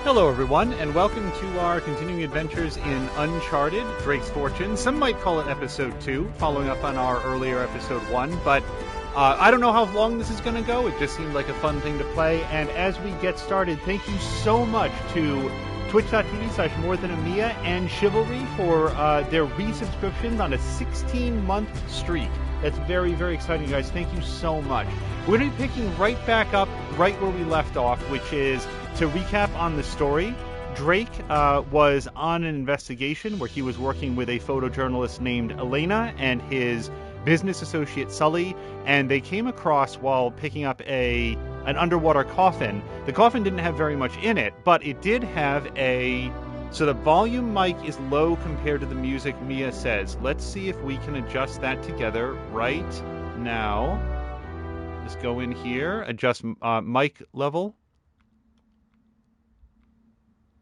Hello everyone, and welcome to our continuing adventures in Uncharted, Drake's Fortune. Some might call it Episode 2, following up on our earlier Episode 1, but I don't know how long this is going to go. It just seemed like a fun thing to play, and as we get started, thank you so much to twitch.tv/morethanamia and Chivalry for their resubscriptions on a 16-month streak. That's very, very exciting, guys. Thank you so much. We're going to be picking right back up right where we left off, which is to recap on the story. Drake was on an investigation where he was working with a photojournalist named Elena and his business associate Sully, and they came across, while picking up an underwater coffin. The coffin didn't have very much in it, but it did have so the volume mic is low compared to the music, Mia says. Let's see if we can adjust that together right now. Just go in here, adjust mic level.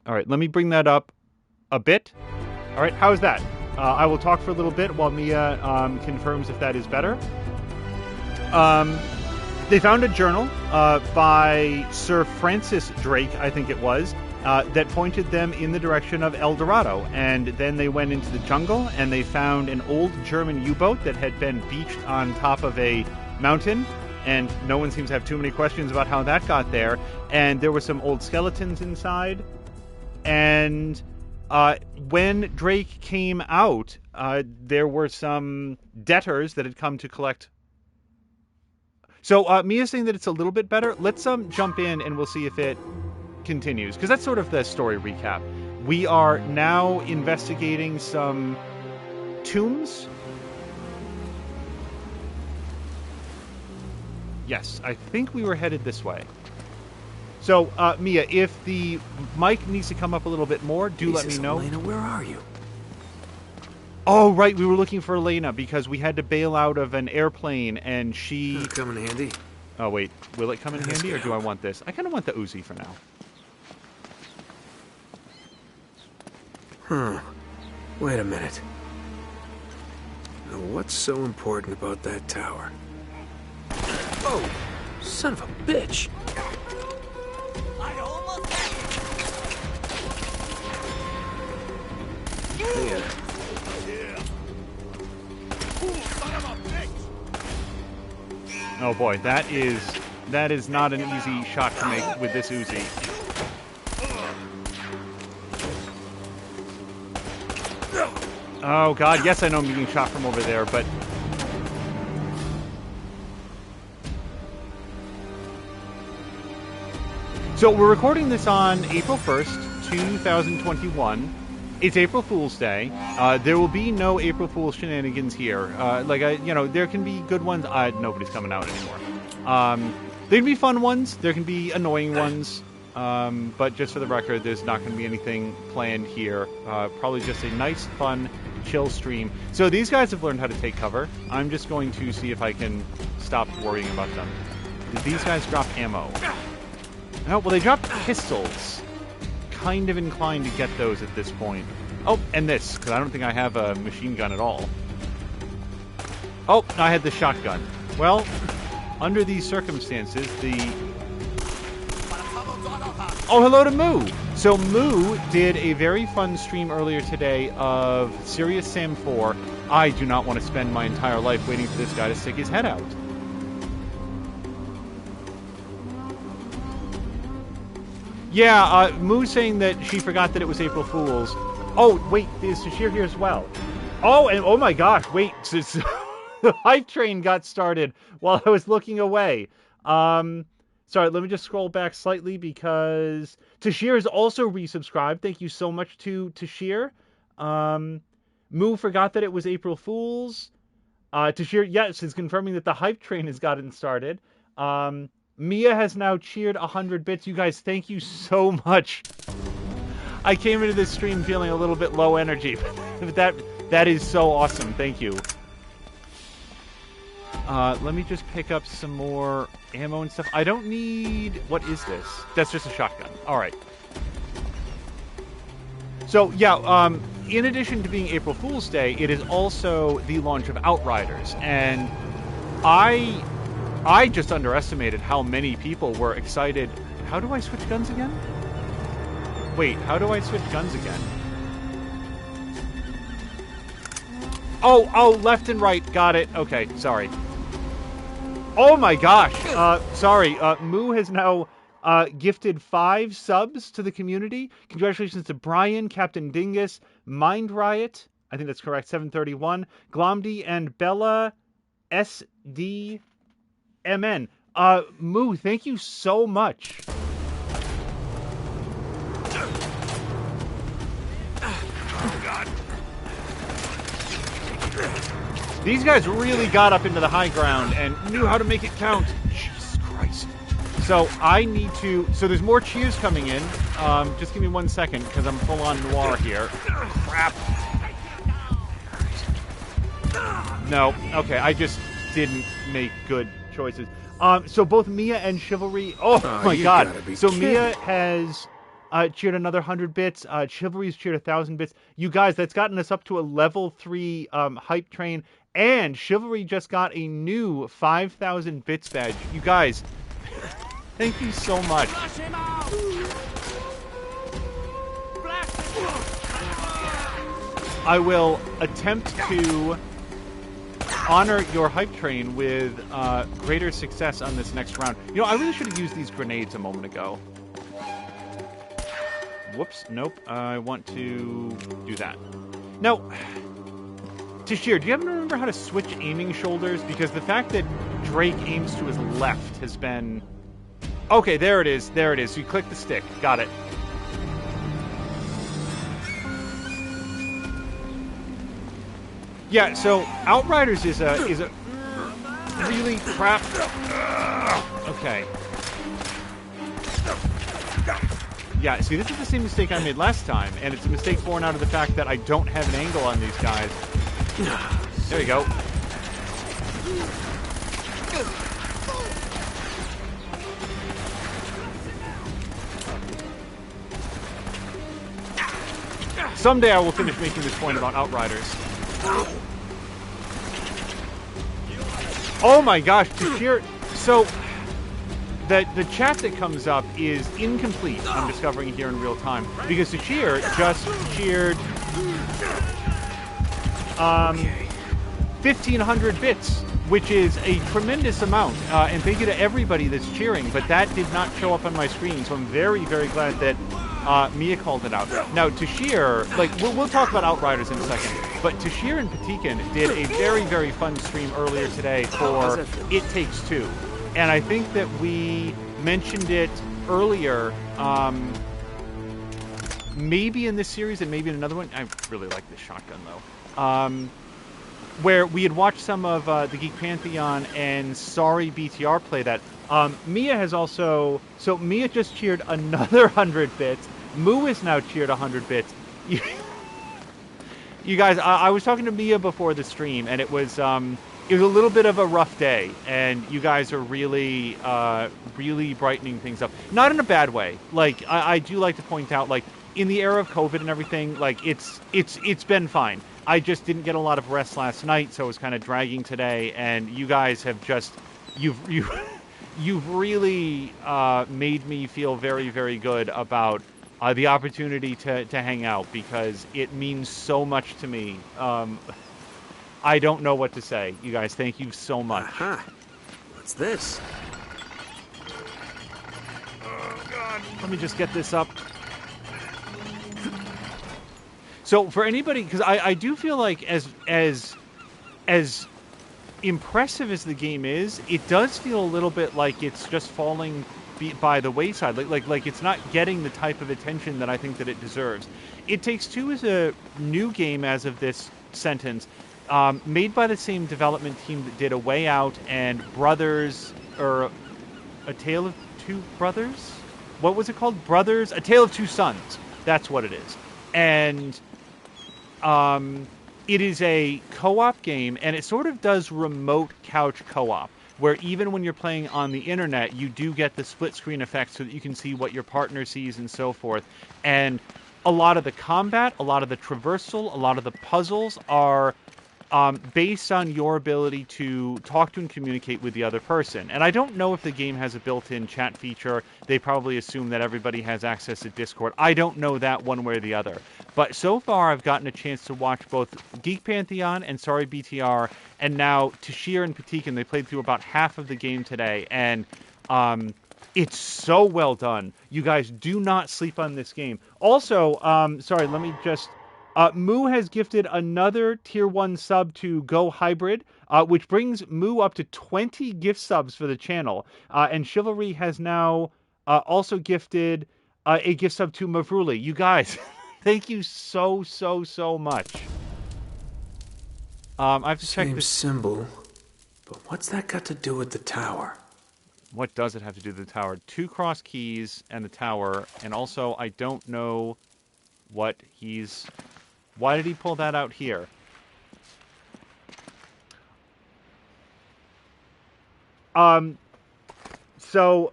All right, let me bring that up a bit. All right, how's that? I will talk for a little bit while Mia confirms if that is better. They found a journal by Sir Francis Drake, I think it was, that pointed them in the direction of El Dorado. And then they went into the jungle and they found an old German U-boat that had been beached on top of a mountain. And no one seems to have too many questions about how that got there. And there were some old skeletons inside. And when Drake came out, there were some debtors that had come to collect. So Mia's saying that it's a little bit better. Let's jump in and we'll see if it continues, because that's sort of the story recap. We are now investigating some tombs. Yes, I think we were headed this way. So, Mia, if the mic needs to come up a little bit more, let me know. Elena, where are you? Oh, right, we were looking for Elena because we had to bail out of an airplane, and she... Come in handy. Oh, wait, will it come in handy, or do I want this? I kind of want the Uzi for now. Wait a minute. Now, what's so important about that tower? Oh, son of a bitch! Yeah. Oh boy, that is not an easy shot to make with this Uzi. Oh god, yes, I know I'm being shot from over there, but... So we're recording this on April 1st, 2021. It's April Fool's Day. There will be no April Fool's shenanigans here. There can be good ones. Nobody's coming out anymore. There can be fun ones. There can be annoying ones. But just for the record, there's not going to be anything planned here. Probably just a nice, fun, chill stream. So these guys have learned how to take cover. I'm just going to see if I can stop worrying about them. Did these guys drop ammo? No, well, they dropped pistols. Kind of inclined to get those at this point. Oh, and this, because I don't think I have a machine gun at all. Oh, I had the shotgun. Well, under these circumstances, Oh, hello to Moo! So Moo did a very fun stream earlier today of Serious Sam 4. I do not want to spend my entire life waiting for this guy to stick his head out. Yeah, Moo's saying that she forgot that it was April Fool's. Oh, wait, is Sashir here as well? Oh, and oh my gosh, wait, the hype train got started while I was looking away. Sorry, let me just scroll back slightly because Tashir is also resubscribed. Thank you so much to Tashir. Moo forgot that it was April Fool's. Tashir, yes, is confirming that the hype train has gotten started. Mia has now cheered 100 bits. You guys, thank you so much. I came into this stream feeling a little bit low energy, but that is so awesome. Thank you. Let me just pick up some more ammo and stuff. I don't need... What is this? That's just a shotgun. All right. So, yeah, in addition to being April Fool's Day, it is also the launch of Outriders. And I just underestimated how many people were excited. How do I switch guns again? Wait, how do I switch guns again? Oh, left and right. Got it. Okay, sorry. Oh my gosh. Sorry. Moo has now gifted 5 subs to the community. Congratulations to Brian, Captain Dingus, Mind Riot, I think that's correct, 731, Glomdy, and Bella SDMN. Moo, thank you so much. Oh, God. These guys really got up into the high ground and knew how to make it count. Jesus Christ. So I need to... So there's more cheers coming in. Just give me 1 second, because I'm full on noir here. Crap. No. Okay, I just didn't make good choices. So both Mia and Chivalry... Oh, my God. So Mia has... cheered another 100 bits. Chivalry's cheered 1,000 bits. You guys, that's gotten us up to a level 3 hype train. And Chivalry just got a new 5,000 bits badge. You guys, thank you so much. I will attempt to honor your hype train with greater success on this next round. You know, I really should have used these grenades a moment ago. Whoops, nope. I want to do that. Now, Tashir, do you happen to remember how to switch aiming shoulders? Because the fact that Drake aims to his left has been... Okay, there it is. There it is. So you click the stick. Got it. Yeah, so Outriders is a really crap... Okay. Yeah, see, this is the same mistake I made last time, and it's a mistake born out of the fact that I don't have an angle on these guys. There you go. Someday I will finish making this point about Outriders. Oh my gosh, Tashir... So... The chat that comes up is incomplete, I'm discovering here in real time. Because Tashir just cheered 1,500 bits, which is a tremendous amount. And thank you to everybody that's cheering, but that did not show up on my screen, so I'm very, very glad that Mia called it out. Now, Tashir, like, we'll talk about Outriders in a second, but Tashir and Patikin did a very, very fun stream earlier today for It Takes Two. And I think that we mentioned it earlier, maybe in this series and maybe in another one. I really like this shotgun, though. Where we had watched some of the Geek Pantheon and Sorry BTR play that. Mia has also... So Mia just cheered another 100 bits. Moo has now cheered 100 bits. You guys, I was talking to Mia before the stream, and it was a little bit of a rough day, and you guys are really, really brightening things up. Not in a bad way. Like, I do like to point out, like, in the era of COVID and everything, like, it's been fine. I just didn't get a lot of rest last night, so I was kind of dragging today, and you guys have just, you've really made me feel very, very good about the opportunity to hang out, because it means so much to me. I don't know what to say. You guys, thank you so much. Aha. What's this? Oh, God. Let me just get this up. So, for anybody, because I do feel like as impressive as the game is, it does feel a little bit like it's just falling by the wayside. Like it's not getting the type of attention that I think that it deserves. It Takes Two is a new game as of this sentence. Made by the same development team that did A Way Out and Brothers, or A Tale of Two Brothers? What was it called? Brothers? A Tale of Two Sons. That's what it is. And it is a co-op game, and it sort of does remote couch co-op, where even when you're playing on the internet, you do get the split screen effect so that you can see what your partner sees and so forth. And a lot of the combat, a lot of the traversal, a lot of the puzzles are based on your ability to talk to and communicate with the other person. And I don't know if the game has a built-in chat feature. They probably assume that everybody has access to Discord. I don't know that one way or the other. But so far, I've gotten a chance to watch both Geek Pantheon and Sorry BTR, and now Tashir and Patikin. They played through about half of the game today, and it's so well done. You guys do not sleep on this game. Also, sorry, let me just... Moo has gifted another Tier 1 sub to Go Hybrid, which brings Moo up to 20 gift subs for the channel. And Chivalry has now also gifted a gift sub to Mavruli. You guys, thank you so much. I have to check Same this. symbol, but what's that got to do with the tower? What does it have to do with the tower? 2 cross keys and the tower, and also I don't know what he's... Why did he pull that out here? So,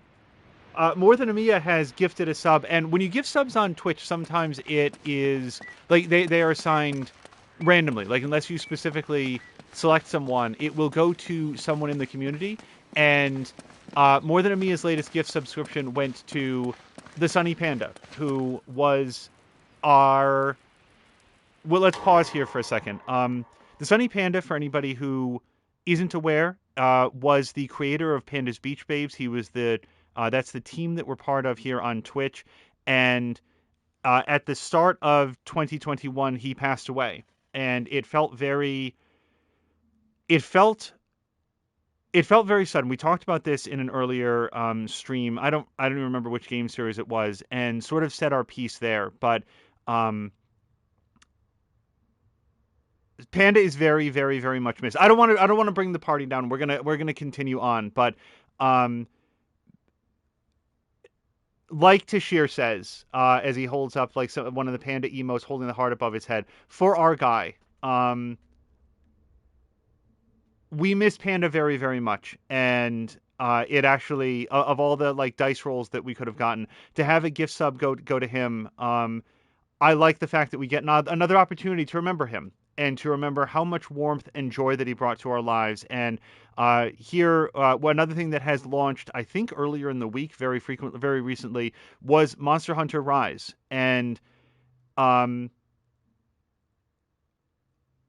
More Than Amiya has gifted a sub, and when you give subs on Twitch, sometimes it is, like, they are assigned randomly. Like, unless you specifically select someone, it will go to someone in the community, and More Than Amiya's latest gift subscription went to the Sunny Panda, who was our... Well, let's pause here for a second. The Sunny Panda, for anybody who isn't aware, was the creator of Panda's Beach Babes. He was that's the team that we're part of here on Twitch. And at the start of 2021, he passed away. And it felt very sudden. We talked about this in an earlier stream. I don't even remember which game series it was, and sort of said our piece there. But Panda is very much missed. I don't want to bring the party down. We're gonna continue on, but like Tashir says, as he holds up like one of the Panda emotes holding the heart above his head, for our guy. We miss Panda very much, and it actually, of all the like dice rolls that we could have gotten, to have a gift sub go to him. I like the fact that we get another opportunity to remember him, and to remember how much warmth and joy that he brought to our lives. And another thing that has launched, I think earlier in the week, very recently, was Monster Hunter Rise. And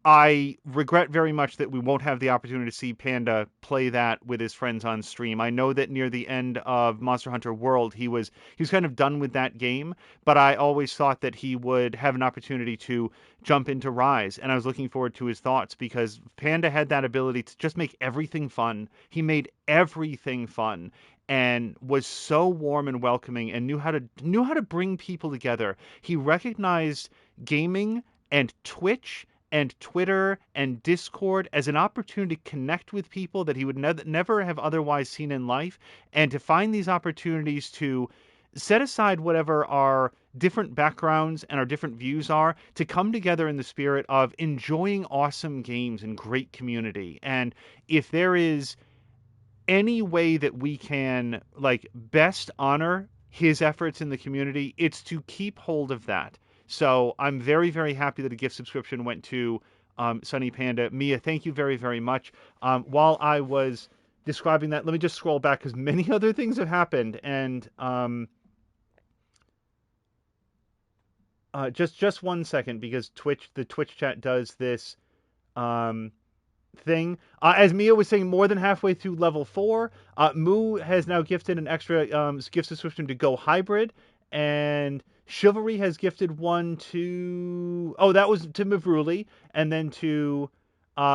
I regret very much that we won't have the opportunity to see Panda play that with his friends on stream. I know that near the end of Monster Hunter World, he was kind of done with that game, but I always thought that he would have an opportunity to jump into Rise, and I was looking forward to his thoughts, because Panda had that ability to just make everything fun. He made everything fun, and was so warm and welcoming, and knew how to bring people together. He recognized gaming and Twitch and Twitter and Discord as an opportunity to connect with people that he would never have otherwise seen in life, and to find these opportunities to set aside whatever our different backgrounds and our different views are, to come together in the spirit of enjoying awesome games and great community. And if there is any way that we can like best honor his efforts in the community, it's to keep hold of that. So I'm very happy that a gift subscription went to Sunny Panda. Mia, thank you very much. While I was describing that, let me just scroll back, because many other things have happened. And just 1 second, because the Twitch chat does this thing. As Mia was saying, more than halfway through level 4. Moo has now gifted an extra gift subscription to Go Hybrid, and Chivalry has gifted one to... Oh, that was to Mavruli. And then to...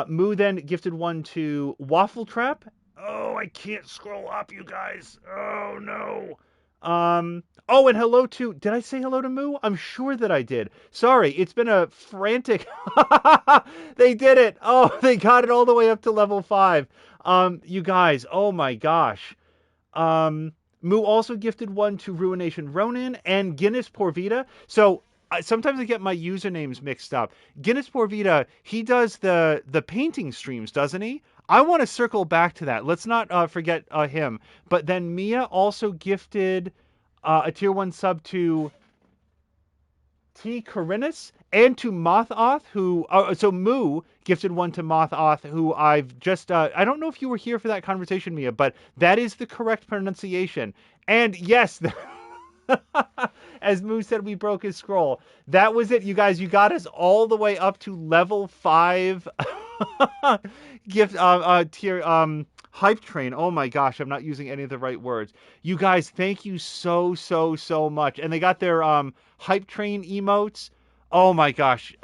Moo then gifted one to Waffle Trap. Oh, I can't scroll up, you guys. Oh, no. Oh, and hello to... Did I say hello to Moo? I'm sure that I did. Sorry, it's been a frantic... They did it. Oh, they got it all the way up to level 5. You guys, oh my gosh. Moo also gifted one to Ruination Ronin and Guinness Porvita. So sometimes I get my usernames mixed up. Guinness Porvita, he does the painting streams, doesn't he? I want to circle back to that. Let's not forget him. But then Mia also gifted a tier 1 sub to T. Corinus, And to Mothoth, who so Moo gifted one to Mothoth, who I've just I don't know if you were here for that conversation, Mia, but that is the correct pronunciation. And yes, as Moo said, we broke his scroll. That was it, you guys. You got us all the way up to level 5 gift tier hype train. Oh my gosh, I'm not using any of the right words. You guys, thank you so much. And they got their hype train emotes. Oh my gosh,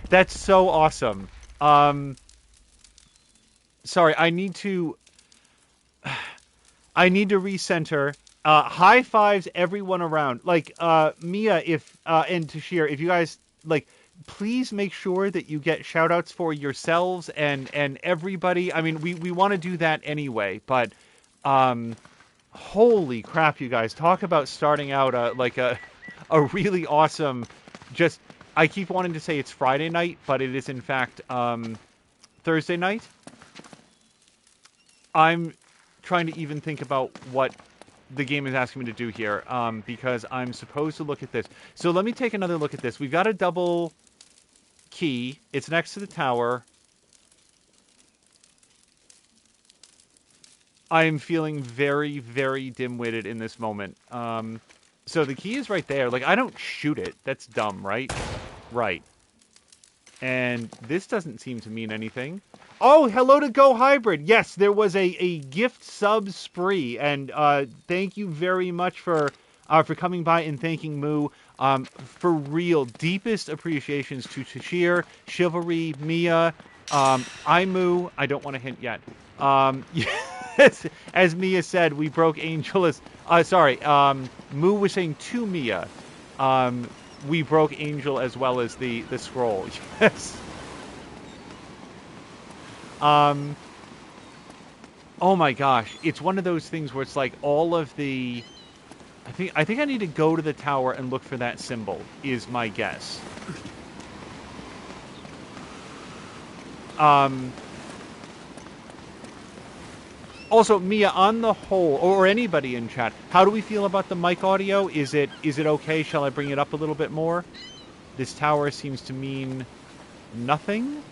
that's so awesome. Sorry, I need to recenter. High fives everyone around. Like Mia, if and Tashir, if you guys like, please make sure that you get shout outs for yourselves and everybody. I mean, we want to do that anyway, but holy crap, you guys, talk about starting out like a really awesome, just, I keep wanting to say it's Friday night, but it is in fact Thursday night. I'm trying to even think about what the game is asking me to do here, because I'm supposed to look at this. So let me take another look at this. We've got a double key. It's next to the tower. I am feeling very, very dim-witted in this moment. So the key is right there. Like, I don't shoot it. That's dumb, right? Right. And this doesn't seem to mean anything. Oh, hello to Go Hybrid. Yes, there was a gift sub spree, and thank you very much for coming by and thanking Moo. For real, deepest appreciations to Tashir, Chivalry, Mia, Moo. I don't want to hint yet. Yes, as Mia said, we broke Angel as... Moo was saying to Mia, we broke Angel as well as the scroll. Yes. Oh my gosh, it's one of those things where it's like all of the... I think I need to go to the tower and look for that symbol, is my guess. Also, Mia, on the whole, or anybody in chat, how do we feel about the mic audio? Is it okay? Shall I bring it up a little bit more? This tower seems to mean nothing.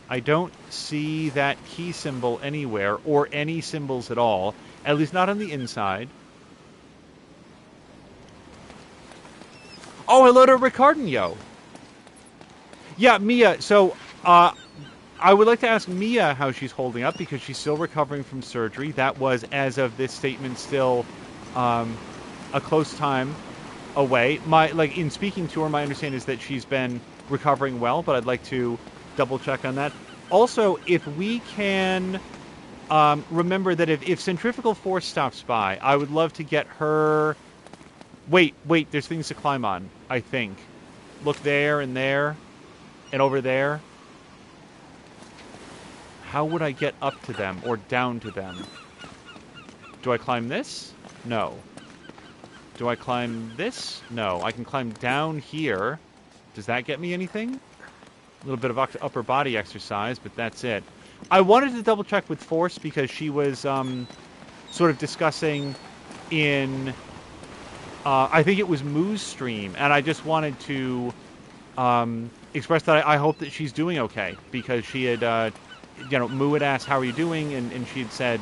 I don't see that key symbol anywhere, or any symbols at all. At least not on the inside. Oh, hello to Ricardinho. Yeah, Mia, so, I would like to ask Mia how she's holding up, because she's still recovering from surgery. That was, as of this statement, still a close time away. In speaking to her, my understanding is that she's been recovering well, but I'd like to double check on that. Also, if we can remember that if Centrifugal Force stops by, I would love to get her... Wait, there's things to climb on, I think. Look there, and over there. How would I get up to them or down to them? Do I climb this? No. Do I climb this? No. I can climb down here. Does that get me anything? A little bit of upper body exercise, but that's it. I wanted to double check with Force because she was sort of discussing in... I think it was Moo's stream, and I just wanted to express that I hope that she's doing okay, because she had... Moo had asked, how are you doing? And she had said,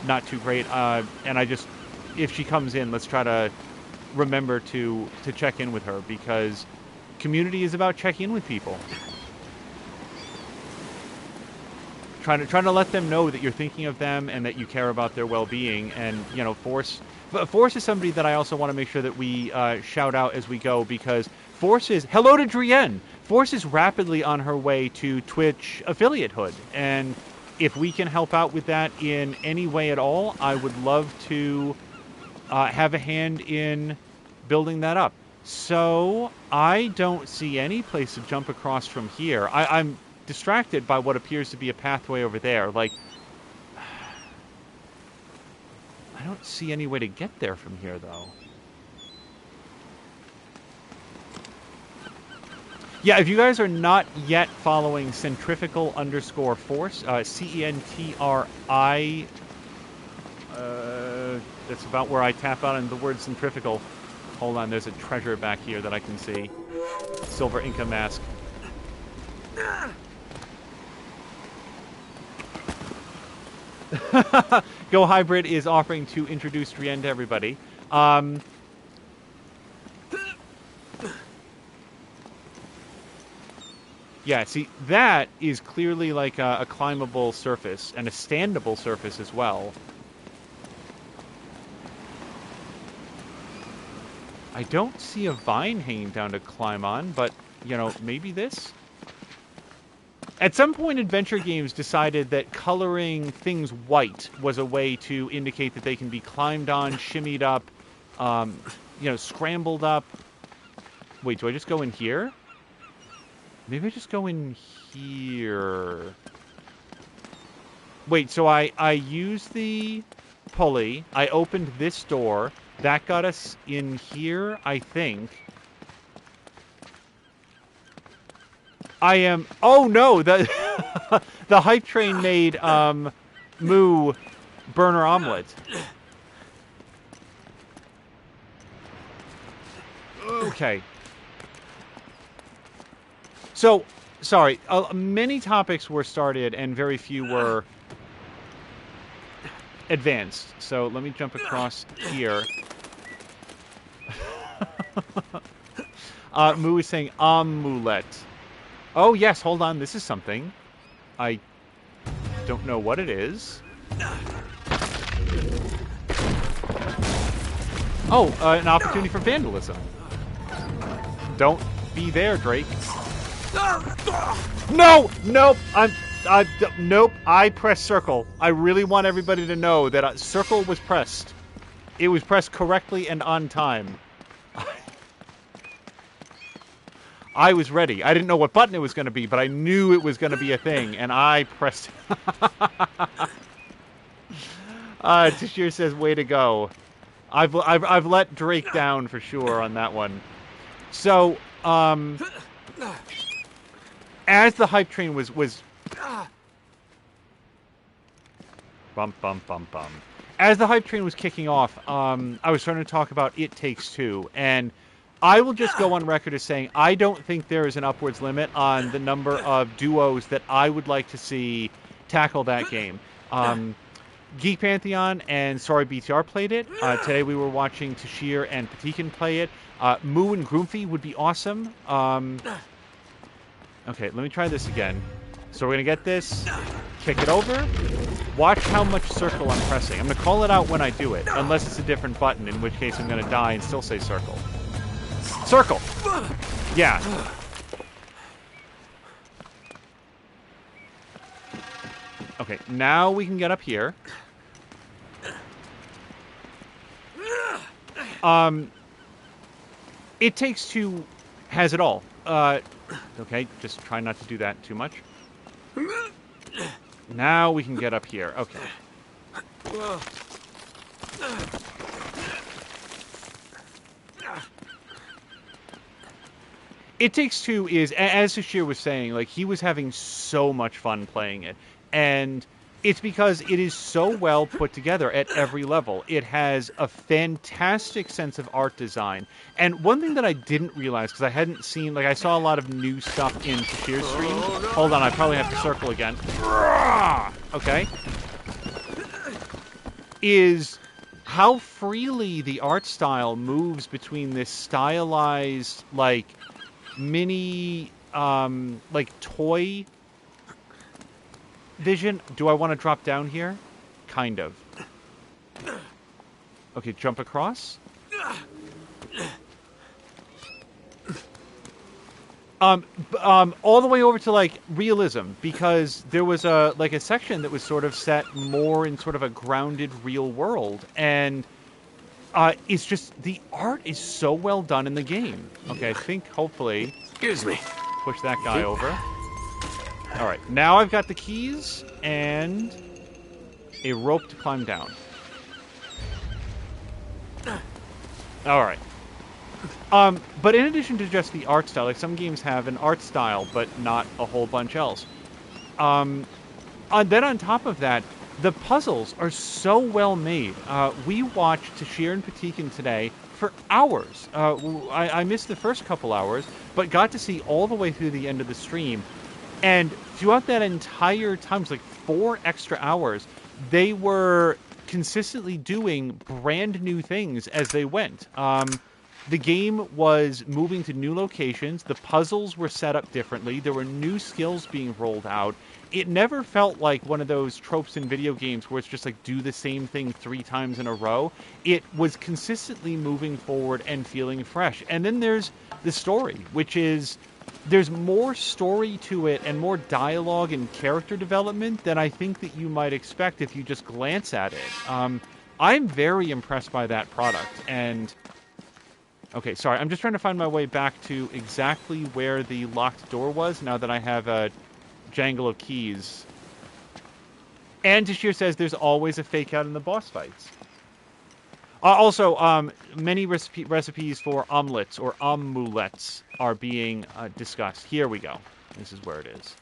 not too great. And I just, if she comes in, let's try to remember to check in with her, because community is about checking in with people. Trying to let them know that you're thinking of them and that you care about their well-being. And, Force is somebody that I also want to make sure that we shout out as we go, because Force is... Hello to Drienne! Force is rapidly on her way to Twitch affiliatehood, and if we can help out with that in any way at all, I would love to have a hand in building that up. So, I don't see any place to jump across from here. I'm distracted by what appears to be a pathway over there. Like, I don't see any way to get there from here, though. Yeah, if you guys are not yet following Centrifugal_Force, CENTRI, that's about where I tap out on the word centrifugal. Hold on, there's a treasure back here that I can see. silver Inca mask. Go Hybrid is offering to introduce Drian to everybody. Yeah, see, that is clearly like a climbable surface, and a standable surface as well. I don't see a vine hanging down to climb on, but, you know, maybe this? At some point, adventure games decided that coloring things white was a way to indicate that they can be climbed on, shimmied up, you know, scrambled up. Wait, do I just go in here? Maybe I just go in here. Wait, so I used the pulley. I opened this door. That got us in here, I think. I am... Oh, no! The, the hype train made Moo burner omelet. Okay. So, sorry. Many topics were started and very few were advanced. So, let me jump across here. Moo is saying amulet. Oh, yes, hold on. This is something. I don't know what it is. Oh, an opportunity for vandalism. Don't be there, Drake. No! Nope! Nope. I pressed circle. I really want everybody to know that circle was pressed. It was pressed correctly and on time. I was ready. I didn't know what button it was going to be, but I knew it was going to be a thing, and I pressed it. Tashir says, way to go. I've let Drake down for sure on that one. So, as the hype train was bum bum bum bum. As the hype train was kicking off, I was starting to talk about It Takes Two, and I will just go on record as saying I don't think there is an upwards limit on the number of duos that I would like to see tackle that game. Geek Pantheon and Sorry BTR played it. Today we were watching Tashir and Patikin play it. Moo and Groomfy would be awesome. Okay, let me try this again. So we're going to get this, kick it over. Watch how much circle I'm pressing. I'm going to call it out when I do it, unless it's a different button, in which case I'm going to die and still say circle. Circle! Yeah. Okay, now we can get up here. It Takes Two has it all. Okay, just try not to do that too much. Now we can get up here. Okay. It Takes Two is, as Sashir was saying, like, he was having so much fun playing it. And it's because it is so well put together at every level. It has a fantastic sense of art design. And one thing that I didn't realize, because I hadn't seen, like, I saw a lot of new stuff in Tashir's stream. Hold on, I probably have to circle again. Okay. Is how freely the art style moves between this stylized, like, mini, like, toy vision. Do I want to drop down here? Kind of. Okay, jump across. All the way over to, like, realism, because there was a section that was sort of set more in sort of a grounded real world, and it's just, the art is so well done in the game. Okay, I think, hopefully... Excuse me. Push that guy over. Alright, now I've got the keys, and a rope to climb down. Alright. But in addition to just the art style, like, some games have an art style, but not a whole bunch else. Then on top of that, the puzzles are so well made. We watched Tashir and Patikin today for hours. I missed the first couple hours, but got to see all the way through the end of the stream. And throughout that entire time, it was like 4 extra hours, they were consistently doing brand new things as they went. The game was moving to new locations. The puzzles were set up differently. There were new skills being rolled out. It never felt like one of those tropes in video games where it's just like do the same thing 3 times in a row. It was consistently moving forward and feeling fresh. And then there's the story, which is there's more story to it and more dialogue and character development than I think that you might expect if you just glance at it. I'm very impressed by that product. And okay, sorry, I'm just trying to find my way back to exactly where the locked door was now that I have a jangle of keys. And Tashir says there's always a fake out in the boss fights. Also, many recipes for omelets or omulets are being discussed. Here we go. This is where it is.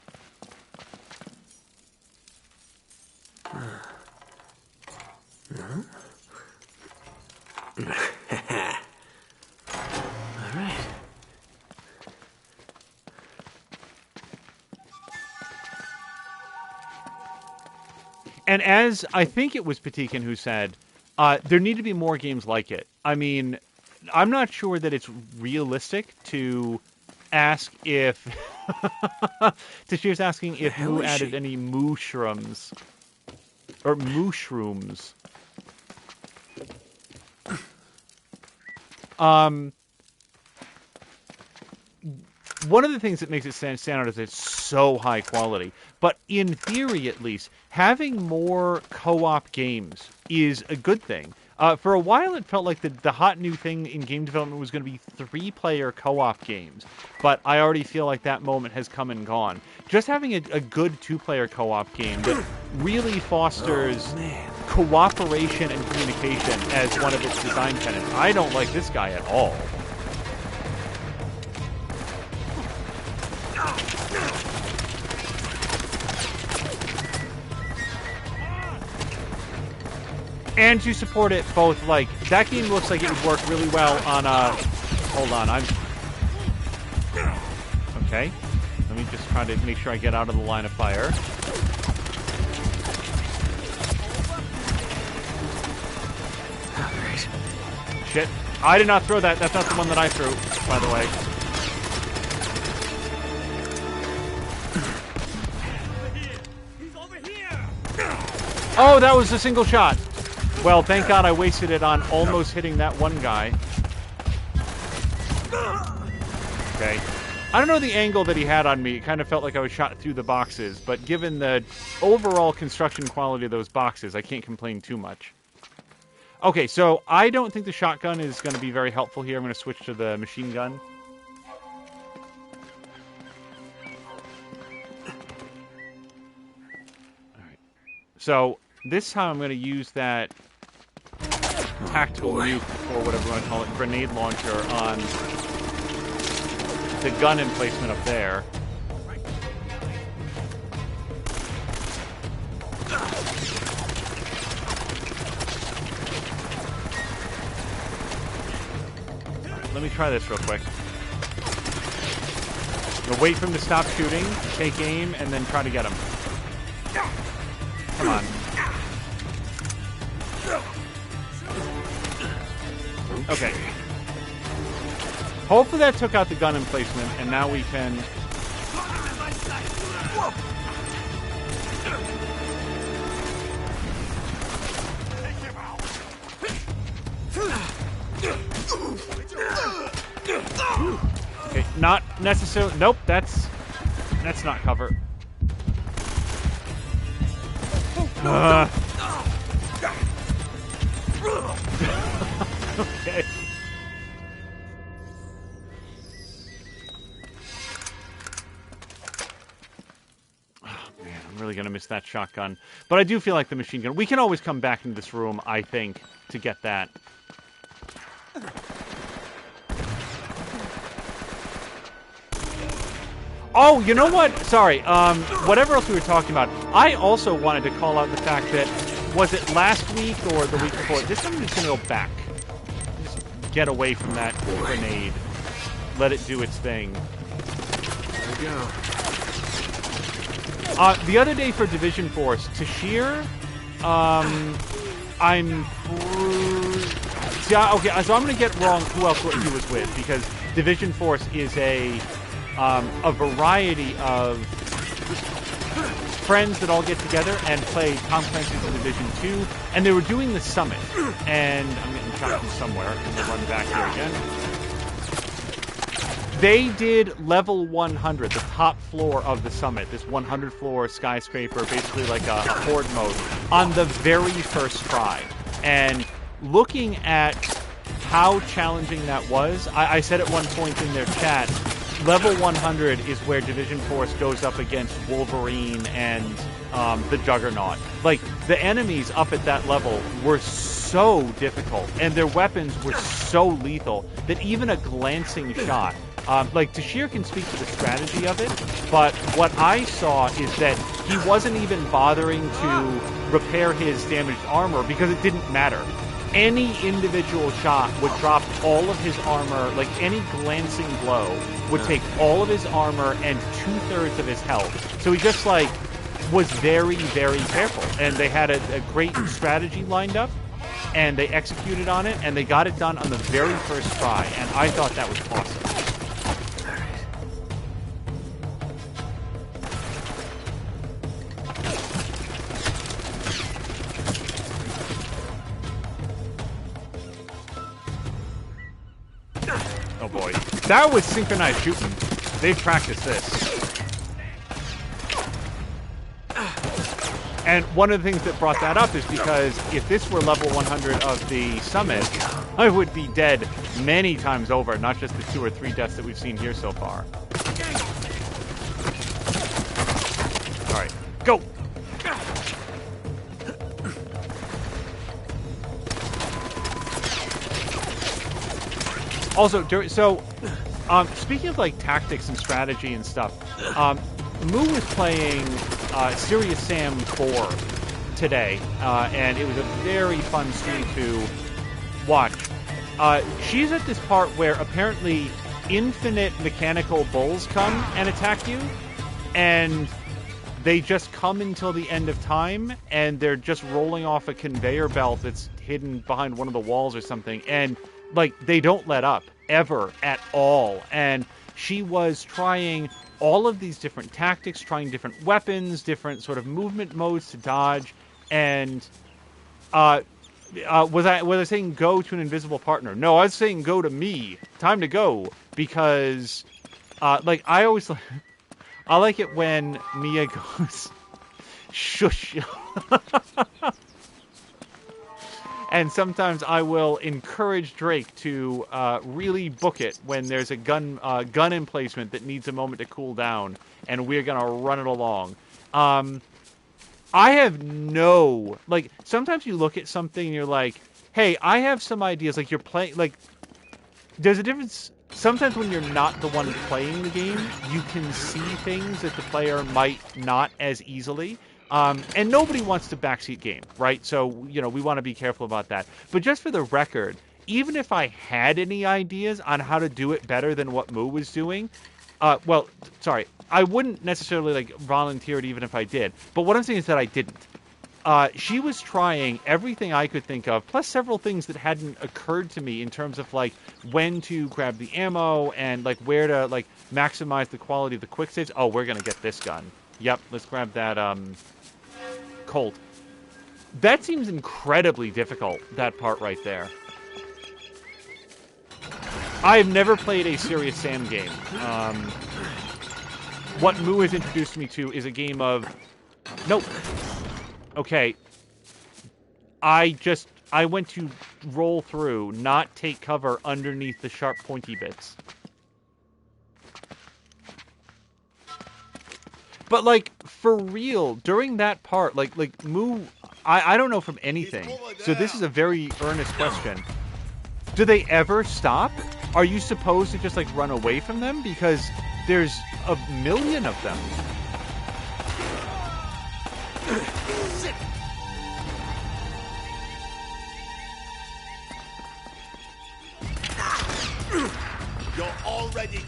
All right. And as I think it was Patikin who said, there need to be more games like it. I mean, I'm not sure that it's realistic to ask if... Tashir's asking if Moo added any mushrooms. Or mushrooms. One of the things that makes it stand out is it's so high quality. But in theory, at least, having more co-op games is a good thing. For a while, it felt like the hot new thing in game development was going to be 3-player co-op games. But I already feel like that moment has come and gone. Just having a good 2-player co-op game that really fosters cooperation and communication as one of its design tenets. I don't like this guy at all. And to support it both, like, that game looks like it would work really well on hold on, okay. Let me just try to make sure I get out of the line of fire. Shit. I did not throw that. That's not the one that I threw, by the way. Oh, that was a single shot. Well, thank God I wasted it on almost hitting that one guy. Okay. I don't know the angle that he had on me. It kind of felt like I was shot through the boxes, but given the overall construction quality of those boxes, I can't complain too much. Okay, so I don't think the shotgun is going to be very helpful here. I'm going to switch to the machine gun. Alright. So, this time I'm going to use that tactical nuke, or whatever you want to call it, grenade launcher on the gun emplacement up there. Right, let me try this real quick. We'll wait for him to stop shooting, take aim, and then try to get him. Come on. Okay. Hopefully that took out the gun emplacement, and now we can... Okay, not necessarily... Nope, that's not cover. Okay. Oh, man, I'm really going to miss that shotgun. But I do feel like the machine gun... We can always come back into this room, I think, to get that. Oh, you know what? Sorry. Whatever else we were talking about, I also wanted to call out the fact that, was it last week or the week before? This time I'm just going to go back. Just get away from that grenade. Let it do its thing. There we go. The other day for Division Force, Tashir, okay, so I'm going to get wrong who else he was with, because Division Force is a variety of friends that all get together and play Tom Clancy's Division 2, and they were doing the summit, and I'm getting shot from somewhere. I'm going to run back here again. They did level 100, the top floor of the summit, this 100-floor skyscraper, basically like a horde mode, on the very first try. And looking at how challenging that was, I said at one point in their chat, level 100 is where Division Force goes up against Wolverine and the Juggernaut. Like, the enemies up at that level were so difficult, and their weapons were so lethal that even a glancing shot, like, Tashir can speak to the strategy of it, but what I saw is that he wasn't even bothering to repair his damaged armor because it didn't matter. Any individual shot would drop all of his armor, like any glancing blow would take all of his armor and 2/3 of his health. So he just, like, was very, very careful. And they had a great strategy lined up, and they executed on it, and they got it done on the very first try, and I thought that was awesome. Oh boy. That was synchronized shooting. They've practiced this. And one of the things that brought that up is because if this were level 100 of the summit, I would be dead many times over, not just the 2 or 3 deaths that we've seen here so far. Alright, go! Also, speaking of, like, tactics and strategy and stuff, Moo was playing Serious Sam 4 today, and it was a very fun stream to watch. She's at this part where apparently infinite mechanical bulls come and attack you, and they just come until the end of time, and they're just rolling off a conveyor belt that's hidden behind one of the walls or something, and like, they don't let up, ever, at all. And she was trying all of these different tactics, trying different weapons, different sort of movement modes to dodge, and was I saying go to an invisible partner? No, I was saying go to me. Time to go. Because, like, I always... I like it when Mia goes, shush. And sometimes I will encourage Drake to really book it when there's a gun emplacement that needs a moment to cool down, and we're going to run it along. I have no... Like, sometimes you look at something and you're like, hey, I have some ideas. Like, you're playing... Like, there's a difference... Sometimes when you're not the one playing the game, you can see things that the player might not as easily. And nobody wants to backseat game, right? So, you know, we want to be careful about that. But just for the record, even if I had any ideas on how to do it better than what Moo was doing, I wouldn't necessarily, like, volunteer it even if I did. But what I'm saying is that I didn't. She was trying everything I could think of, plus several things that hadn't occurred to me in terms of, like, when to grab the ammo and, like, where to, like, maximize the quality of the quick saves. Oh, we're going to get this gun. Yep, let's grab that, Colt. That seems incredibly difficult, that part right there. I've never played a Serious Sam game. What Moo has introduced me to is a game of... Nope. Okay. I went to roll through, not take cover underneath the sharp pointy bits. But, like, for real, during that part, like Moo, I don't know from anything, so this is a very earnest question. Do they ever stop? Are you supposed to just, like, run away from them? Because there's a million of them.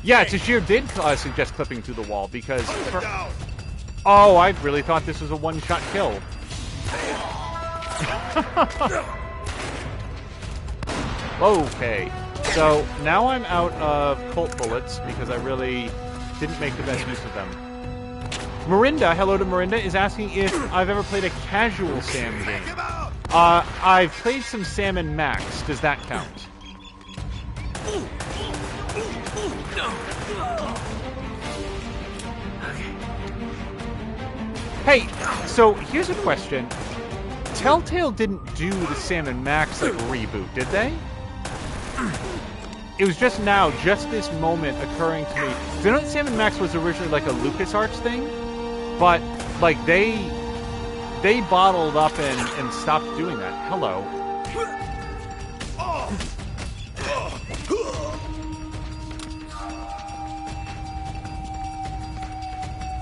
Yeah, Tashir did suggest clipping through the wall because... Oh, I really thought this was a one-shot kill. Okay, so now I'm out of Colt bullets because I really didn't make the best use of them. Marinda, hello to Marinda, is asking if I've ever played a casual Sam game. I've played some Sam and Max. Does that count? Hey, so here's a question. Telltale didn't do the Sam and Max like reboot, did they? It was just now, just this moment occurring to me. Do you know that Sam and Max was originally like a LucasArts thing? But like they bottled up and stopped doing that. Hello.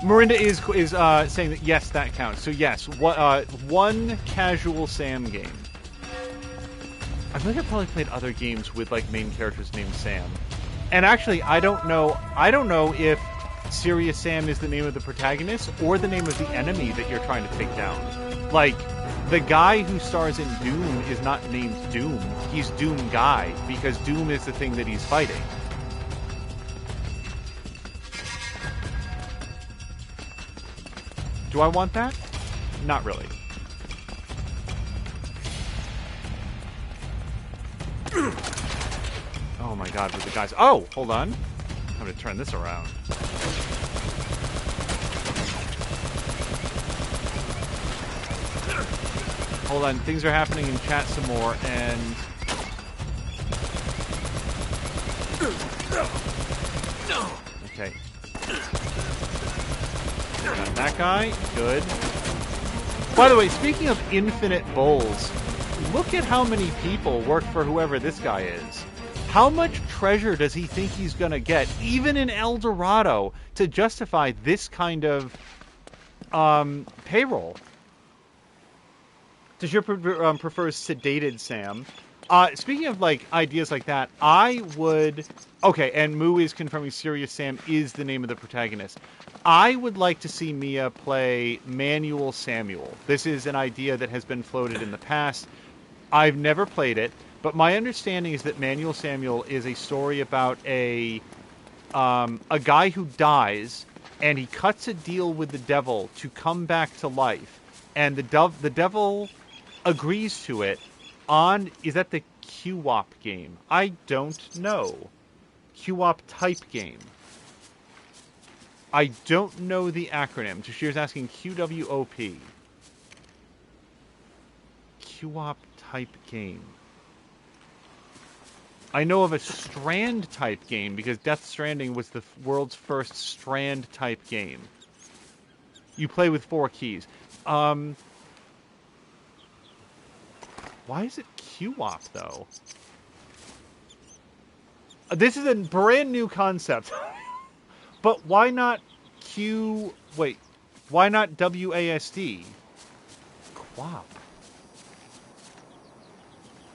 Marinda is saying that yes, that counts. So yes, one casual Sam game. I feel like I've probably played other games with like main characters named Sam. And actually, I don't know if Serious Sam is the name of the protagonist or the name of the enemy that you're trying to take down. Like, the guy who stars in Doom is not named Doom. He's Doom Guy, because Doom is the thing that he's fighting. Do I want that? Not really. Oh my god, with the guys. Oh, hold on. I'm gonna turn this around. Hold on, things are happening in chat some more, and... Okay. Got that guy. Good. By the way, speaking of infinite bowls, look at how many people work for whoever this guy is. How much treasure does he think he's going to get, even in El Dorado, to justify this kind of payroll? Tashir prefers sedated Sam. Speaking of like ideas like that, I would... Okay, and Moo is confirming Serious Sam is the name of the protagonist. I would like to see Mia play Manual Samuel. This is an idea that has been floated in the past. I've never played it, but my understanding is that Manual Samuel is a story about a guy who dies, and he cuts a deal with the devil to come back to life, and the devil agrees to it on... Is that the QWOP game? I don't know. QWOP type game. I don't know the acronym. Tashir's asking QWOP. QWOP type game. I know of a Strand type game because Death Stranding was the world's first Strand type game. You play with 4 keys. Why is it QWOP though? This is a brand new concept. But why not why not WASD? QWOP.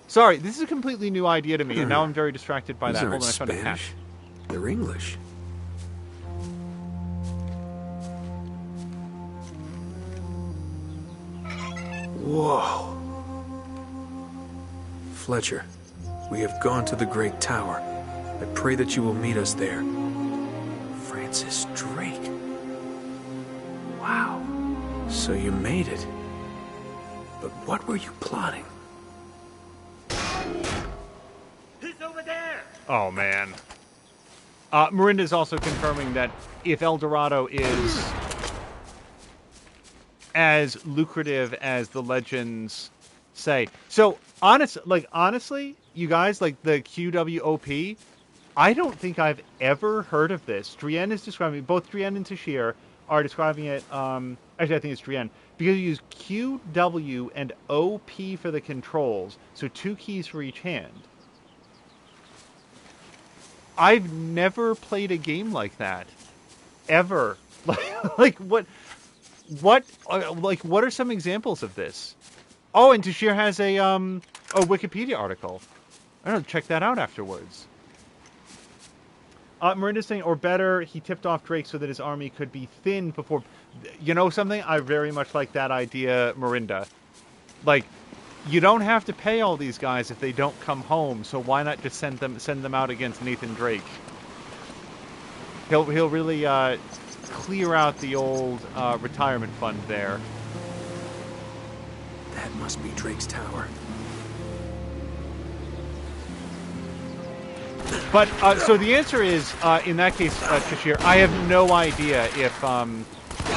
Sorry, this is a completely new idea to me, and now I'm very distracted by that. Hold on, I found a hash. They're English. Whoa. Fletcher, we have gone to the Great Tower. I pray that you will meet us there. Francis Drake. Wow. So you made it. But what were you plotting? He's over there! Oh, man. Marinda is also confirming that if El Dorado is as lucrative as the legends say. So, honestly, you guys, like the QWOP, I don't think I've ever heard of this. Drienne is describing it. Both Drienne and Tashir are describing it. Actually, I think it's Drienne. Because you use Q, W, and OP for the controls. So 2 keys for each hand. I've never played a game like that. Ever. Like, what are some examples of this? Oh, and Tashir has a Wikipedia article. I don't know, check that out afterwards. Miranda's saying, or better, he tipped off Drake so that his army could be thinned before... You know something? I very much like that idea, Mirinda. Like, you don't have to pay all these guys if they don't come home, so why not just send them out against Nathan Drake? He'll really clear out the old retirement fund there. That must be Drake's tower. But, so the answer is, in that case, Cheshire, I have no idea if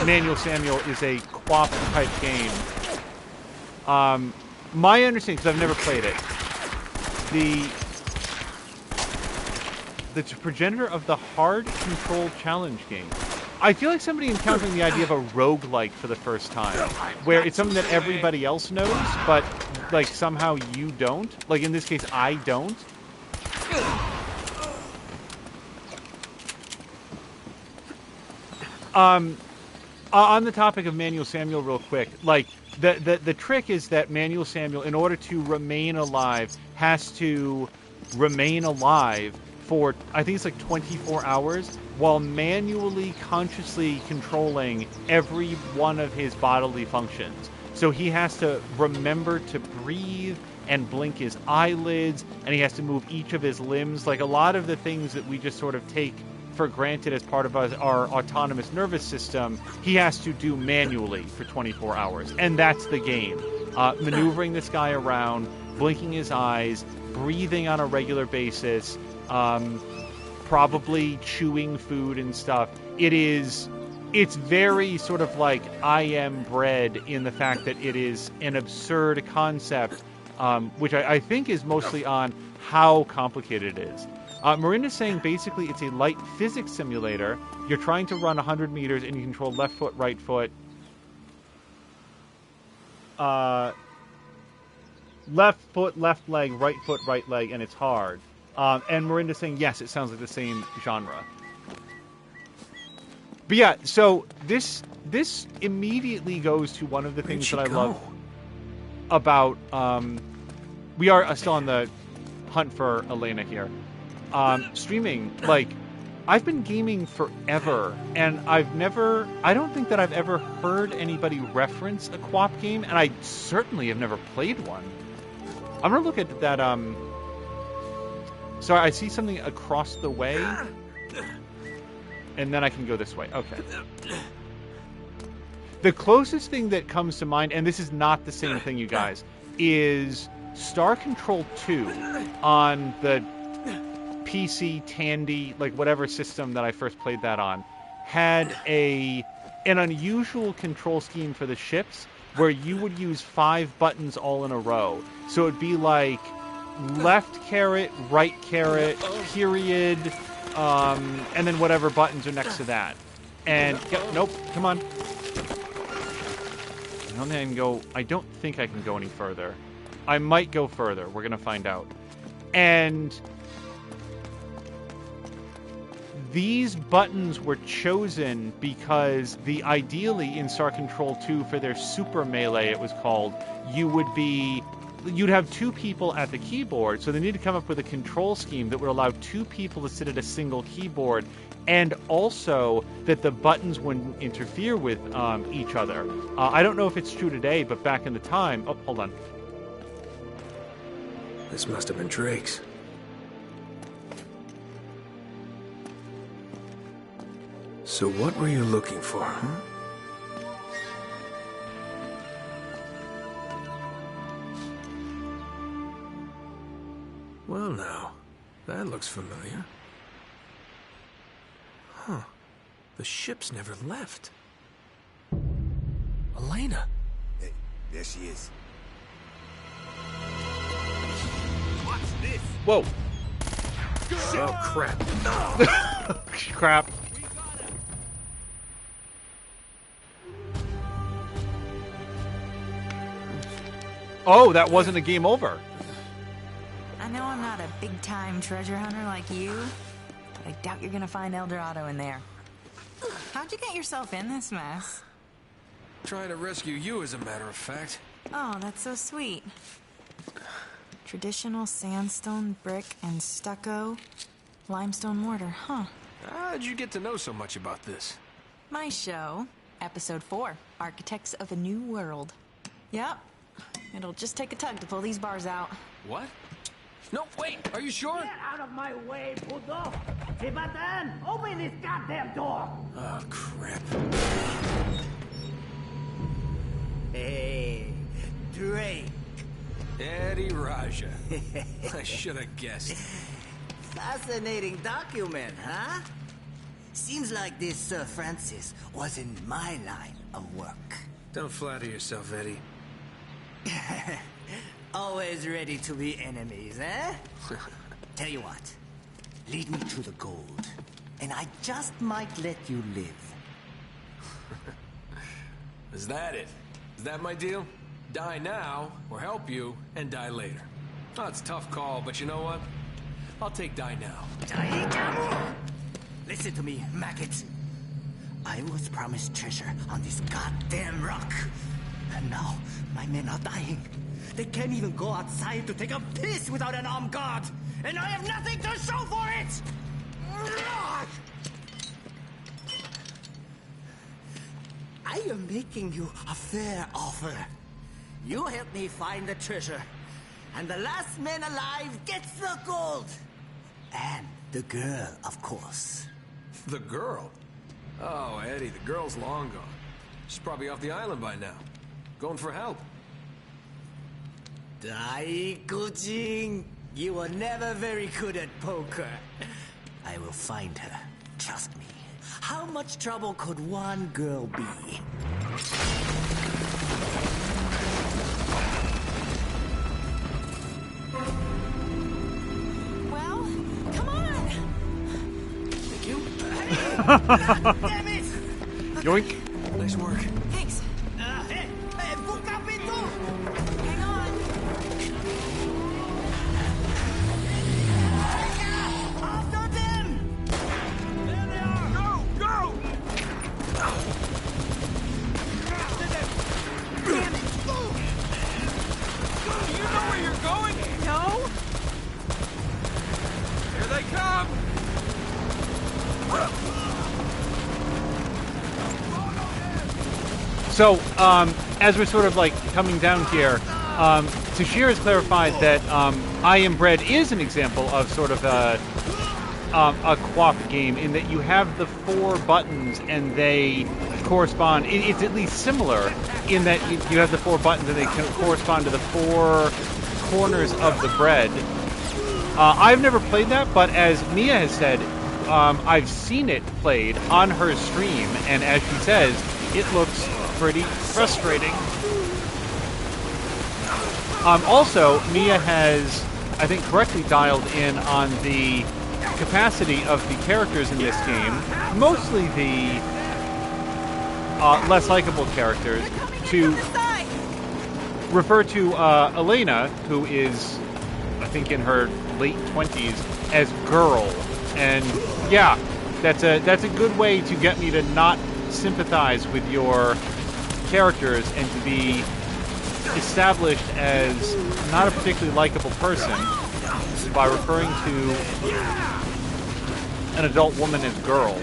Manual Samuel is a co-op-type game. My understanding, because I've never played it, the progenitor of the hard control challenge game. I feel like somebody encountering the idea of a roguelike for the first time, where it's something that everybody else knows, but, like, somehow you don't. Like, in this case, I don't. On the topic of Manual Samuel real quick, like, the trick is that Manual Samuel, in order to remain alive, has to remain alive for, I think it's like 24 hours, while manually, consciously controlling every one of his bodily functions. So he has to remember to breathe and blink his eyelids, and he has to move each of his limbs. Like, a lot of the things that we just sort of take for granted as part of our autonomous nervous system, he has to do manually for 24 hours. And that's the game. Maneuvering this guy around, blinking his eyes, breathing on a regular basis, probably chewing food and stuff. It's very sort of like I Am Bread in the fact that it is an absurd concept, which I think is mostly on how complicated it is. Miranda's saying basically it's a light physics simulator. You're trying to run 100 meters and you control left foot, right foot. Left foot, left leg, right foot, right leg, and it's hard. And Miranda's saying, yes, it sounds like the same genre. But yeah, so this immediately goes to one of the things that I love about... we are still on the hunt for Elena here. Streaming, like, I've been gaming forever, and I don't think that I've ever heard anybody reference a co-op game, and I certainly have never played one. I'm gonna look at that, sorry, I see something across the way, and then I can go this way. Okay. The closest thing that comes to mind, and this is not the same thing, you guys, is Star Control 2 on the PC, Tandy, like whatever system that I first played that on, had an unusual control scheme for the ships where you would use 5 buttons all in a row. So it'd be like left caret, right caret, period, and then whatever buttons are next to that. And, nope, come on. I don't think I can go any further. I might go further. We're going to find out. And these buttons were chosen because ideally in Star Control 2 for their Super Melee, it was called, you'd have 2 people at the keyboard, so they need to come up with a control scheme that would allow 2 people to sit at a single keyboard, and also that the buttons wouldn't interfere with each other. I don't know if it's true today, but back in the time... Oh, hold on. This must have been Drake's. So what were you looking for, huh? Well now, that looks familiar. Huh. The ship's never left. Elena. Hey, there she is. Watch this. Whoa. Oh, crap. Crap. Oh, that wasn't a game over. I know I'm not a big-time treasure hunter like you, but I doubt you're gonna find El Dorado in there. How'd you get yourself in this mess? Trying to rescue you, as a matter of fact. Oh, that's so sweet. Traditional sandstone, brick, and stucco. Limestone mortar, huh? How'd you get to know so much about this? My show, Episode 4, Architects of a New World. Yep. It'll just take a tug to pull these bars out. What? No, wait, are you sure? Get out of my way, puto! Hey, Batan, open this goddamn door! Oh, crap. Hey, Drake. Eddie Raja. I should have guessed. Fascinating document, huh? Seems like this Sir Francis was in my line of work. Don't flatter yourself, Eddie. Always ready to be enemies, eh? Tell you what, lead me to the gold, and I just might let you live. Is that it? Is that my deal? Die now, or help you, and die later. Oh, it's a tough call, but you know what? I'll take die now. Listen to me, maggot. I was promised treasure on this goddamn rock. And now, my men are dying. They can't even go outside to take a piss without an armed guard. And I have nothing to show for it! I am making you a fair offer. You help me find the treasure, and the last man alive gets the gold. And the girl, of course. The girl? Oh, Eddie, the girl's long gone. She's probably off the island by now. Going for help. Daikujin, you were never very good at poker. I will find her. Trust me. How much trouble could one girl be? Well, come on! Thank you. Damn it! Yoink. Nice work. Thanks. Hey, Fukapito! Hang on. After them! There they are! Go! Go! Damn it! Do you know where you're going? No? Here they come! So, as we're sort of like coming down here, Tashir has clarified that I Am Bread is an example of sort of a co-op game in that you have the 4 buttons and they correspond. It's at least similar in that you have the 4 buttons and they correspond to the 4 corners of the bread. I've never played that, but as Mia has said, I've seen it played on her stream, and as she says, it looks pretty frustrating. Also, Mia has, I think, correctly dialed in on the capacity of the characters in this game, mostly the less likable characters, to refer to Elena, who is, I think, in her late 20s, as girl. And yeah, that's a good way to get me to not sympathize with your characters and to be established as not a particularly likable person by referring to an adult woman as girl.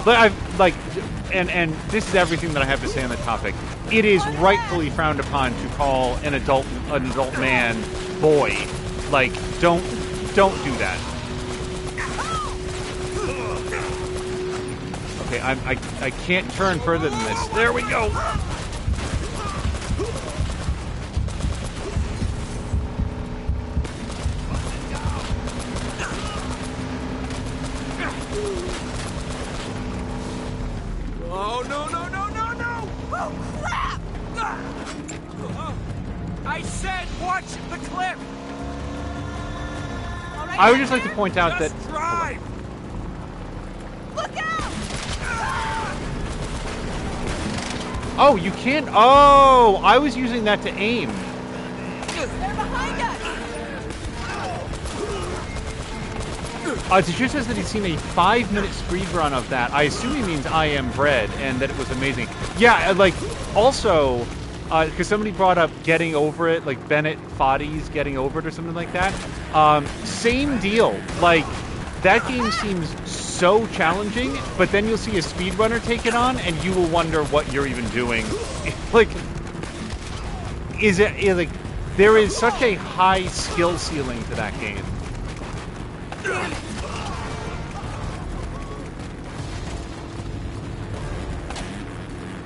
But I've like, and this is everything that I have to say on the topic. It is rightfully frowned upon to call an adult man boy. Like, don't do that. Okay, I can't turn further than this. There we go. Oh, no, no, no, no, no! Oh, crap! I said watch the cliff! I would just like to point out that... Just drive! Look out! Oh, you can't... Oh, I was using that to aim. They're behind us! Tashir says that he's seen a 5-minute speed run of that. I assume he means I Am Bread, and that it was amazing. Yeah, like, also, because somebody brought up Getting Over It, like Bennett Foddy's Getting Over It or something like that. Same deal. Like, that game seems so challenging, but then you'll see a speedrunner take it on, and you will wonder what you're even doing. Like, like, there is such a high skill ceiling to that game.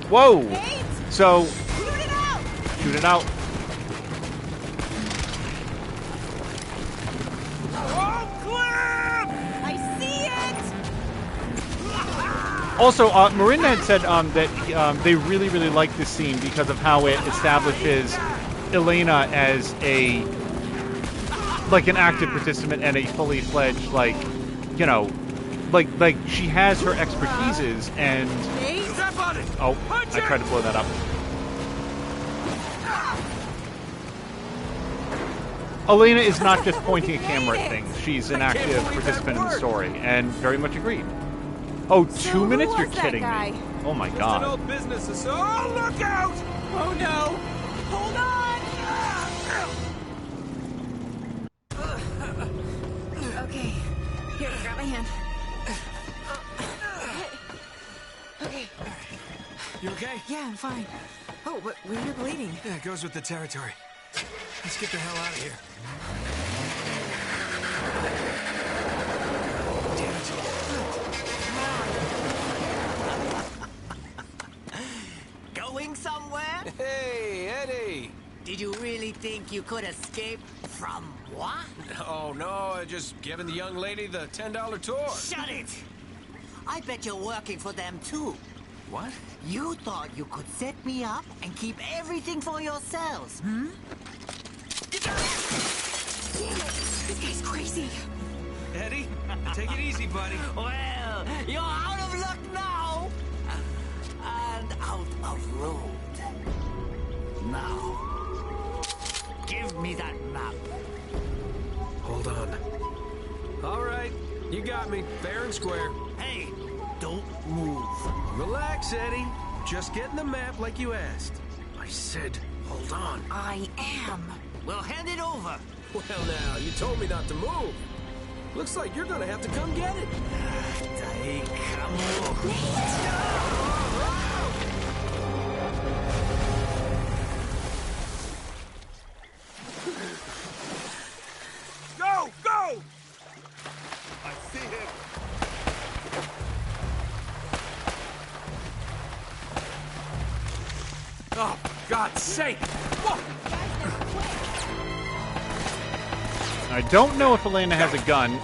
Whoa! So, shoot it out. I see it! Also, Marinda had said that they really, really like this scene because of how it establishes Elena as an active participant and a fully fledged, like, you know, like she has her expertises and... Oh, I tried to blow that up. Elena is not just pointing a camera at things. She's an active participant in the story, and very much agreed. Oh, So 2 minutes? who You're was that kidding guy? me. Oh my An god. old business associate. Oh, look out! Oh no! Hold on! Okay. Here, grab my hand. Okay. You okay? Yeah, I'm fine. Oh, but you're bleeding. Yeah, it goes with the territory. Let's get the hell out of here. Going somewhere? Hey, Eddie! Did you really think you could escape from what? Oh, no, I just giving the young lady the $10 tour. Shut it! I bet you're working for them too. What? You thought you could set me up and keep everything for yourselves, hmm? Damn it! This guy's crazy. Eddie, take it easy, buddy. Well, you're out of luck now! And out of road. Now, give me that map. Hold on. All right, you got me, fair and square. Hey, don't move. Relax, Eddie. Just getting the map like you asked. I said, hold on. I am. Well, hand it over. Well, now, you told me not to move. Looks like you're gonna have to come get it. Go! Go! I see him. Oh, God's sake! Whoa. I don't know if Elena has a gun.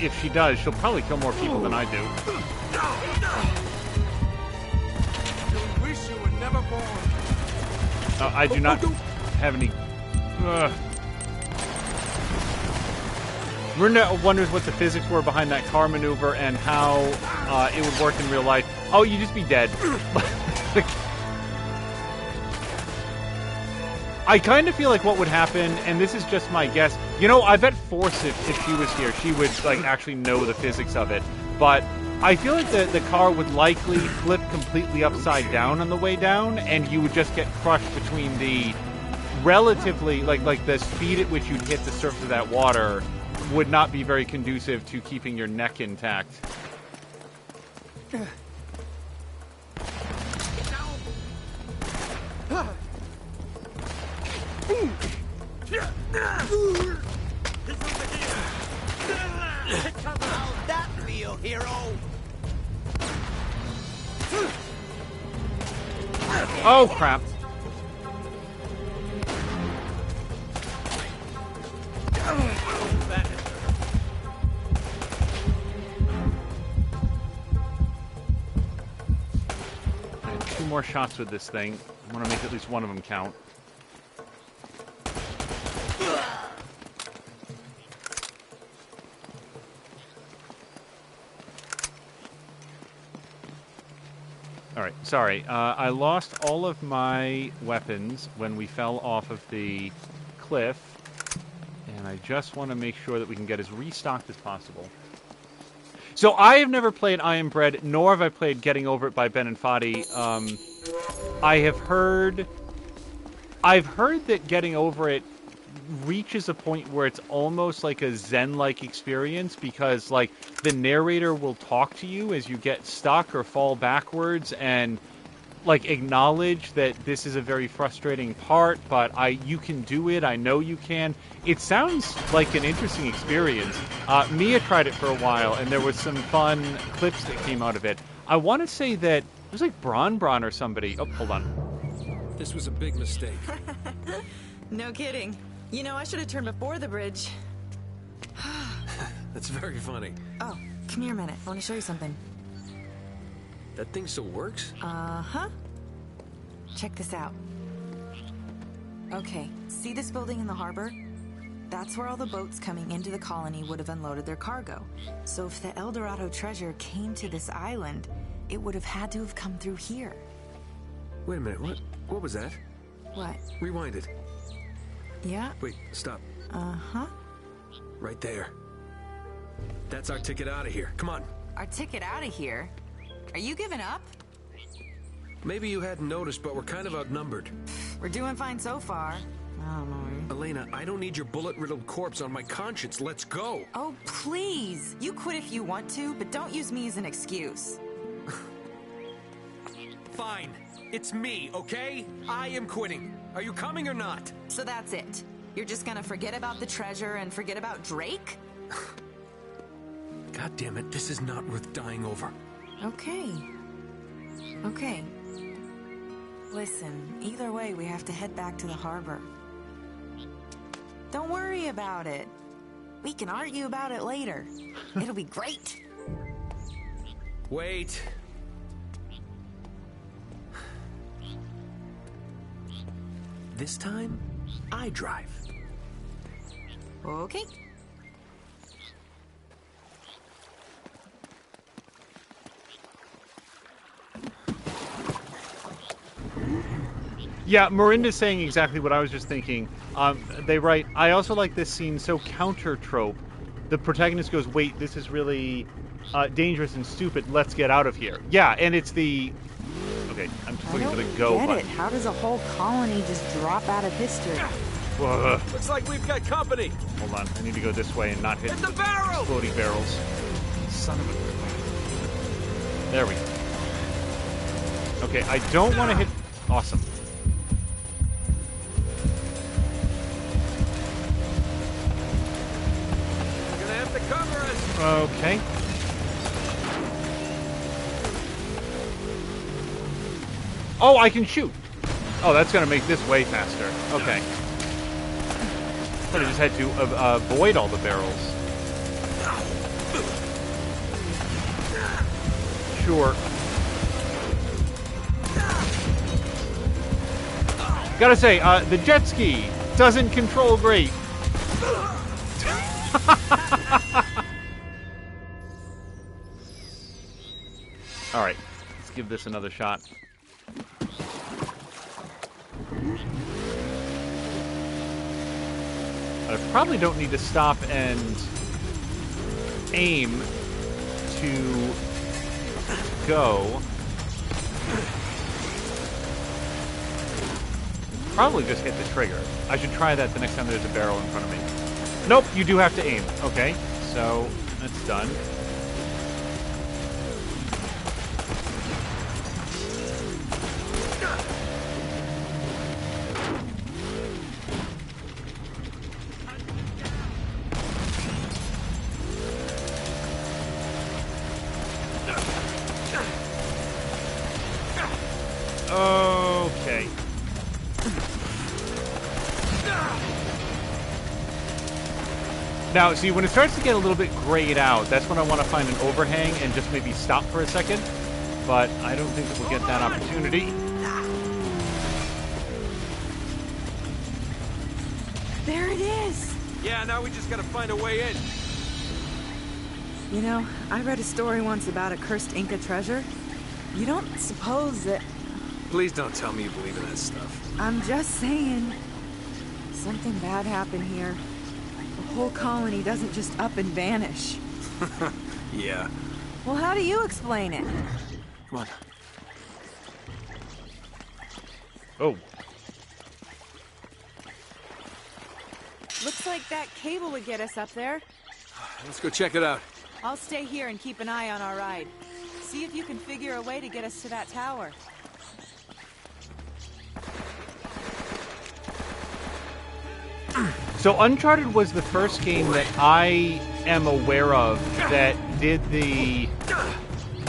If she does, she'll probably kill more people than I do. You wish you were never born. I do not have any... Mirna wonders what the physics were behind that car maneuver and how it would work in real life. Oh, you'd just be dead. I kind of feel like what would happen, and this is just my guess, you know, I bet Force, if she was here, she would, like, actually know the physics of it. But I feel like the car would likely flip completely upside down on the way down, and you would just get crushed between the relatively, like the speed at which you'd hit the surface of that water would not be very conducive to keeping your neck intact. How'd that feel, hero? Oh, crap. Two more shots with this thing. I want to make at least one of them count. Alright, sorry. I lost all of my weapons when we fell off of the cliff, and I just want to make sure that we can get as restocked as possible. So I have never played I Am Bread, nor have I played Getting Over It by Ben and Foddy. I have heard I've heard that getting over it reaches a point where it's almost like a Zen-like experience because, like, the narrator will talk to you as you get stuck or fall backwards and, like, acknowledge that this is a very frustrating part, but you can do it. I know you can. It sounds like an interesting experience. Mia tried it for a while, and there was some fun clips that came out of it. I want to say that it was like Bron or somebody. Oh, hold on. This was a big mistake. No kidding. You know, I should have turned before the bridge. That's very funny. Oh, come here a minute. I want to show you something. That thing still works? Uh-huh. Check this out. Okay, see this building in the harbor? That's where all the boats coming into the colony would have unloaded their cargo. So if the El Dorado treasure came to this island, it would have had to have come through here. Wait a minute, what was that? What? Rewind it. Yeah? Wait, stop. Uh-huh. Right there. That's our ticket out of here. Come on. Our ticket out of here? Are you giving up? Maybe you hadn't noticed, but we're kind of outnumbered. We're doing fine so far. Oh, Lord. Elena, I don't need your bullet-riddled corpse on my conscience. Let's go. Oh, please. You quit if you want to, but don't use me as an excuse. Fine. It's me, okay? I am quitting. Are you coming or not? So that's it. You're just gonna forget about the treasure and forget about Drake? God damn it, this is not worth dying over. Okay. Okay. Listen, either way, we have to head back to the harbor. Don't worry about it. We can argue about it later. It'll be great. Wait. This time, I drive. Okay. Yeah, Miranda's saying exactly what I was just thinking. They write, I also like this scene so counter-trope. The protagonist goes, wait, this is really dangerous and stupid. Let's get out of here. Yeah, and it's the... Okay, I'm just looking for the go get button. it. How does a whole colony just drop out of history? Whoa. Looks like we've got company. Hold on, I need to go this way and not hit Hit the barrel! exploding barrels. Son of a... There we go. Okay, I don't want to hit... Awesome. You're gonna have to cover us. Okay. Oh, I can shoot. Oh, that's going to make this way faster. Okay. But I just had to avoid all the barrels. Sure. Gotta say, the jet ski doesn't control great. Alright, let's give this another shot. I probably don't need to stop and aim to go. Probably just hit the trigger. I should try that the next time there's a barrel in front of me. Nope, you do have to aim. Okay, so that's done. Okay. Now, see, when it starts to get a little bit grayed out, that's when I want to find an overhang and just maybe stop for a second. But I don't think that we'll get that opportunity. There it is! Yeah, now we just gotta find a way in. You know, I read a story once about a cursed Inca treasure. You don't suppose that... Please don't tell me you believe in that stuff. I'm just saying. Something bad happened here. The whole colony doesn't just up and vanish. Yeah. Well, how do you explain it? Come on. Oh. Looks like that cable would get us up there. Let's go check it out. I'll stay here and keep an eye on our ride. See if you can figure a way to get us to that tower. So Uncharted was the first game that I am aware of that did the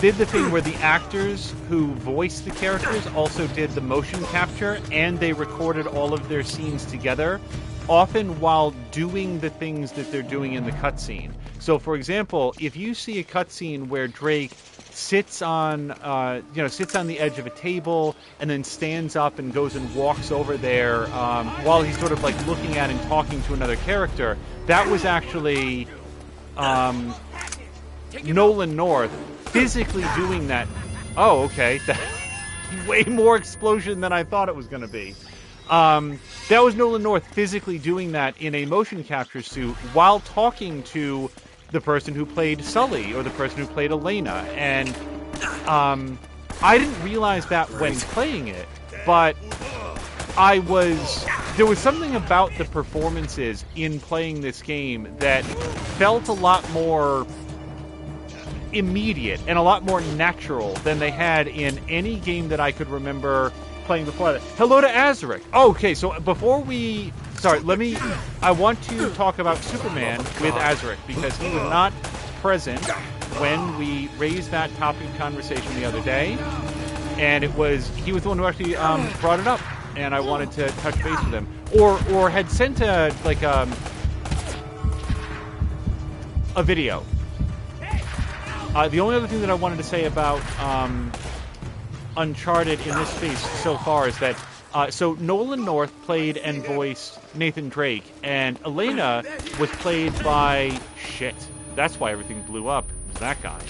thing where the actors who voiced the characters also did the motion capture, and they recorded all of their scenes together, often while doing the things that they're doing in the cutscene. So, for example, if you see a cutscene where Drake sits on the edge of a table and then stands up and goes and walks over there while he's sort of like looking at and talking to another character, that was actually Nolan North physically doing that. Oh, okay. Way more explosion than I thought it was going to be. That was Nolan North physically doing that in a motion capture suit while talking to the person who played Sully or the person who played Elena. And I didn't realize that when playing it, but there was something about the performances in playing this game that felt a lot more immediate and a lot more natural than they had in any game that I could remember playing before that. Hello to Azaric. Oh, okay, so before we... Sorry, I want to talk about Superman with Azaric, because he was not present when we raised that topic of conversation the other day, and he was the one who actually brought it up, and I wanted to touch base with him. Or had sent a video. The only other thing that I wanted to say about Uncharted in this space so far is that so Nolan North played and voiced Nathan Drake, and Elena was played by... Shit. That's why everything blew up. It was that guy.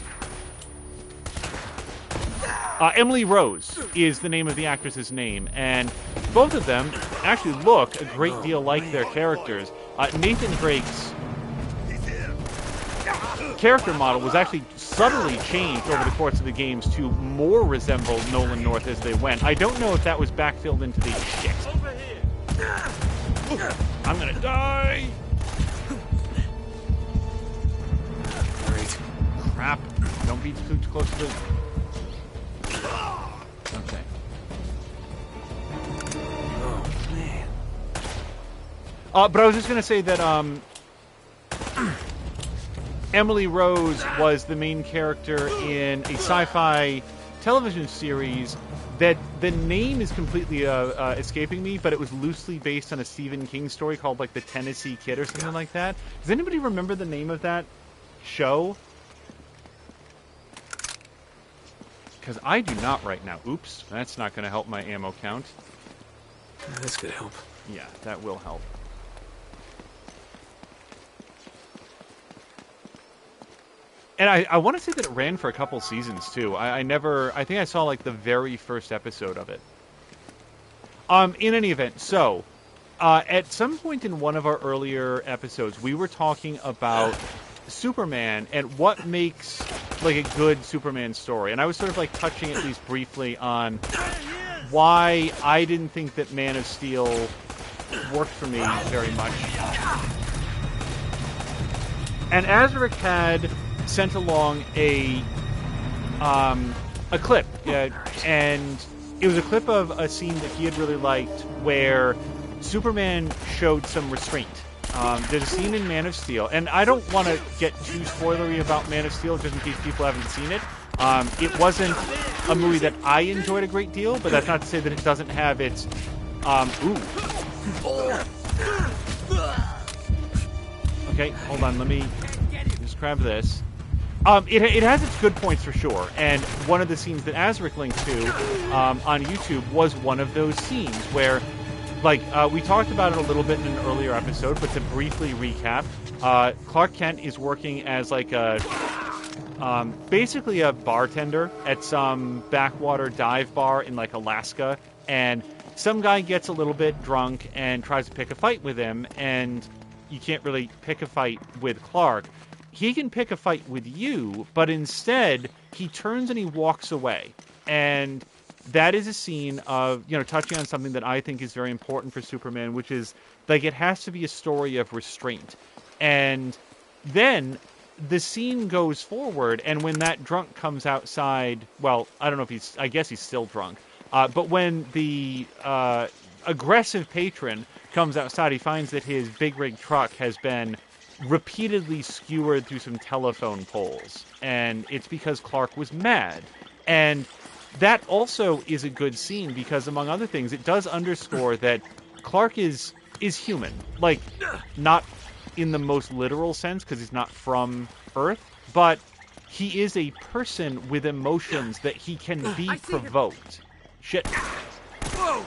Emily Rose is the name of the actress's name, and both of them actually look a great deal like their characters. Nathan Drake's character model was actually subtly changed over the course of the games to more resemble Nolan North as they went. I don't know if that was backfilled into the... Shit. I'm gonna die! Great. Crap. Don't be too close to the... Okay. Oh, man. But I was just gonna say that, Emily Rose was the main character in a sci-fi television series that the name is completely escaping me, but it was loosely based on a Stephen King story called, like, The Tennessee Kid or something like that. Does anybody remember the name of that show? Because I do not right now. Oops, that's not going to help my ammo count. This could help. Yeah, that will help. And I want to say that it ran for a couple seasons, too. I think I saw, like, the very first episode of it. In any event, so, at some point in one of our earlier episodes, we were talking about Superman and what makes, like, a good Superman story. And I was sort of, like, touching at least briefly on why I didn't think that Man of Steel worked for me very much. And Azaric had sent along a clip, and it was a clip of a scene that he had really liked where Superman showed some restraint. There's a scene in Man of Steel, and I don't want to get too spoilery about Man of Steel just in case people haven't seen it. It wasn't a movie that I enjoyed a great deal, but that's not to say that it doesn't have its... Okay, hold on, let me just grab this. It has its good points for sure, and one of the scenes that Azaric linked to on YouTube was one of those scenes where, like, we talked about it a little bit in an earlier episode, but to briefly recap, Clark Kent is working as, like, basically a bartender at some backwater dive bar in, like, Alaska, and some guy gets a little bit drunk and tries to pick a fight with him, and you can't really pick a fight with Clark. He can pick a fight with you, but instead he turns and he walks away. And that is a scene of, touching on something that I think is very important for Superman, which is Like, it has to be a story of restraint. And then the scene goes forward, and when that drunk comes outside, well, I don't know if I guess he's still drunk, but when the aggressive patron comes outside, he finds that his big rig truck has been repeatedly skewered through some telephone poles, and it's because Clark was mad. And that also is a good scene because, among other things, it does underscore that Clark is human. Like, not in the most literal sense, because he's not from Earth, but he is a person with emotions that he can be provoked. Shit. Whoa!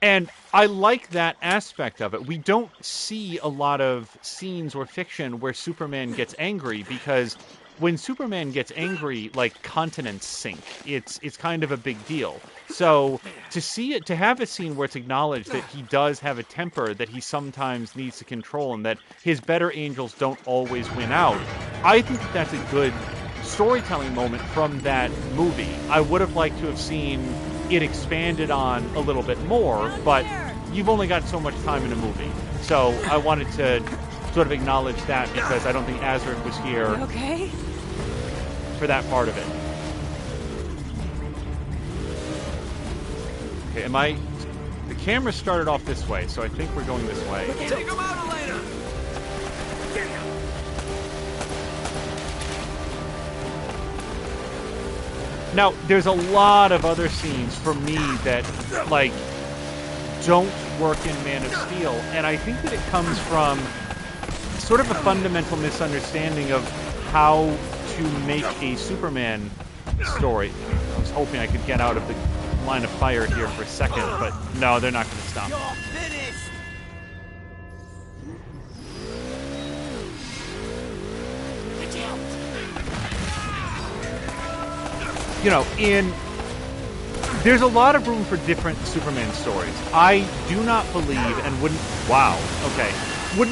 And I like that aspect of it. We don't see a lot of scenes or fiction where Superman gets angry, because when Superman gets angry, like, continents sink. It's kind of a big deal. So to have a scene where it's acknowledged that he does have a temper that he sometimes needs to control, and that his better angels don't always win out, I think that's a good storytelling moment from that movie. I would have liked to have seen it expanded on a little bit more, but you've only got so much time in a movie. So I wanted to sort of acknowledge that, because I don't think Azric was here Okay. for that part of it. Okay, the camera started off this way, so I think we're going this way. Take him out, Elena! Now, there's a lot of other scenes for me that, like, don't work in Man of Steel, and I think that it comes from sort of a fundamental misunderstanding of how to make a Superman story. I was hoping I could get out of the line of fire here for a second, but no, they're not going to stop. You're finished! You know, there's a lot of room for different Superman stories. I do not believe and wouldn't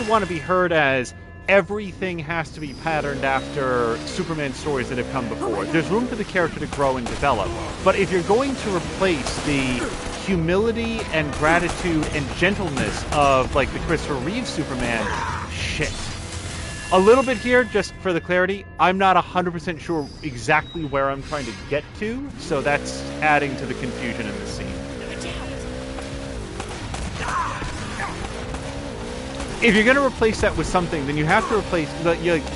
want to be heard as everything has to be patterned after Superman stories that have come before. There's room for the character to grow and develop. But if you're going to replace the humility and gratitude and gentleness of, like, the Christopher Reeve Superman, shit. A little bit here, just for the clarity, I'm not 100% sure exactly where I'm trying to get to, so that's adding to the confusion in this scene. If you're going to replace that with something, then you have to replace,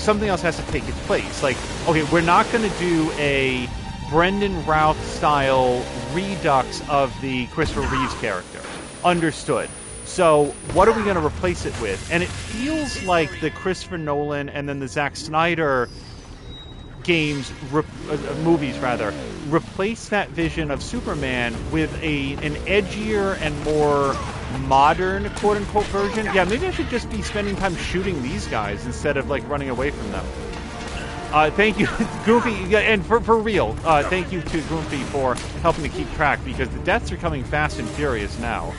something else has to take its place. Like, okay, we're not going to do a Brendan Routh-style redux of the Christopher Reeves character. Understood. So, what are we going to replace it with? And it feels like the Christopher Nolan and then the Zack Snyder movies replace that vision of Superman with an edgier and more modern, quote-unquote, version. Yeah, maybe I should just be spending time shooting these guys instead of, like, running away from them. Thank you, Goofy, and for real, thank you to Goofy for helping to keep track, because the deaths are coming fast and furious now.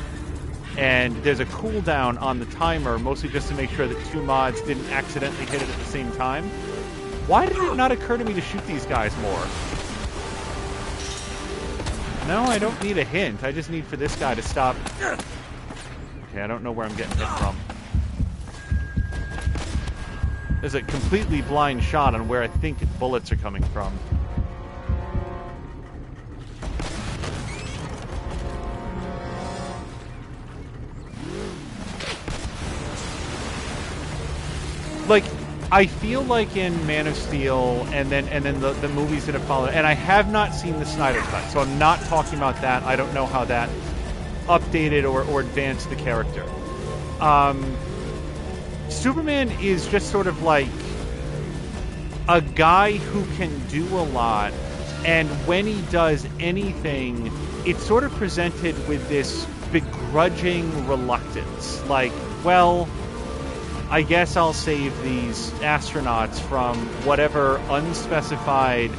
And there's a cooldown on the timer, mostly just to make sure that two mods didn't accidentally hit it at the same time. Why did it not occur to me to shoot these guys more? No, I don't need a hint. I just need for this guy to stop. Okay, I don't know where I'm getting hit from. There's a completely blind shot on where I think bullets are coming from. Like, I feel like in Man of Steel and then the movies that have followed, and I have not seen the Snyder Cut, so I'm not talking about that. I don't know how that updated or advanced the character. Superman is just sort of like a guy who can do a lot, and when he does anything, it's sort of presented with this begrudging reluctance. Like, well, I guess I'll save these astronauts from whatever unspecified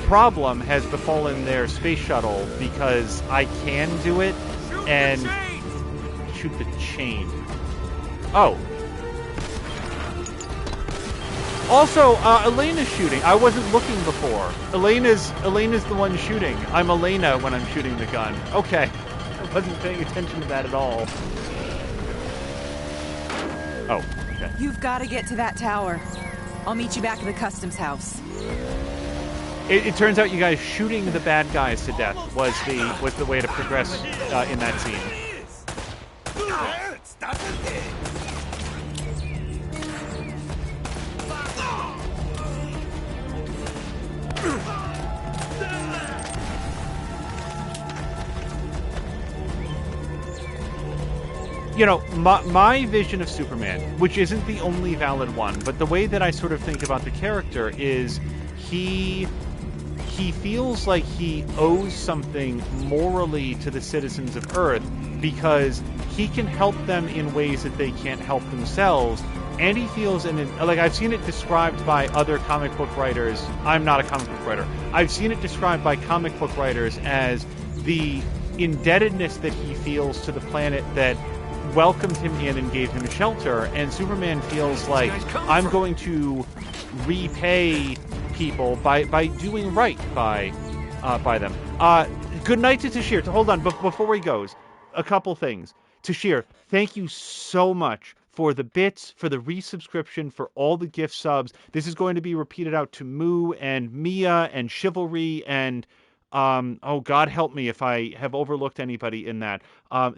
problem has befallen their space shuttle because I can do it, and shoot the chain. Oh. Also, Elena's shooting. I wasn't looking before. Elena's the one shooting. I'm Elena when I'm shooting the gun. Okay. wasn't paying attention to that at all. Oh, okay. You've got to get to that tower. I'll meet you back at the customs house. It turns out you guys shooting the bad guys to death was the way to progress in that scene. You know, my vision of Superman, which isn't the only valid one, but the way that I sort of think about the character is he feels like he owes something morally to the citizens of Earth because he can help them in ways that they can't help themselves. And he feels, I've seen it described by other comic book writers. I'm not a comic book writer. I've seen it described by comic book writers as the indebtedness that he feels to the planet that welcomed him in and gave him shelter. And Superman feels like, I'm going to repay people by doing right by them. Good night to Tashir. Hold on, before he goes, a couple things. Tashir, thank you so much for the bits, for the resubscription, for all the gift subs. This is going to be repeated out to Moo and Mia and Chivalry and oh, God help me if I have overlooked anybody in that.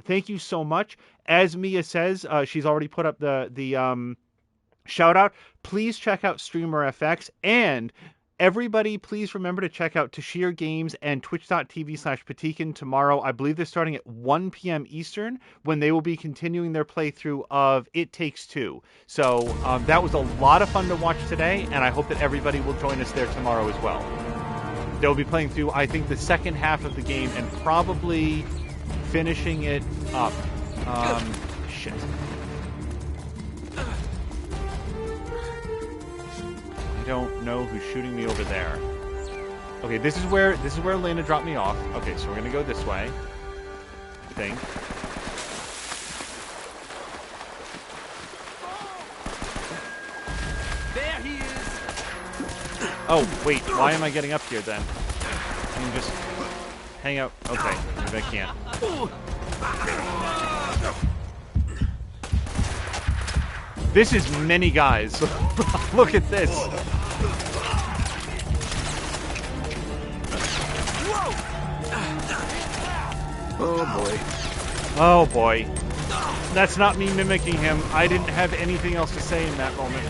Thank you so much. As Mia says, she's already put up the shout out. Please check out Streamer FX, and everybody please remember to check out Tashir Games and twitch.tv/Patikin tomorrow. I believe they're starting at 1 p.m. Eastern when they will be continuing their playthrough of It Takes Two. So that was a lot of fun to watch today, and I hope that everybody will join us there tomorrow as well. They'll be playing through, I think, the second half of the game and probably finishing it up. Shit. I don't know who's shooting me over there. Okay, this is where Elena dropped me off. Okay, so we're gonna go this way. I think. There he is. Oh, wait, why am I getting up here then? I can just hang out. Okay, maybe I can't. This is many guys. Look at this. Oh boy. Oh boy. That's not me mimicking him. I didn't have anything else to say in that moment.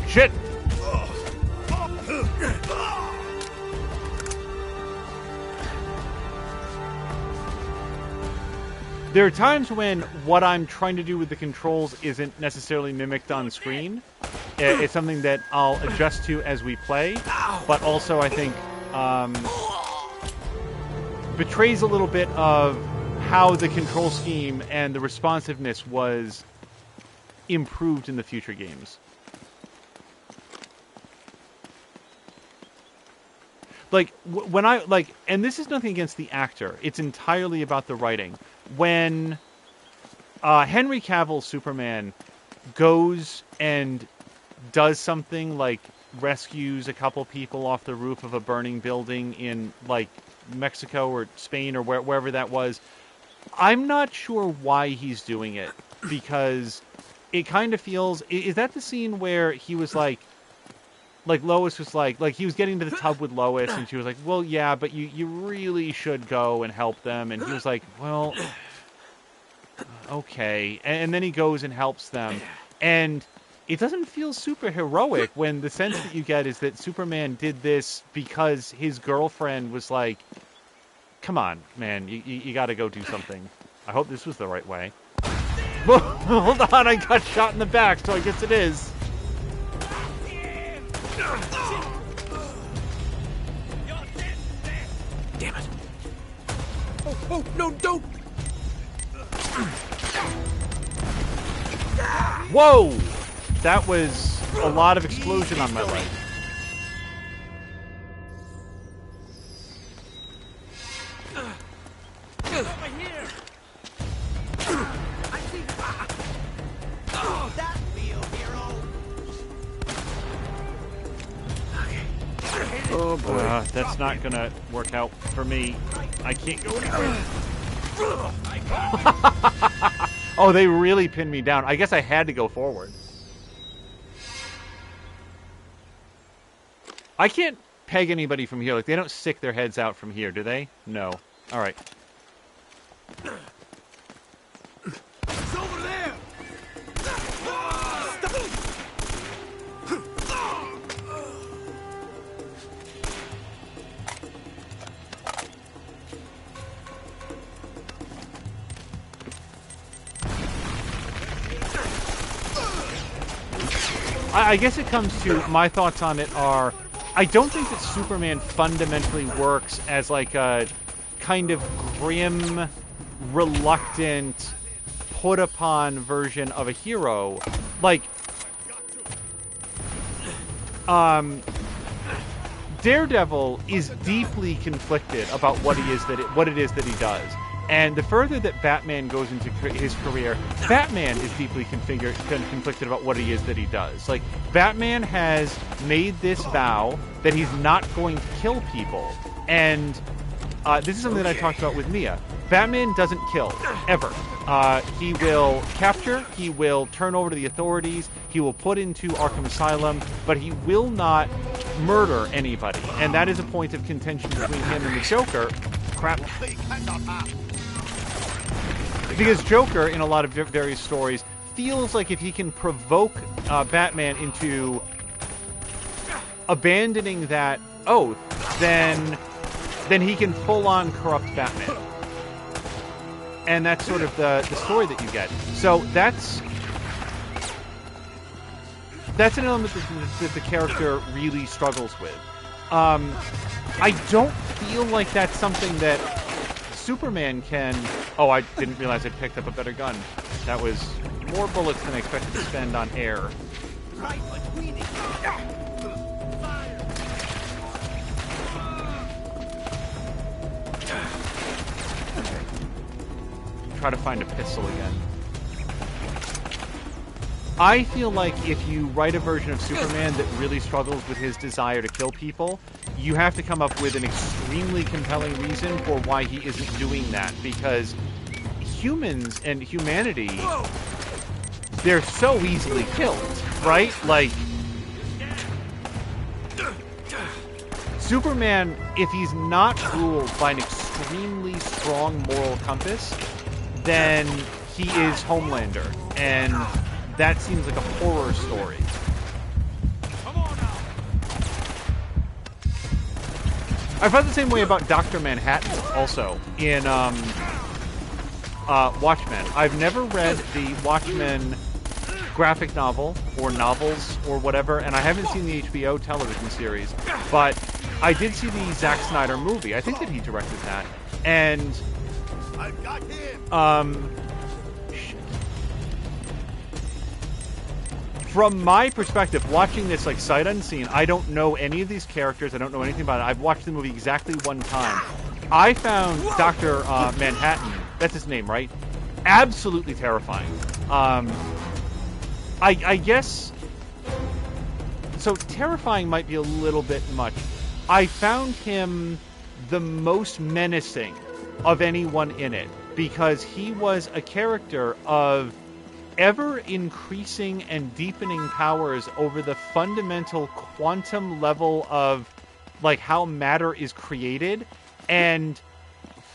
Shit! There are times when what I'm trying to do with the controls isn't necessarily mimicked on screen. It's something that I'll adjust to as we play, but also I think betrays a little bit of how the control scheme and the responsiveness was improved in the future games. Like, when I, like, and this is nothing against the actor, it's entirely about the writing. When Henry Cavill's Superman goes and does something like rescues a couple people off the roof of a burning building in, like, Mexico or Spain or wherever that was, I'm not sure why he's doing it, because it kind of feels, is that the scene where he was like Lois was like he was getting to the tub with Lois, and she was like, well, yeah, but you really should go and help them. And he was like, well, okay. And then he goes and helps them. And it doesn't feel super heroic when the sense that you get is that Superman did this because his girlfriend was like, come on, man, you got to go do something. I hope this was the right way. Hold on, I got shot in the back, so I guess it is. Damn it. Oh, no, don't! Whoa! That was a lot of explosion on my leg. Over here. I see. That real hero. Oh boy. That's not gonna work out for me. I can't go anywhere. Oh, they really pinned me down. I guess I had to go forward. I can't peg anybody from here. Like, they don't stick their heads out from here, do they? No. All right. It's over there. I guess it comes to my thoughts on it are, I don't think that Superman fundamentally works as like a kind of grim, reluctant, put upon version of a hero. Like, Daredevil is deeply conflicted about what it is that he does. And the further that Batman goes into his career, Batman is deeply conflicted about what it is that he does. Like, Batman has made this vow that he's not going to kill people. And this is something that I talked about with Mia. Batman doesn't kill, ever. He will capture, he will turn over to the authorities, he will put into Arkham Asylum, but he will not murder anybody. And that is a point of contention between him and the Joker. Crap. Because Joker, in a lot of various stories, feels like if he can provoke Batman into abandoning that oath, then he can full-on corrupt Batman. And that's sort of the story that you get. So that's an element that the character really struggles with. I don't feel like that's something that Superman can... Oh, I didn't realize I picked up a better gun. That was more bullets than I expected to spend on air. Right between it. Try to find a pistol again. I feel like if you write a version of Superman that really struggles with his desire to kill people, you have to come up with an extremely compelling reason for why he isn't doing that, because humans and humanity, they're so easily killed, right? Like, Superman, if he's not ruled by an extremely strong moral compass, then he is Homelander, and that seems like a horror story. Come on now. I felt the same way about Dr. Manhattan, also, in Watchmen. I've never read the Watchmen graphic novel, or novels, or whatever, and I haven't seen the HBO television series, but I did see the Zack Snyder movie. I think that he directed that, and I've got him. From my perspective, watching this like sight unseen, I don't know any of these characters. I don't know anything about it. I've watched the movie exactly one time. I found Dr. Manhattan, that's his name, right? Absolutely terrifying. I guess... So terrifying might be a little bit much. I found him the most menacing of anyone in it, because he was a character of ever-increasing and deepening powers over the fundamental quantum level of, like, how matter is created, and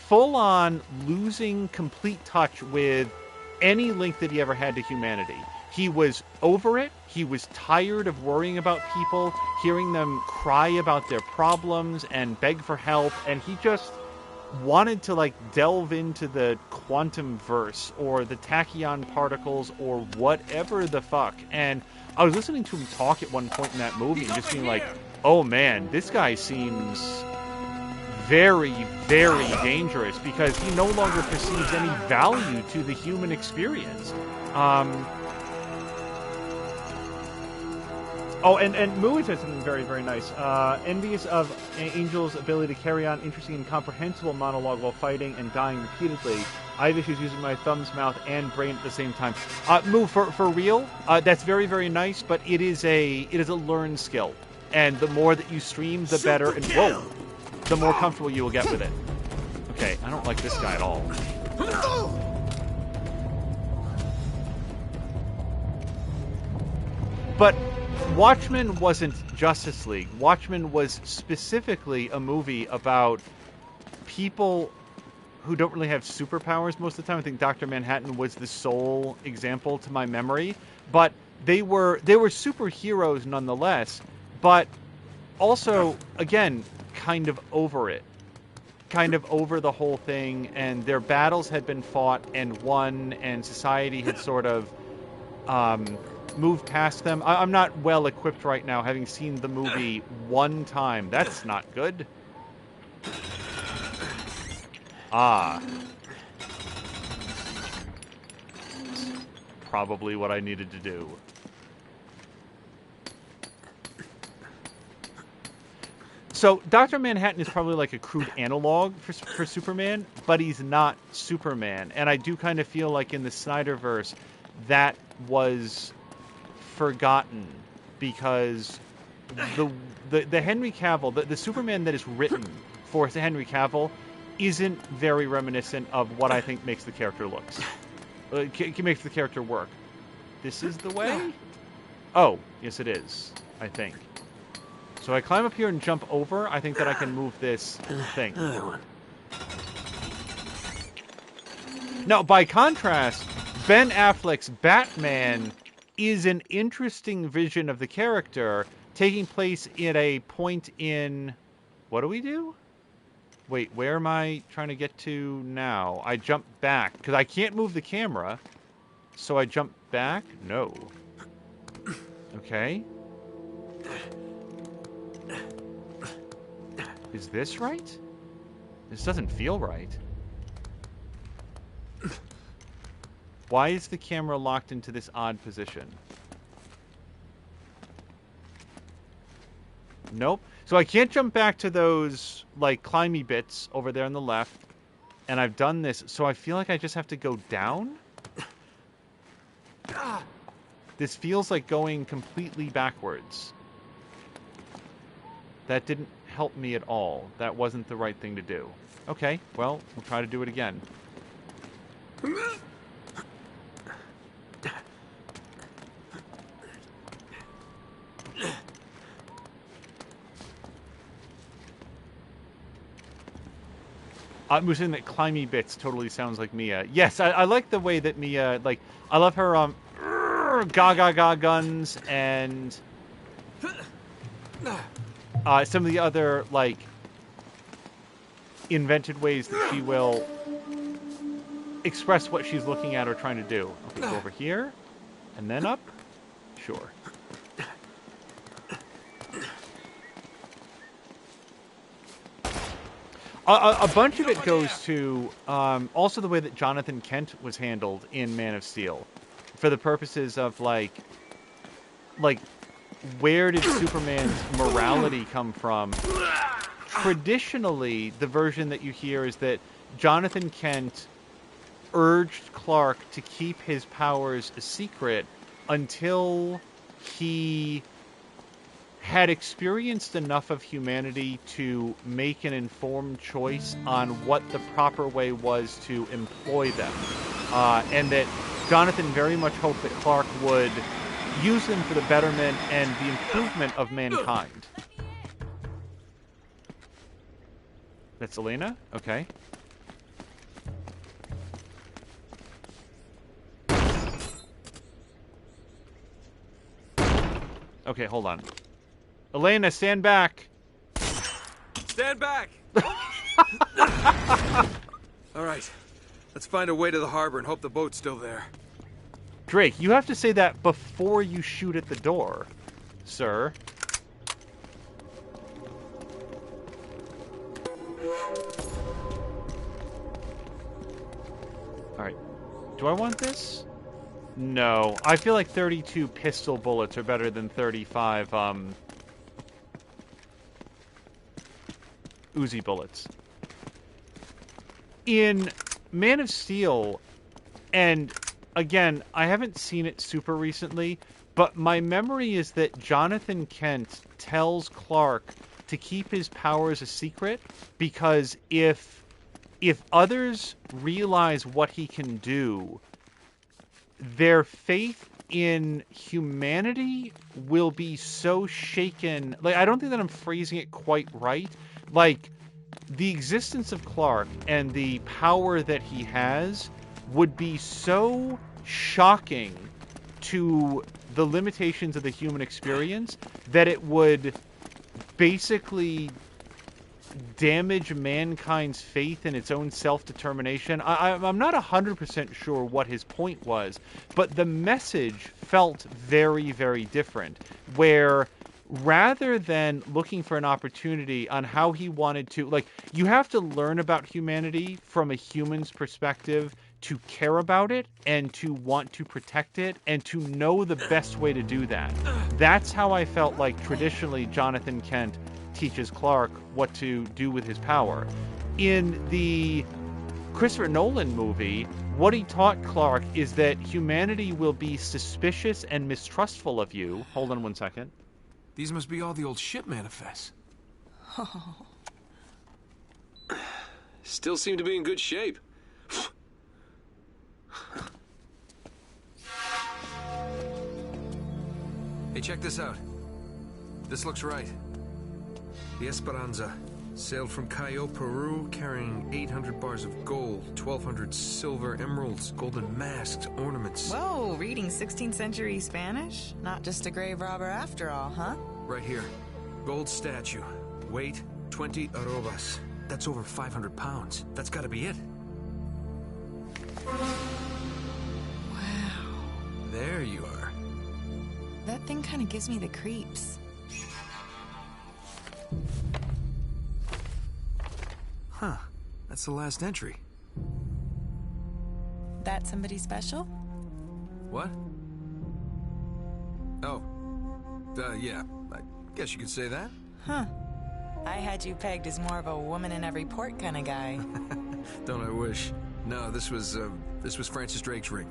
full-on losing complete touch with any link that he ever had to humanity. He was over it. He was tired of worrying about people, hearing them cry about their problems and beg for help, and he just wanted to, like, delve into the quantum verse or the tachyon particles or whatever the fuck. And I was listening to him talk at one point in that movie and just being like, oh man, this guy seems very, very dangerous, because he no longer perceives any value to the human experience. Oh, and Mui said something very, very nice. Envious of Angel's ability to carry on interesting and comprehensible monologue while fighting and dying repeatedly. I have issues using my thumbs, mouth, and brain at the same time. Mu, for real, that's very, very nice, but it is a learned skill. And the more that you stream, the better, and the more comfortable you will get with it. Okay, I don't like this guy at all. But Watchmen wasn't Justice League. Watchmen was specifically a movie about people who don't really have superpowers most of the time. I think Dr. Manhattan was the sole example to my memory. But they were superheroes nonetheless, but also, again, kind of over it. Kind of over the whole thing, and their battles had been fought and won, and society had sort of moved past them. I'm not well equipped right now, having seen the movie one time. That's not good. Ah. Probably what I needed to do. So, Dr. Manhattan is probably like a crude analog for Superman, but he's not Superman. And I do kind of feel like in the Snyderverse, that was forgotten because the Henry Cavill, the Superman that is written for Henry Cavill, isn't very reminiscent of what I think makes the character makes the character work. This is the way? Oh, yes it is, I think. So I climb up here and jump over. I think that I can move this thing. Now, by contrast, Ben Affleck's Batman is an interesting vision of the character, taking place in a point in... What do we do? Wait, where am I trying to get to now? I jump back, because I can't move the camera. So I jump back? No. Okay. Is this right? This doesn't feel right. Why is the camera locked into this odd position? Nope. So I can't jump back to those, like, climby bits over there on the left. And I've done this, so I feel like I just have to go down? This feels like going completely backwards. That didn't help me at all. That wasn't the right thing to do. Okay, well, we'll try to do it again. I'm saying that climby bits totally sounds like Mia. Yes, I like the way that Mia, like, I love her, gaga guns and some of the other, like, invented ways that she will express what she's looking at or trying to do. Okay, go over here, and then up. Sure. A bunch of it goes to also the way that Jonathan Kent was handled in Man of Steel, for the purposes of like where did Superman's morality come from? Traditionally, the version that you hear is that Jonathan Kent urged Clark to keep his powers a secret until he had experienced enough of humanity to make an informed choice on what the proper way was to employ them. And that Jonathan very much hoped that Clark would use them for the betterment and the improvement of mankind. That's Elena? Okay. Okay, hold on. Elena, stand back. Stand back! All right. Let's find a way to the harbor and hope the boat's still there. Drake, you have to say that before you shoot at the door, sir. Alright. Do I want this? No. I feel like 32 pistol bullets are better than 35, Uzi bullets. In Man of Steel, and again, I haven't seen it super recently, but my memory is that Jonathan Kent tells Clark to keep his powers a secret, because if others realize what he can do, their faith in humanity will be so shaken. Like, I don't think that I'm phrasing it quite right. Like, the existence of Clark and the power that he has would be so shocking to the limitations of the human experience that it would basically damage mankind's faith in its own self-determination. I'm not 100% sure what his point was, but the message felt very, very different, where rather than looking for an opportunity on how he wanted to, like, you have to learn about humanity from a human's perspective to care about it and to want to protect it and to know the best way to do that. That's how I felt like traditionally Jonathan Kent teaches Clark what to do with his power. In the Christopher Nolan movie, what he taught Clark is that humanity will be suspicious and mistrustful of you. Hold on one second. These must be all the old ship manifests. Oh. Still seem to be in good shape. Hey, check this out. This looks right. The Esperanza sailed from Cayo, Peru, carrying 800 bars of gold, 1,200 silver emeralds, golden masks, ornaments. Whoa, reading 16th century Spanish? Not just a grave robber after all, huh? Right here. Gold statue. Weight, 20 arrobas. That's over 500 pounds. That's gotta be it. Wow. There you are. That thing kind of gives me the creeps. Huh. That's the last entry. That somebody special? What? Oh. Yeah. I guess you could say that. Huh. I had you pegged as more of a woman in every port kind of guy. Don't I wish? No, this was Francis Drake's ring.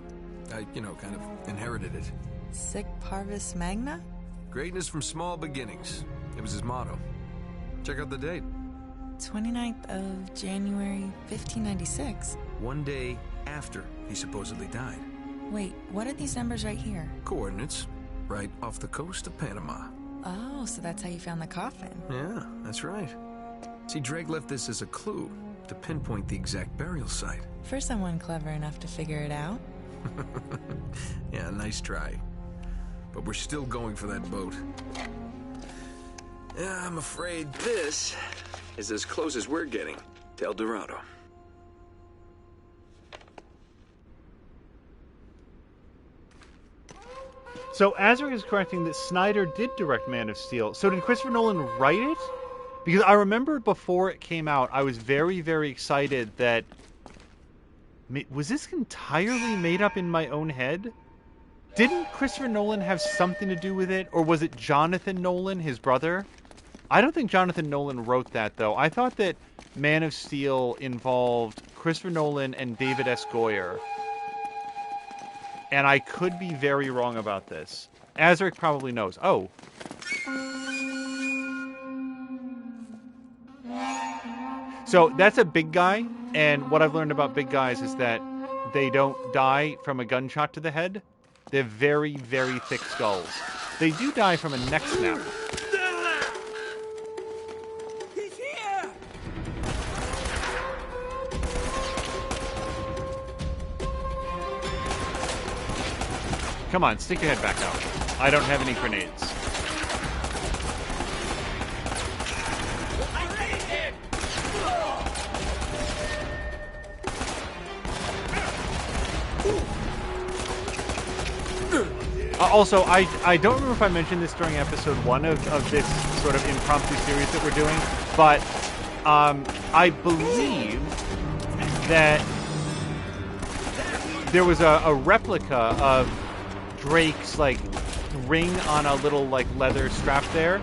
I, kind of inherited it. Sic Parvis Magna? Greatness from small beginnings. It was his motto. Check out the date. 29th of January, 1596. One day after he supposedly died. Wait, what are these numbers right here? Coordinates. Right off the coast of Panama. Oh, so that's how you found the coffin. Yeah, that's right. See, Drake left this as a clue to pinpoint the exact burial site. For someone clever enough to figure it out. Yeah, nice try. But we're still going for that boat. Yeah, I'm afraid this is as close as we're getting to El Dorado. So Azric is correcting that Snyder did direct Man of Steel. So did Christopher Nolan write it? Because I remember before it came out, I was very, very excited that... Was this entirely made up in my own head? Didn't Christopher Nolan have something to do with it? Or was it Jonathan Nolan, his brother? I don't think Jonathan Nolan wrote that, though. I thought that Man of Steel involved Christopher Nolan and David S. Goyer. And I could be very wrong about this. Azric probably knows. Oh. So that's a big guy, and what I've learned about big guys is that they don't die from a gunshot to the head. They have very, very thick skulls. They do die from a neck snap. He's here! Come on, stick your head back out. I don't have any grenades. Also, I don't remember if I mentioned this during episode 1 of this sort of impromptu series that we're doing, but I believe that there was a replica of Drake's like ring on a little like leather strap there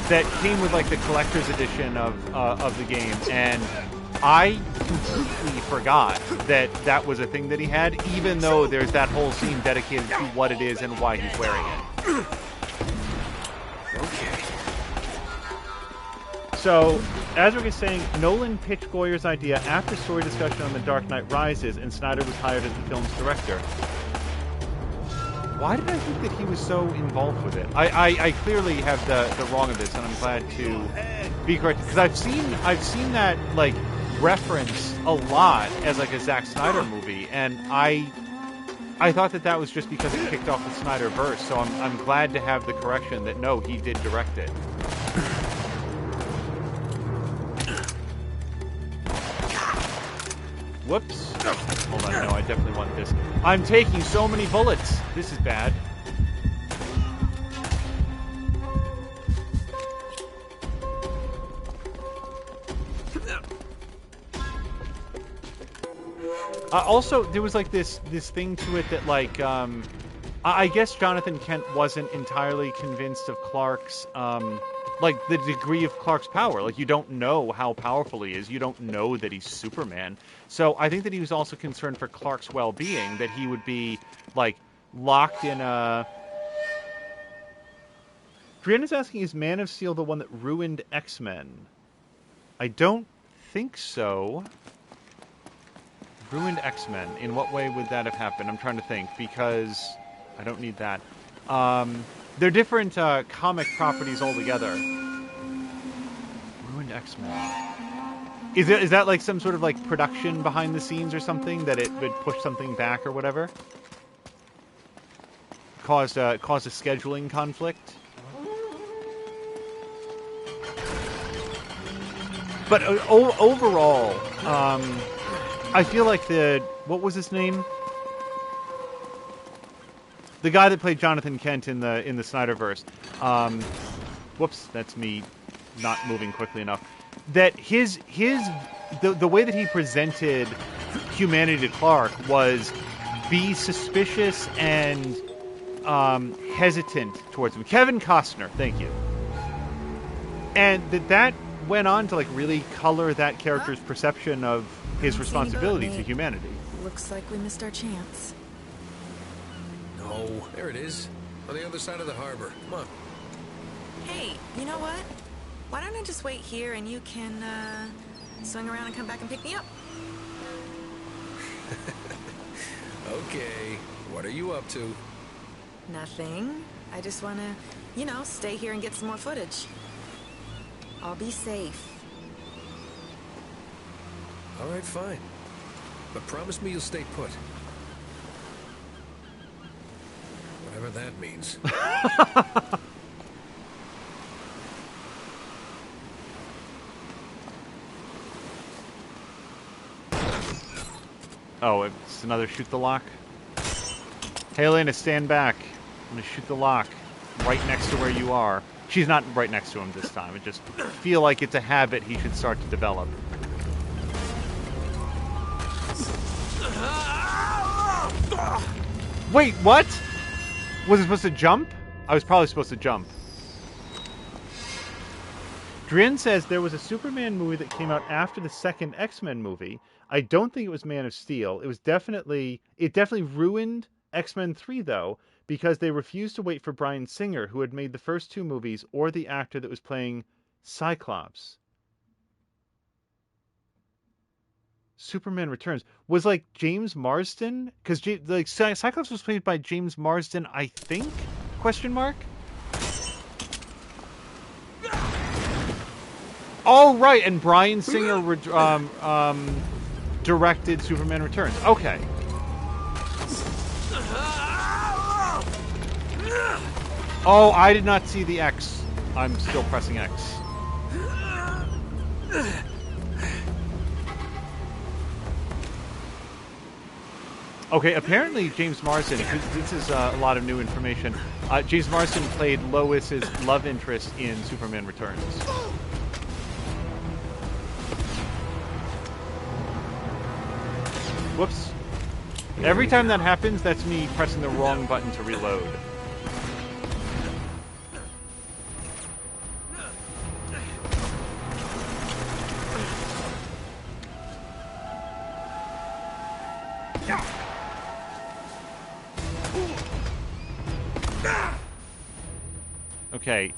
that came with like the collector's edition of the game, and I completely forgot that that was a thing that he had, even though there's that whole scene dedicated to what it is and why he's wearing it. Okay. So, as we were saying, Nolan pitched Goyer's idea after story discussion on The Dark Knight Rises, and Snyder was hired as the film's director. Why did I think that he was so involved with it? I clearly have the wrong of this, and I'm glad to be corrected, because I've seen that like referenced a lot as like a Zack Snyder movie, and I thought that was just because it kicked off the Snyderverse. So I'm glad to have the correction that no, he did direct it. Whoops. Hold on, no, I definitely want this. I'm taking so many bullets. This is bad. Also, there was like this thing to it that like, I guess Jonathan Kent wasn't entirely convinced of Clark's, like the degree of Clark's power. Like, you don't know how powerful he is. You don't know that he's Superman. So I think that he was also concerned for Clark's well-being, that he would be like locked in a... Brianna's asking, is Man of Steel the one that ruined X-Men? I don't think so. Ruined X-Men. In what way would that have happened? I'm trying to think, because I don't need that. They're different comic properties altogether. Ruined X-Men. Is that like some sort of like production behind the scenes or something, that it would push something back or whatever? Caused a scheduling conflict? But overall, I feel like what was his name? The guy that played Jonathan Kent in the Snyderverse. Whoops, that's me not moving quickly enough. That the way that he presented humanity to Clark was be suspicious and hesitant towards him. Kevin Costner, thank you. And that went on to like really color that character's perception of his responsibility to humanity. Looks like we missed our chance. No, there it is. On the other side of the harbor. Come on. Hey, you know what? Why don't I just wait here and you can swing around and come back and pick me up? Okay. What are you up to? Nothing. I just want to, stay here and get some more footage. I'll be safe. All right, fine. But promise me you'll stay put. Whatever that means. Oh, it's another shoot the lock. Hey, Elena, stand back. I'm going to shoot the lock right next to where you are. She's not right next to him this time. I just feel like it's a habit he should start to develop. Wait, what? Was it supposed to jump? I was probably supposed to jump. Drin says there was a Superman movie that came out after the second X-Men movie. I don't think it was Man of Steel. It definitely ruined X-Men 3, though, because they refused to wait for Bryan Singer, who had made the first two movies, or the actor that was playing Cyclops. Superman Returns was like James Marsden, because like Cyclops was played by James Marsden, I think? Question mark. Oh right, and Bryan Singer directed Superman Returns. Okay. Oh, I did not see the X. I'm still pressing X. Okay, apparently James Marsden, this is a lot of new information, James Marsden played Lois's love interest in Superman Returns. Whoops. Every time that happens, that's me pressing the wrong button to reload. Okay.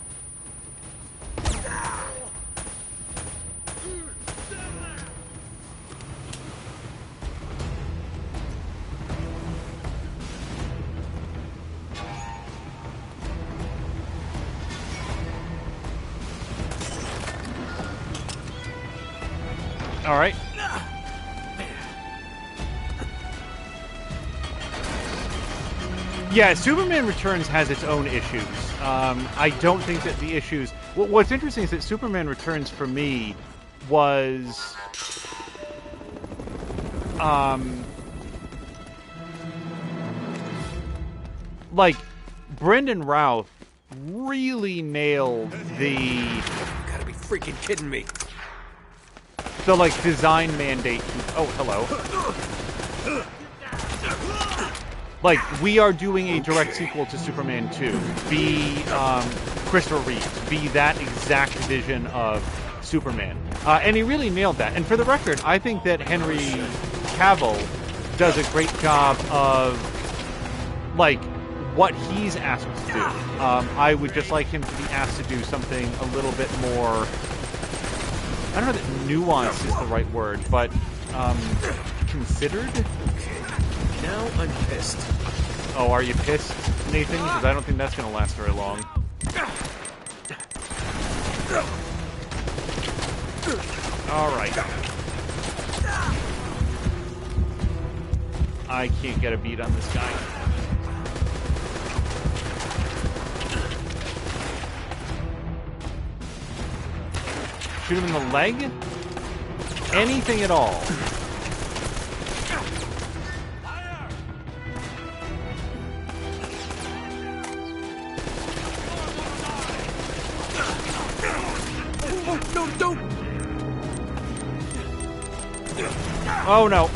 All right. Yeah, Superman Returns has its own issues. I don't think that the issues... What's interesting is that Superman Returns, for me, was... like, Brendan Routh really nailed the... You gotta be freaking kidding me. The, like, design mandate... Oh, hello. Like, we are doing a direct sequel to Superman 2. Be Christopher Reeve. Be that exact vision of Superman. And he really nailed that. And for the record, I think that Henry Cavill does a great job of, like, what he's asked to do. I would just like him to be asked to do something a little bit more... I don't know that nuance is the right word, but considered? Now I'm pissed. Oh, are you pissed, Nathan? Because I don't think that's going to last very long. All right. I can't get a beat on this guy. Shoot him in the leg? Anything at all. No, don't! Oh, no.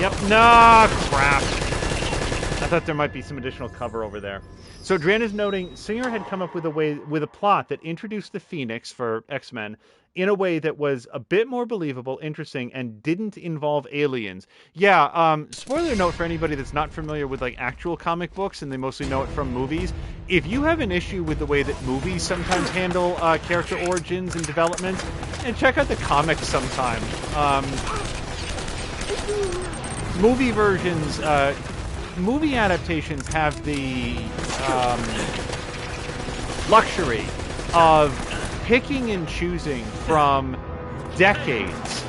Yep. Nah, crap. I thought there might be some additional cover over there. So Dran is noting Singer had come up with a plot that introduced the Phoenix for X-Men in a way that was a bit more believable, interesting, and didn't involve aliens. Yeah, spoiler note for anybody that's not familiar with, like, actual comic books, and they mostly know it from movies. If you have an issue with the way that movies sometimes handle character origins and development, and check out the comics sometime. Movie versions, movie adaptations have the luxury of picking and choosing from decades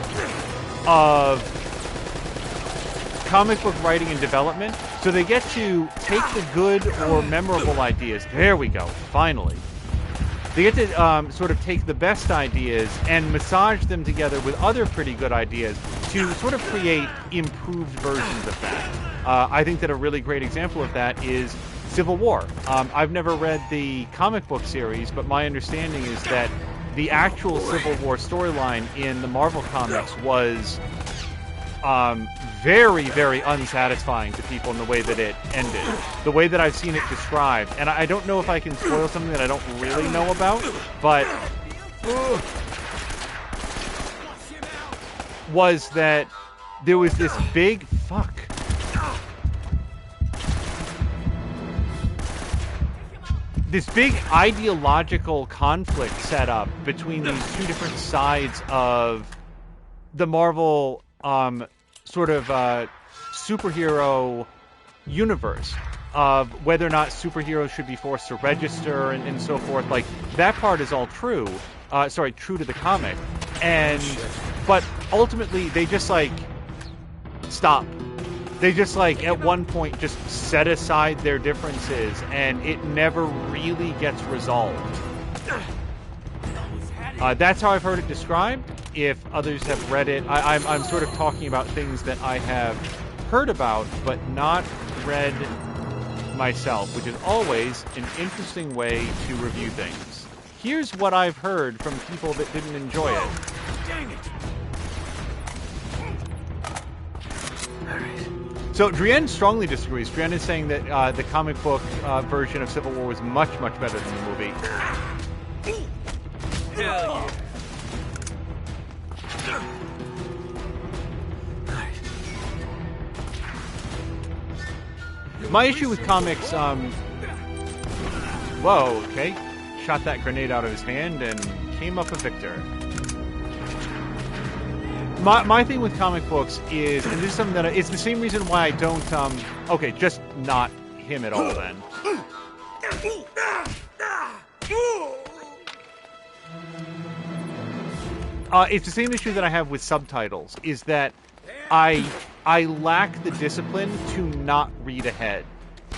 of comic book writing and development, so they get to take the good or memorable ideas. There we go, finally. They get to sort of take the best ideas and massage them together with other pretty good ideas to sort of create improved versions of that. I think that a really great example of that is Civil War. I've never read the comic book series, but my understanding is that the actual Civil War storyline in the Marvel comics was very, very unsatisfying to people in the way that it ended. The way that I've seen it described. And I don't know if I can spoil something that I don't really know about, but was that there was this big... Fuck. This big ideological conflict set up between these two different sides of the Marvel sort of superhero universe, of whether or not superheroes should be forced to register and so forth. Like, that part is all true. True to the comic. But ultimately, they just, like, stop. They just, like, at one point just set aside their differences, and it never really gets resolved. That's how I've heard it described. If others have read it, I'm sort of talking about things that I have heard about, but not read myself, which is always an interesting way to review things. Here's what I've heard from people that didn't enjoy it. Dang it! So Drienne strongly disagrees. Drienne is saying that the comic book version of Civil War was much, much better than the movie. Hell yeah. My issue with comics, whoa, okay. Shot that grenade out of his hand and came up a victor. My thing with comic books is, and this is something that it's the same reason why I don't, okay, just not him at all then. It's the same issue that I have with subtitles, is that I lack the discipline to not read ahead.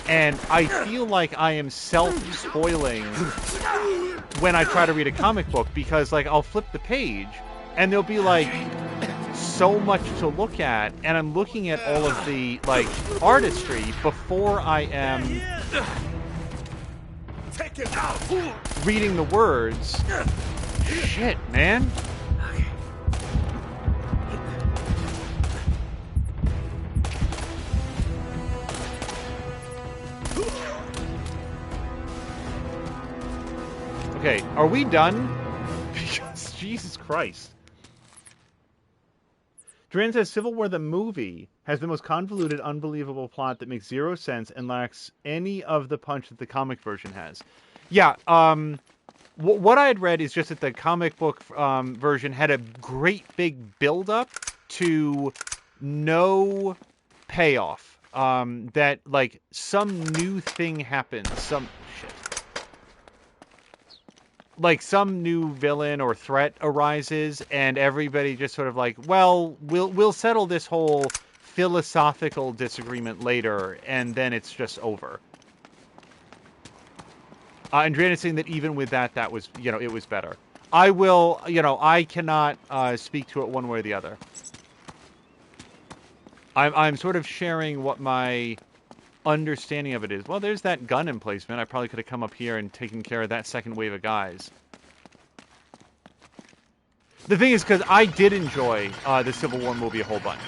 And I feel like I am self-spoiling when I try to read a comic book, because, like, I'll flip the page, and there'll be, like, so much to look at, and I'm looking at all of the, like, artistry before I am reading the words. Shit, man. Okay, are we done? Because Jesus Christ. Duran says Civil War the movie has the most convoluted, unbelievable plot that makes zero sense and lacks any of the punch that the comic version has. Yeah, what I had read is just that the comic book version had a great big build-up to no payoff. That, like, some new thing happens. Like, some new villain or threat arises, and everybody just sort of like, well, we'll settle this whole philosophical disagreement later, and then it's just over. Andrea is saying that even with that was, it was better. I cannot speak to it one way or the other. I'm sort of sharing what my understanding of it is. Well, there's that gun emplacement. I probably could have come up here and taken care of that second wave of guys. The thing is, because I did enjoy the Civil War movie a whole bunch.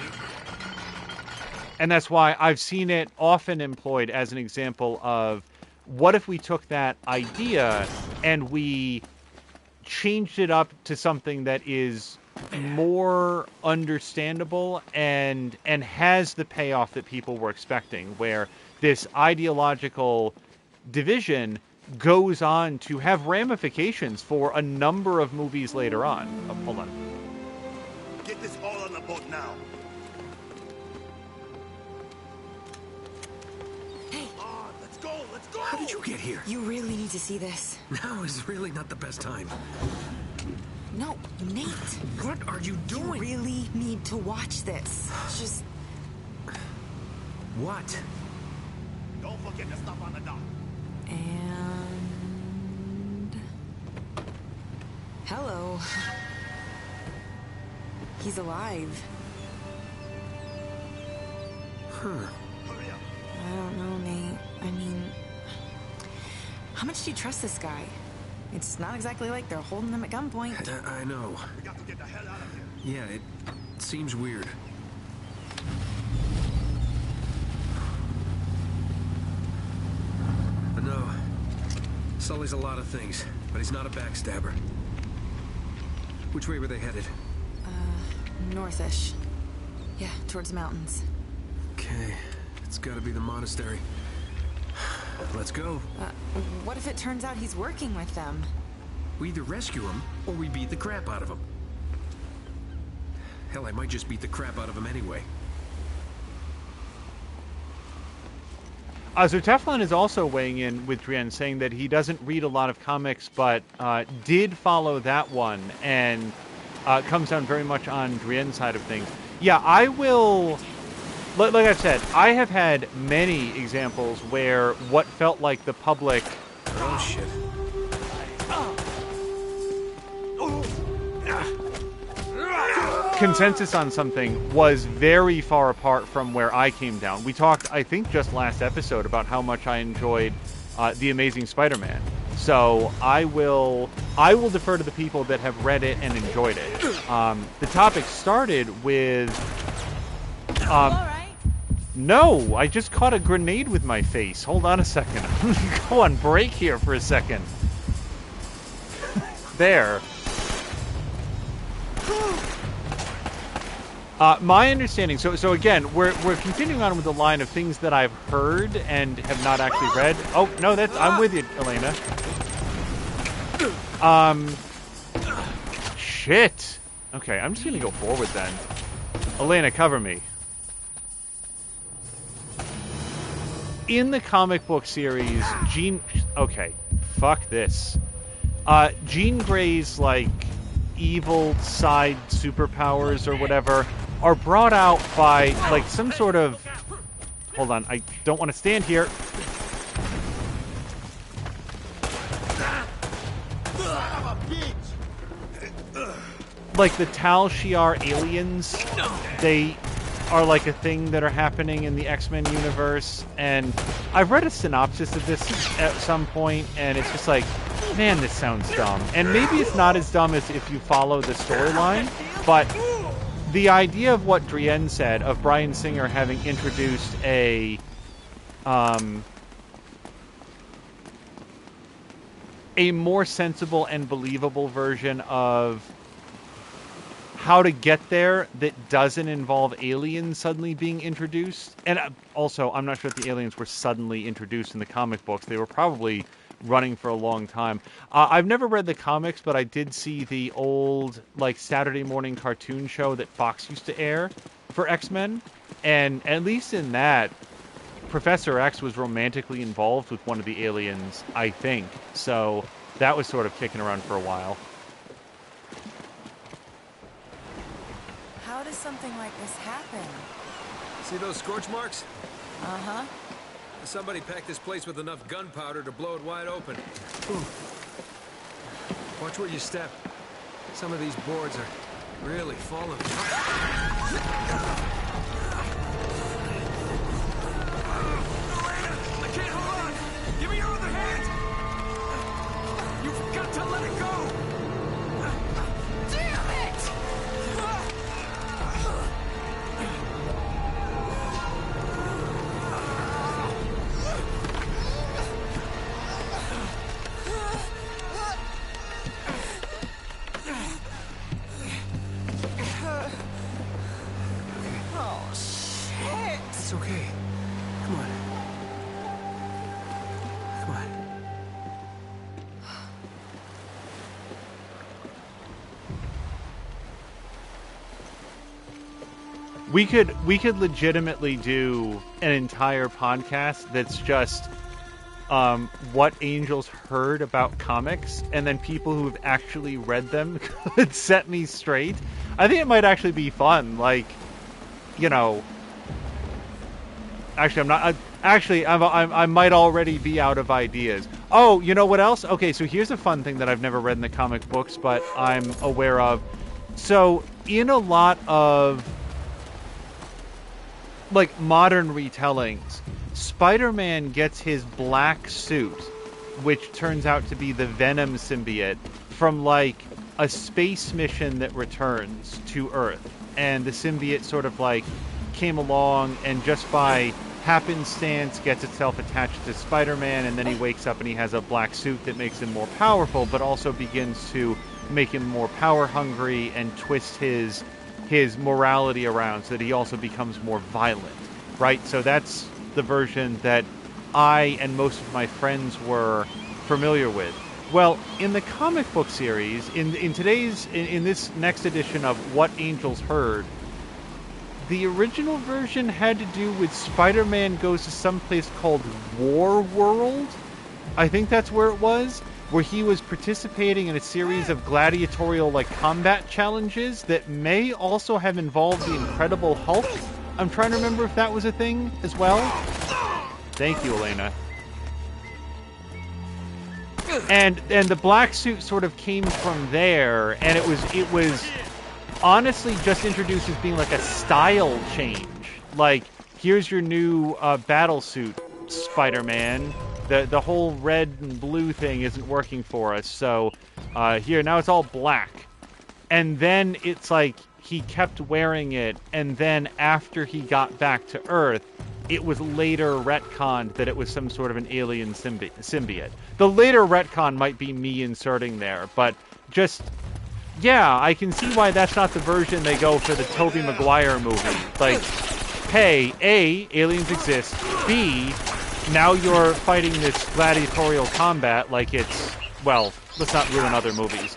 And that's why I've seen it often employed as an example of, what if we took that idea and we changed it up to something that is more understandable and has the payoff that people were expecting, where this ideological division goes on to have ramifications for a number of movies later on. Oh, hold on. Get this all on the boat now. Hey. Let's go, let's go. How did you get here? You really need to see this. Now is really not the best time. No, Nate. What are you doing? You really need to watch this. Just... What? Don't forget the stuff on the dock. And... Hello. He's alive. Huh. Hurry up. I don't know, Nate. I mean... How much do you trust this guy? It's not exactly like they're holding him at gunpoint. I know. We got to get the hell out of here. Yeah, it seems weird. I know. Sully's a lot of things, but he's not a backstabber. Which way were they headed? Northish. Yeah, towards the mountains. Okay, it's gotta be the monastery. Let's go. What if it turns out he's working with them? We either rescue him, or we beat the crap out of him. Hell, I might just beat the crap out of him anyway. So Teflon is also weighing in with Drienne, saying that he doesn't read a lot of comics, but did follow that one, and comes down very much on Drienne's side of things. Yeah, I will... Like I've said, I have had many examples where what felt like the public... Oh, shit. consensus on something was very far apart from where I came down. We talked, I think, just last episode about how much I enjoyed The Amazing Spider-Man. So I will defer to the people that have read it and enjoyed it. The topic started with No, I just caught a grenade with my face. Hold on a second. I'm gonna go on break here for a second. There. My understanding, so again, we're continuing on with the line of things that I've heard and have not actually read. Oh, no, I'm with you, Elena. Shit. Okay, I'm just gonna go forward then. Elena, cover me. In the comic book series, Jean... Okay, fuck this. Jean Grey's, like, evil side superpowers or whatever are brought out by, like, some sort of... Hold on, I don't want to stand here. Like, the Tal Shiar aliens, they are, like, a thing that are happening in the X-Men universe, and I've read a synopsis of this at some point, and it's just like, man, this sounds dumb. And maybe it's not as dumb as if you follow the storyline, but the idea of what Drienne said, of Bryan Singer having introduced a more sensible and believable version of how to get there that doesn't involve aliens suddenly being introduced. And also, I'm not sure if the aliens were suddenly introduced in the comic books. They were probably running for a long time. I've never read the comics, but I did see the old, like, Saturday morning cartoon show that Fox used to air for X-Men. And at least in that, Professor X was romantically involved with one of the aliens, I think. So that was sort of kicking around for a while. How does something like this happen? See those scorch marks? Uh-huh. Somebody packed this place with enough gunpowder to blow it wide open. Watch where you step. Some of these boards are really falling. I can't hold on! Give me your other hand! You've got to let it go! Damn it! Oh, shit! It's okay. Come on. Come on. We could legitimately do an entire podcast that's just what Angels heard about comics, and then people who've actually read them could set me straight. I think it might actually be fun. Like, you know, actually, I'm not. I might already be out of ideas. Oh, you know what else? Okay, so here's a fun thing that I've never read in the comic books, but I'm aware of. So in a lot of, like, modern retellings, Spider-Man gets his black suit, which turns out to be the Venom symbiote, from, like, a space mission that returns to Earth. And the symbiote sort of, like, came along and just by happenstance gets itself attached to Spider-Man, and then he wakes up and he has a black suit that makes him more powerful, but also begins to make him more power-hungry and twist his morality around so that he also becomes more violent, right? So that's the version that I and most of my friends were familiar with. Well, in the comic book series, in this next edition of What Angels Heard, the original version had to do with Spider-Man goes to some place called War World. I think that's where it was, where he was participating in a series of gladiatorial, like, combat challenges that may also have involved the Incredible Hulk. I'm trying to remember if that was a thing as well. Thank you, Elena. And the black suit sort of came from there, and it was honestly just introduced as being like a style change. Like, here's your new battle suit, Spider-Man. The whole red and blue thing isn't working for us, so here, now it's all black. and then it's like he kept wearing it, and then after he got back to Earth, it was later retconned that it was some sort of an alien symbiote. The later retcon might be me inserting there, but just, yeah, I can see why that's not the version they go for the Tobey Maguire movie. Like, hey, A, aliens exist, B, now you're fighting this gladiatorial combat like it's, well, let's not ruin other movies.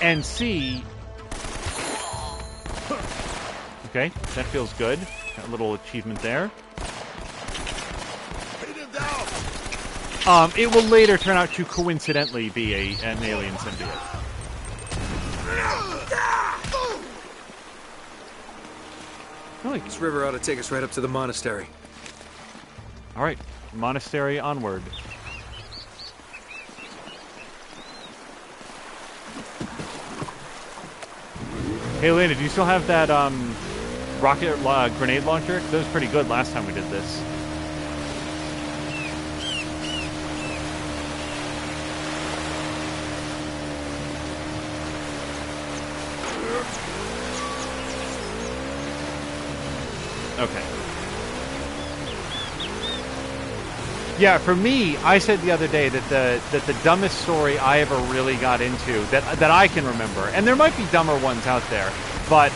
And C, okay, that feels good. Got a little achievement there. It will later turn out to coincidentally be an alien symbiote. Really? This river ought to take us right up to the monastery. All right, monastery onward. Hey, Lena, do you still have that rocket grenade launcher? That was pretty good last time we did this. Okay. Yeah, for me, I said the other day that the dumbest story I ever really got into, that I can remember, and there might be dumber ones out there, but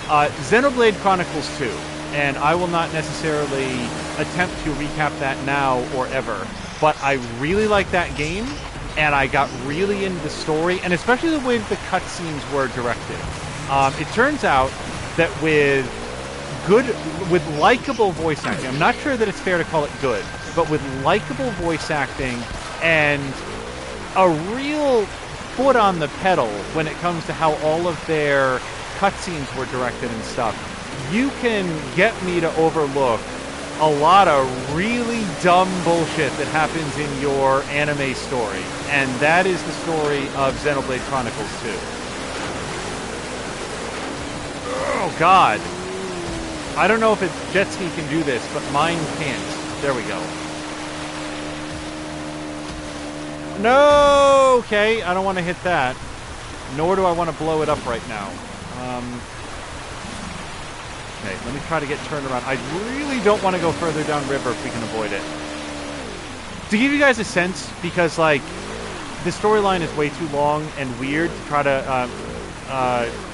Xenoblade Chronicles 2, and I will not necessarily attempt to recap that now or ever, but I really like that game, and I got really into the story, and especially the way that the cutscenes were directed. It turns out that with likable voice acting, I'm not sure that it's fair to call it good, but with likable voice acting and a real foot on the pedal when it comes to how all of their cutscenes were directed and stuff, you can get me to overlook a lot of really dumb bullshit that happens in your anime story. And that is the story of Xenoblade Chronicles 2. Oh, God. I don't know if its jet ski can do this, but mine can't. There we go. No! Okay, I don't want to hit that. Nor do I want to blow it up right now. Okay, let me try to get turned around. I really don't want to go further downriver if we can avoid it. To give you guys a sense, because, like, the storyline is way too long and weird to try to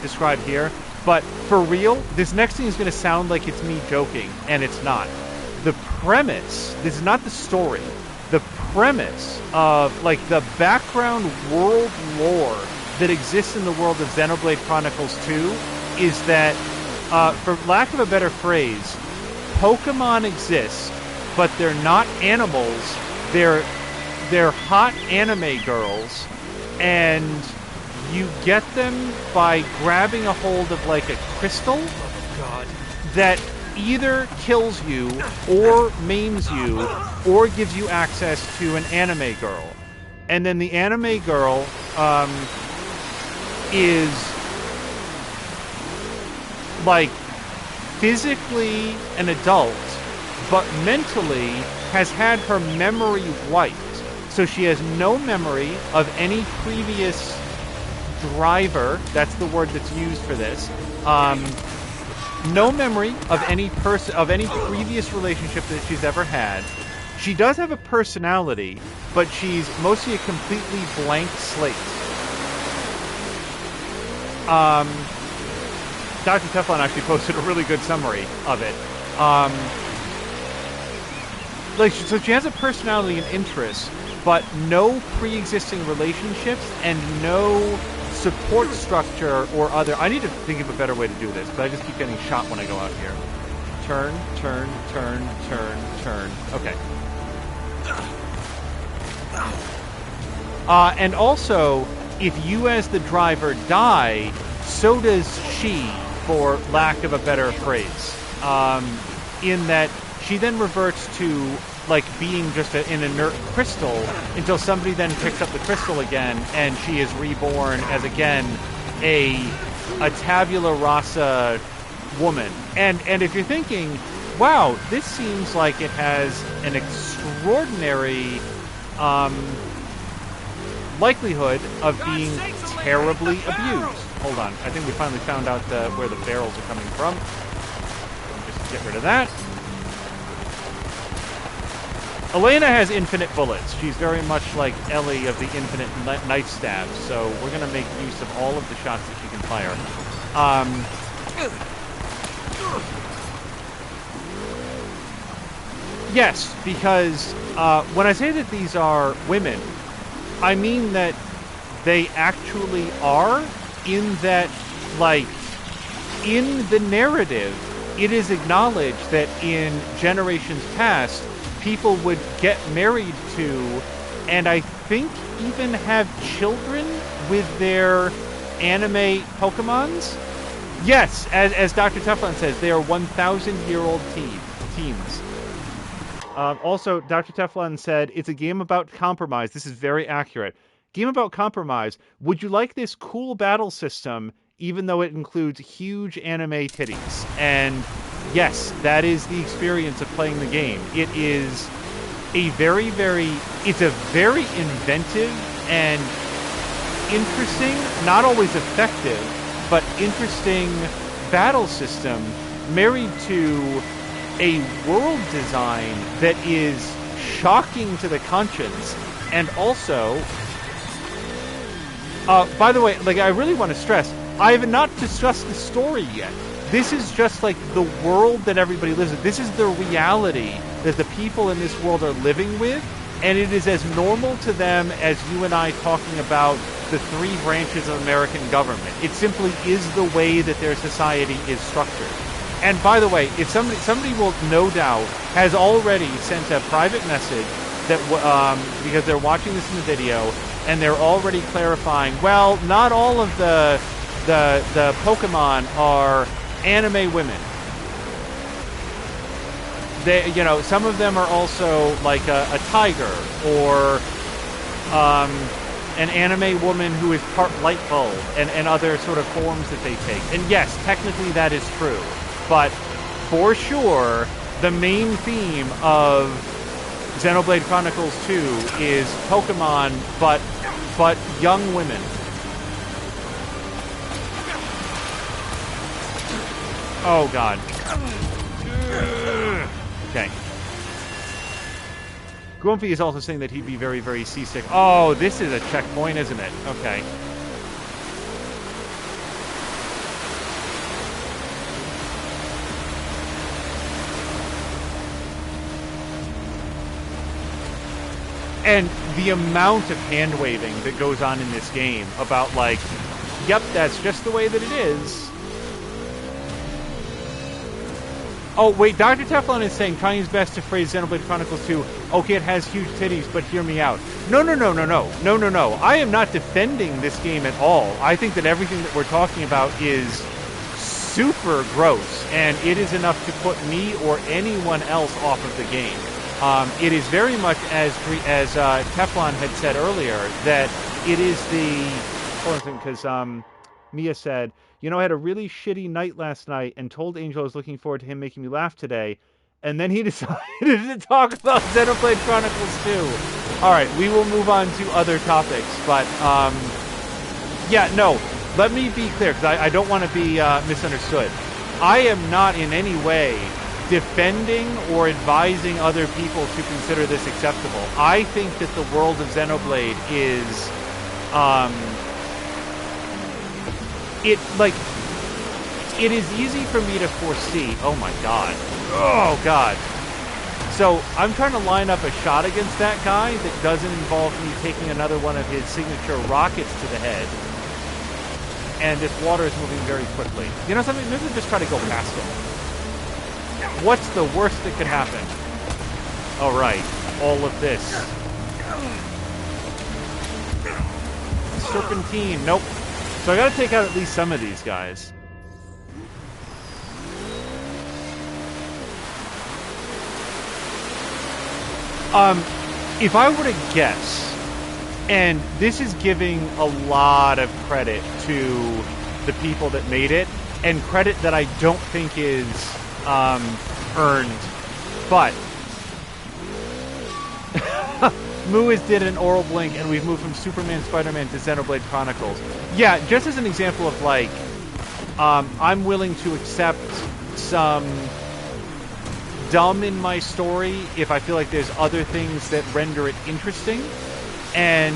describe here, but for real, this next thing is going to sound like it's me joking, and it's not. The premise, this is not the story, the premise of, like, the background world lore that exists in the world of Xenoblade Chronicles 2 is that, for lack of a better phrase, Pokemon exist, but they're not animals, they're hot anime girls, and you get them by grabbing a hold of, like, a crystal that either kills you or maims you or gives you access to an anime girl. And then the anime girl is, like, physically an adult, but mentally has had her memory wiped. So she has no memory of any previous driver, that's the word that's used for this, no memory of any previous relationship that she's ever had. She does have a personality, but she's mostly a completely blank slate. Dr. Teflon actually posted a really good summary of it. So she has a personality and interests, but no pre-existing relationships and no support structure or other. I need to think of a better way to do this, but I just keep getting shot when I go out here. Turn, turn, turn, turn, turn. Okay. And also, if you as the driver die, so does she, for lack of a better phrase. In that she then reverts to, like, being just an inert crystal until somebody then picks up the crystal again, and she is reborn as, again, a tabula rasa woman. And if you're thinking, wow, this seems like it has an extraordinary likelihood of being terribly abused. Hold on, I think we finally found out where the barrels are coming from. Just get rid of that. Elena has infinite bullets. She's very much like Ellie of the infinite knife stabs, so we're going to make use of all of the shots that she can fire. Yes, because when I say that these are women, I mean that they actually are, in that, like, in the narrative, it is acknowledged that in generations past, people would get married to, and I think even have children with their anime Pokemons. Yes, as Dr. Teflon says, they are 1,000-year-old teens. Also, Dr. Teflon said, it's a game about compromise. This is very accurate. Game about compromise. Would you like this cool battle system, even though it includes huge anime titties? And yes, that is the experience of playing the game. It is a very, it's a very inventive and interesting, not always effective, but interesting battle system married to a world design that is shocking to the conscience. And also, by the way, like, I really want to stress, I have not discussed the story yet. This is just like the world that everybody lives in. This is the reality that the people in this world are living with, and it is as normal to them as you and I talking about the three branches of American government. It simply is the way that their society is structured. And by the way, if somebody will no doubt has already sent a private message that because they're watching this in the video and they're already clarifying, well, not all of the Pokemon are anime women. They, you know, some of them are also like a tiger or an anime woman who is part light bulb and other sort of forms that they take. And yes, technically that is true. But for sure, the main theme of Xenoblade Chronicles 2 is Pokemon, but young women. Oh, God. Okay. Grumpy is also saying that he'd be very, very seasick. Oh, this is a checkpoint, isn't it? Okay. And the amount of hand-waving that goes on in this game about, like, yep, that's just the way that it is. Oh, wait, Dr. Teflon is saying, trying his best to phrase Xenoblade Chronicles 2, okay, it has huge titties, but hear me out. No. I am not defending this game at all. I think that everything that we're talking about is super gross, and it is enough to put me or anyone else off of the game. It is very much as Teflon had said earlier, that it is the... Hold on a second, because Mia said, you know, I had a really shitty night last night and told Angel I was looking forward to him making me laugh today, and then he decided to talk about Xenoblade Chronicles 2. Alright, we will move on to other topics, but, yeah, no, let me be clear, because I don't want to be misunderstood. I am not in any way defending or advising other people to consider this acceptable. I think that the world of Xenoblade is, it is easy for me to foresee. Oh my god. Oh god. So I'm trying to line up a shot against that guy that doesn't involve me taking another one of his signature rockets to the head. And this water is moving very quickly. You know something? Maybe we'll just try to go past him. What's the worst that could happen? Alright, all of this. Serpentine, nope. So I gotta take out at least some of these guys. If I were to guess, and this is giving a lot of credit to the people that made it, and credit that I don't think is earned, but Muiz did an oral blink, and we've moved from Superman, Spider-Man to Xenoblade Chronicles. Yeah, just as an example of, like, I'm willing to accept some dumb in my story if I feel like there's other things that render it interesting. And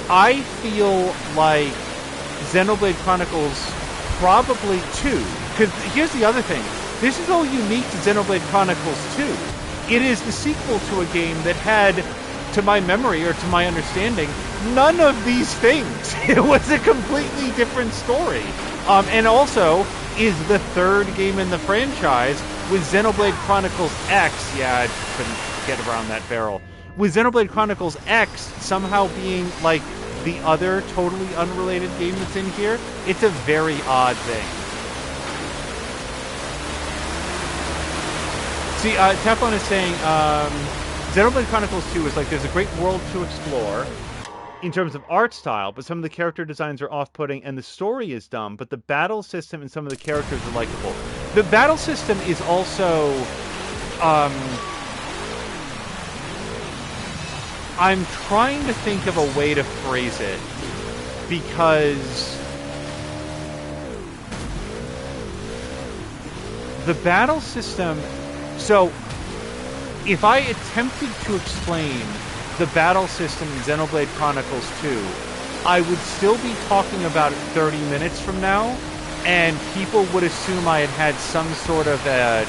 I feel like Xenoblade Chronicles probably 2, because here's the other thing. This is all unique to Xenoblade Chronicles 2. It is the sequel to a game that had, to my memory or to my understanding, none of these things. It was a completely different story. And also is the third game in the franchise with Xenoblade Chronicles X. Yeah, I couldn't get around that barrel. With Xenoblade Chronicles X somehow being like the other totally unrelated game that's in here. It's a very odd thing. See, Teflon is saying, Xenoblade Chronicles 2 is like, there's a great world to explore in terms of art style, but some of the character designs are off-putting, and the story is dumb, but the battle system and some of the characters are likable. The battle system is also, I'm trying to think of a way to phrase it, because the battle system... So, if I attempted to explain the battle system in Xenoblade Chronicles 2, I would still be talking about it 30 minutes from now, and people would assume I had had some sort of a...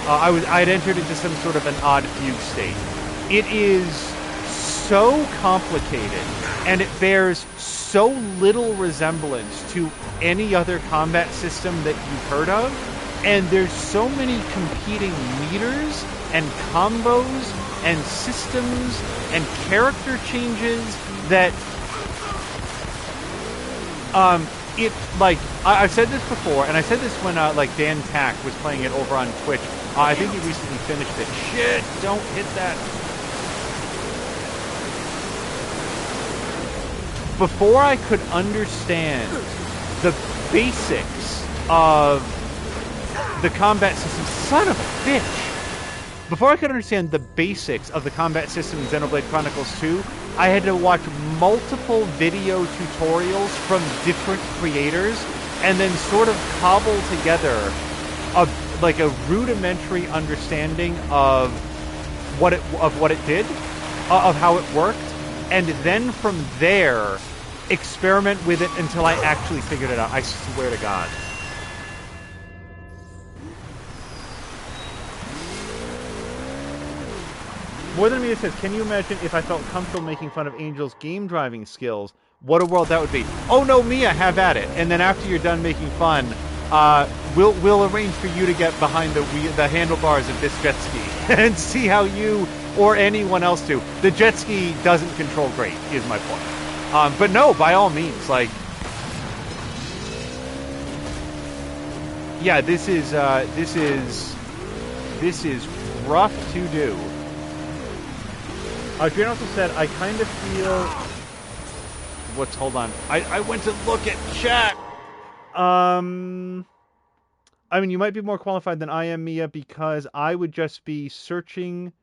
I'd entered into some sort of an odd fugue state. It is so complicated, and it bears so little resemblance to any other combat system that you've heard of. And there's so many competing leaders and combos and systems and character changes that it, like, I've said this before, and I said this when like Dan Tack was playing it over on Twitch. I think he recently finished it. Shit, don't hit that. Before I could understand the basics of the combat system, son of a bitch! Before I could understand the basics of the combat system in Xenoblade Chronicles 2, I had to watch multiple video tutorials from different creators, and then sort of cobble together a rudimentary understanding of what it did, of how it worked, and then from there experiment with it until I actually figured it out. I swear to God. More Than Me says, can you imagine if I felt comfortable making fun of Angel's game driving skills? What a world that would be. Oh no, Mia, have at it. And then after you're done making fun, we'll arrange for you to get behind the handlebars of this jet ski and see how you or anyone else do. The jet ski doesn't control great, is my point. But no, by all means, like, yeah, this is rough to do. Adrian also said, I kind of feel... Hold on. I went to look at chat. I mean, you might be more qualified than I am, Mia, because I would just be searching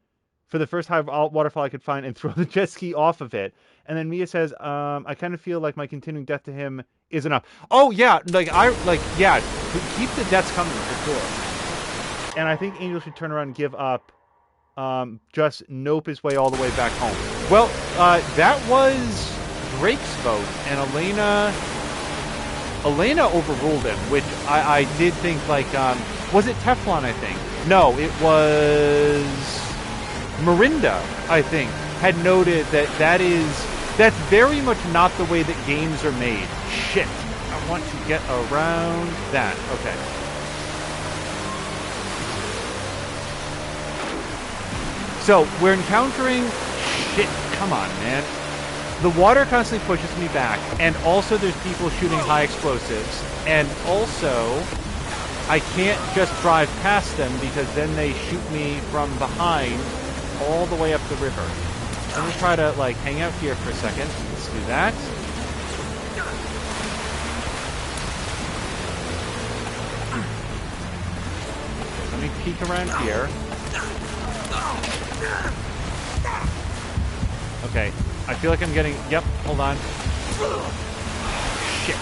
for the first high waterfall I could find and throw the jet ski off of it. And then Mia says, I kind of feel like my continuing death to him is enough. Oh, yeah. Keep the deaths coming, for sure. And I think Angel should turn around and give up. Just nope his way all the way back home. Well, that was Drake's vote, and Elena overruled him, which I did think, like, was it Teflon, I think? No, it was Mirinda, I think, had noted that's very much not the way that games are made. Shit. I want to get around that. Okay. So, we're encountering... Shit, come on, man. The water constantly pushes me back, and also there's people shooting high explosives, and also I can't just drive past them because then they shoot me from behind all the way up the river. Let me try to, like, hang out here for a second. Let's do that. Let me peek around here. Okay, I feel like I'm getting... Yep, hold on. Shit.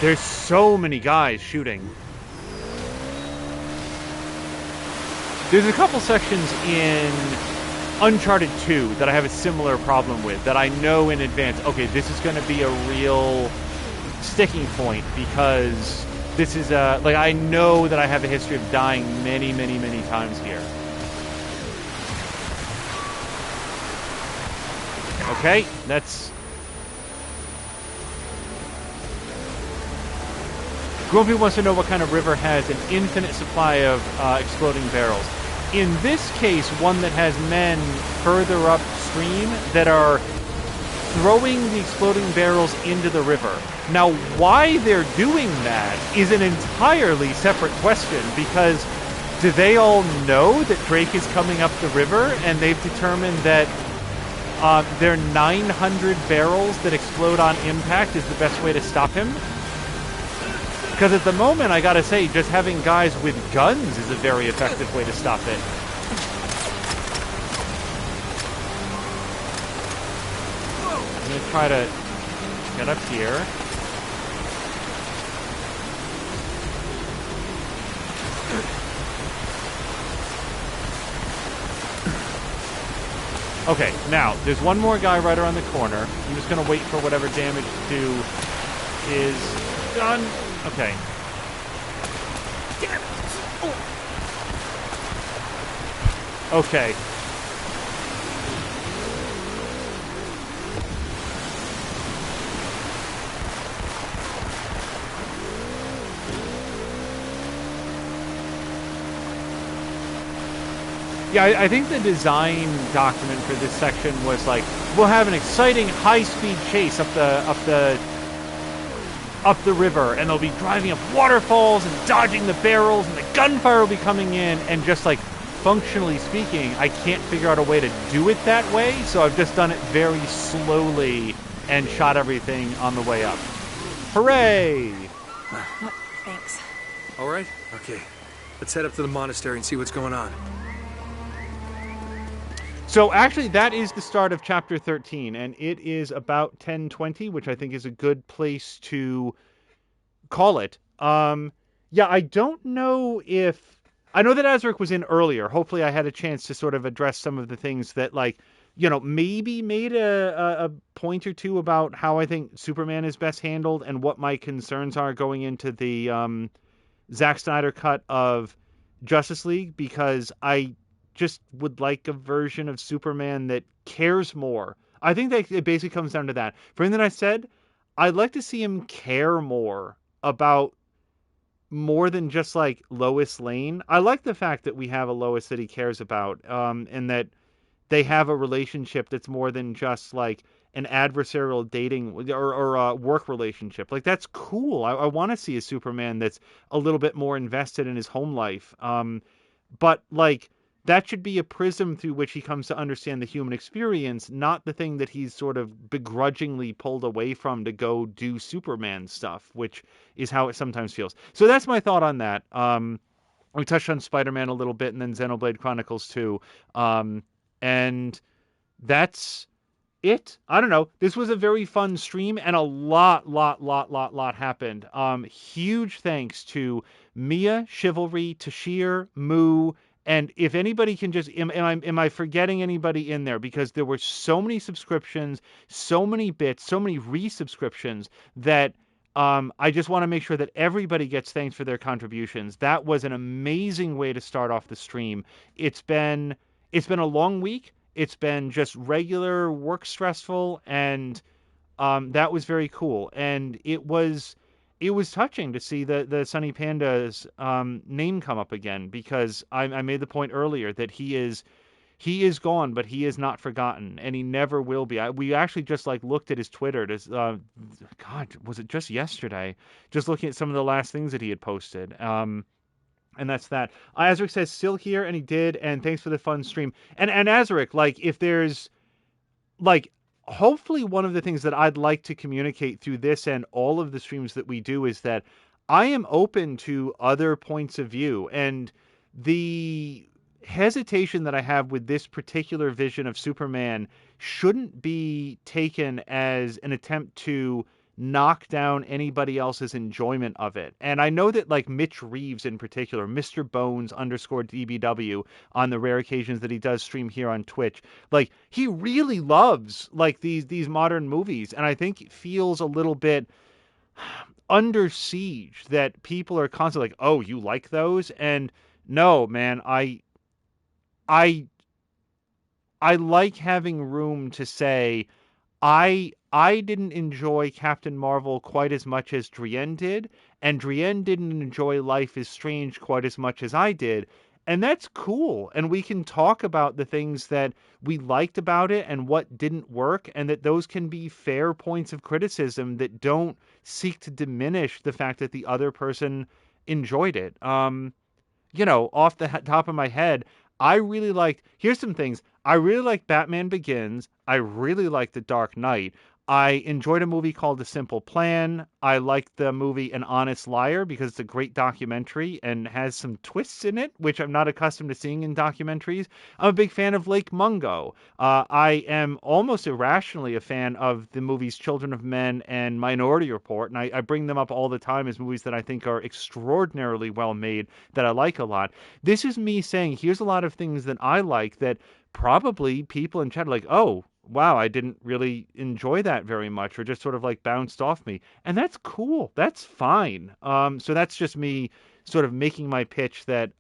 There's so many guys shooting. There's a couple sections in Uncharted 2 that I have a similar problem with, that I know in advance, okay, this is going to be a real sticking point, because this is like, I know that I have a history of dying many, many, many times here. Okay, that's... Grumpy wants to know what kind of river has an infinite supply of exploding barrels. In this case, one that has men further upstream that are throwing the exploding barrels into the river. Now, why they're doing that is an entirely separate question, because do they all know that Drake is coming up the river, and they've determined that their 900 barrels that explode on impact is the best way to stop him? Because at the moment, I gotta say, just having guys with guns is a very effective way to stop it. I'm gonna try to get up here. Okay, now, there's one more guy right around the corner. I'm just gonna wait for whatever damage to do is done. Okay. Damn it! Okay. Yeah, I think the design document for this section was like, we'll have an exciting high-speed chase up the river, and they'll be driving up waterfalls and dodging the barrels, and the gunfire will be coming in, and just like, functionally speaking, I can't figure out a way to do it that way, so I've just done it very slowly and shot everything on the way up. Hooray! Thanks. All right? Okay. Let's head up to the monastery and see what's going on. So actually, that is the start of chapter 13, and it is about 10:20, which I think is a good place to call it. Yeah, I don't know if... I know that Azric was in earlier. Hopefully I had a chance to sort of address some of the things that, like, you know, maybe made a point or two about how I think Superman is best handled and what my concerns are going into the Zack Snyder cut of Justice League, because I just would like a version of Superman that cares more. I think that it basically comes down to that. For anything that I said, I'd like to see him care more about more than just like Lois Lane. I like the fact that we have a Lois that he cares about, and that they have a relationship that's more than just like an adversarial dating or a work relationship. Like, that's cool. I want to see a Superman that's a little bit more invested in his home life. But like, that should be a prism through which he comes to understand the human experience, not the thing that he's sort of begrudgingly pulled away from to go do Superman stuff, which is how it sometimes feels. So that's my thought on that. We touched on Spider-Man a little bit, and then Xenoblade Chronicles 2. And that's it. I don't know. This was a very fun stream, and a lot happened. Huge thanks to Mia, Chivalry, Tashir, Moo, and if anybody can just, am I forgetting anybody in there? Because there were so many subscriptions, so many bits, so many resubscriptions that I just want to make sure that everybody gets thanks for their contributions. That was an amazing way to start off the stream. It's been a long week. It's been just regular work stressful, and that was very cool. And it was touching to see the Sunny Panda's name come up again, because I made the point earlier that he is gone, but he is not forgotten, and he never will be. We actually just like looked at his Twitter. God, was it just yesterday? Just looking at some of the last things that he had posted. And that's that. Azric says still here, and he did. And thanks for the fun stream. And Azric, like, if there's like, hopefully one of the things that I'd like to communicate through this and all of the streams that we do is that I am open to other points of view, and the hesitation that I have with this particular vision of Superman shouldn't be taken as an attempt to knock down anybody else's enjoyment of it. And I know that like Mitch Reeves in particular, Mr. Bones _DBW on the rare occasions that he does stream here on Twitch, like he really loves like these modern movies. And I think feels a little bit under siege that people are constantly like, oh, you like those? And no, man, I like having room to say I didn't enjoy Captain Marvel quite as much as Drienne did, and Drienne didn't enjoy Life is Strange quite as much as I did. And that's cool. And we can talk about the things that we liked about it and what didn't work, and that those can be fair points of criticism that don't seek to diminish the fact that the other person enjoyed it. Off the top of my head, I really liked, here's some things. I really liked Batman Begins. I really liked The Dark Knight. I enjoyed a movie called The Simple Plan. I liked the movie An Honest Liar because it's a great documentary and has some twists in it, which I'm not accustomed to seeing in documentaries. I'm a big fan of Lake Mungo. I am almost irrationally a fan of the movies Children of Men and Minority Report, and I bring them up all the time as movies that I think are extraordinarily well made, that I like a lot. This is me saying, here's a lot of things that I like that probably people in chat are like, oh, wow, I didn't really enjoy that very much, or just sort of like bounced off me. And that's cool. That's fine. So that's just me sort of making my pitch that,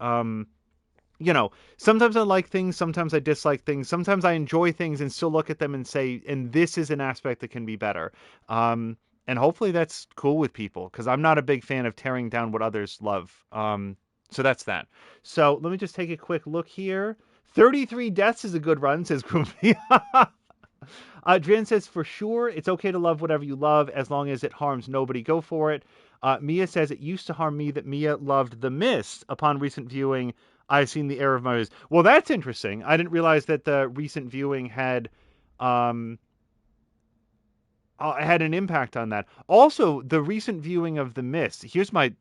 sometimes I like things, sometimes I dislike things, sometimes I enjoy things and still look at them and say, and this is an aspect that can be better. And hopefully that's cool with people, because I'm not a big fan of tearing down what others love. So that's that. So let me just take a quick look here. 33 deaths is a good run, says Groovy. Drienne says, for sure, it's okay to love whatever you love as long as it harms nobody. Go for it. Mia says, it used to harm me that Mia loved The Mist. Upon recent viewing, I've seen the error of my ways. Well, that's interesting. I didn't realize that the recent viewing had an impact on that. Also, the recent viewing of The Mist, here's my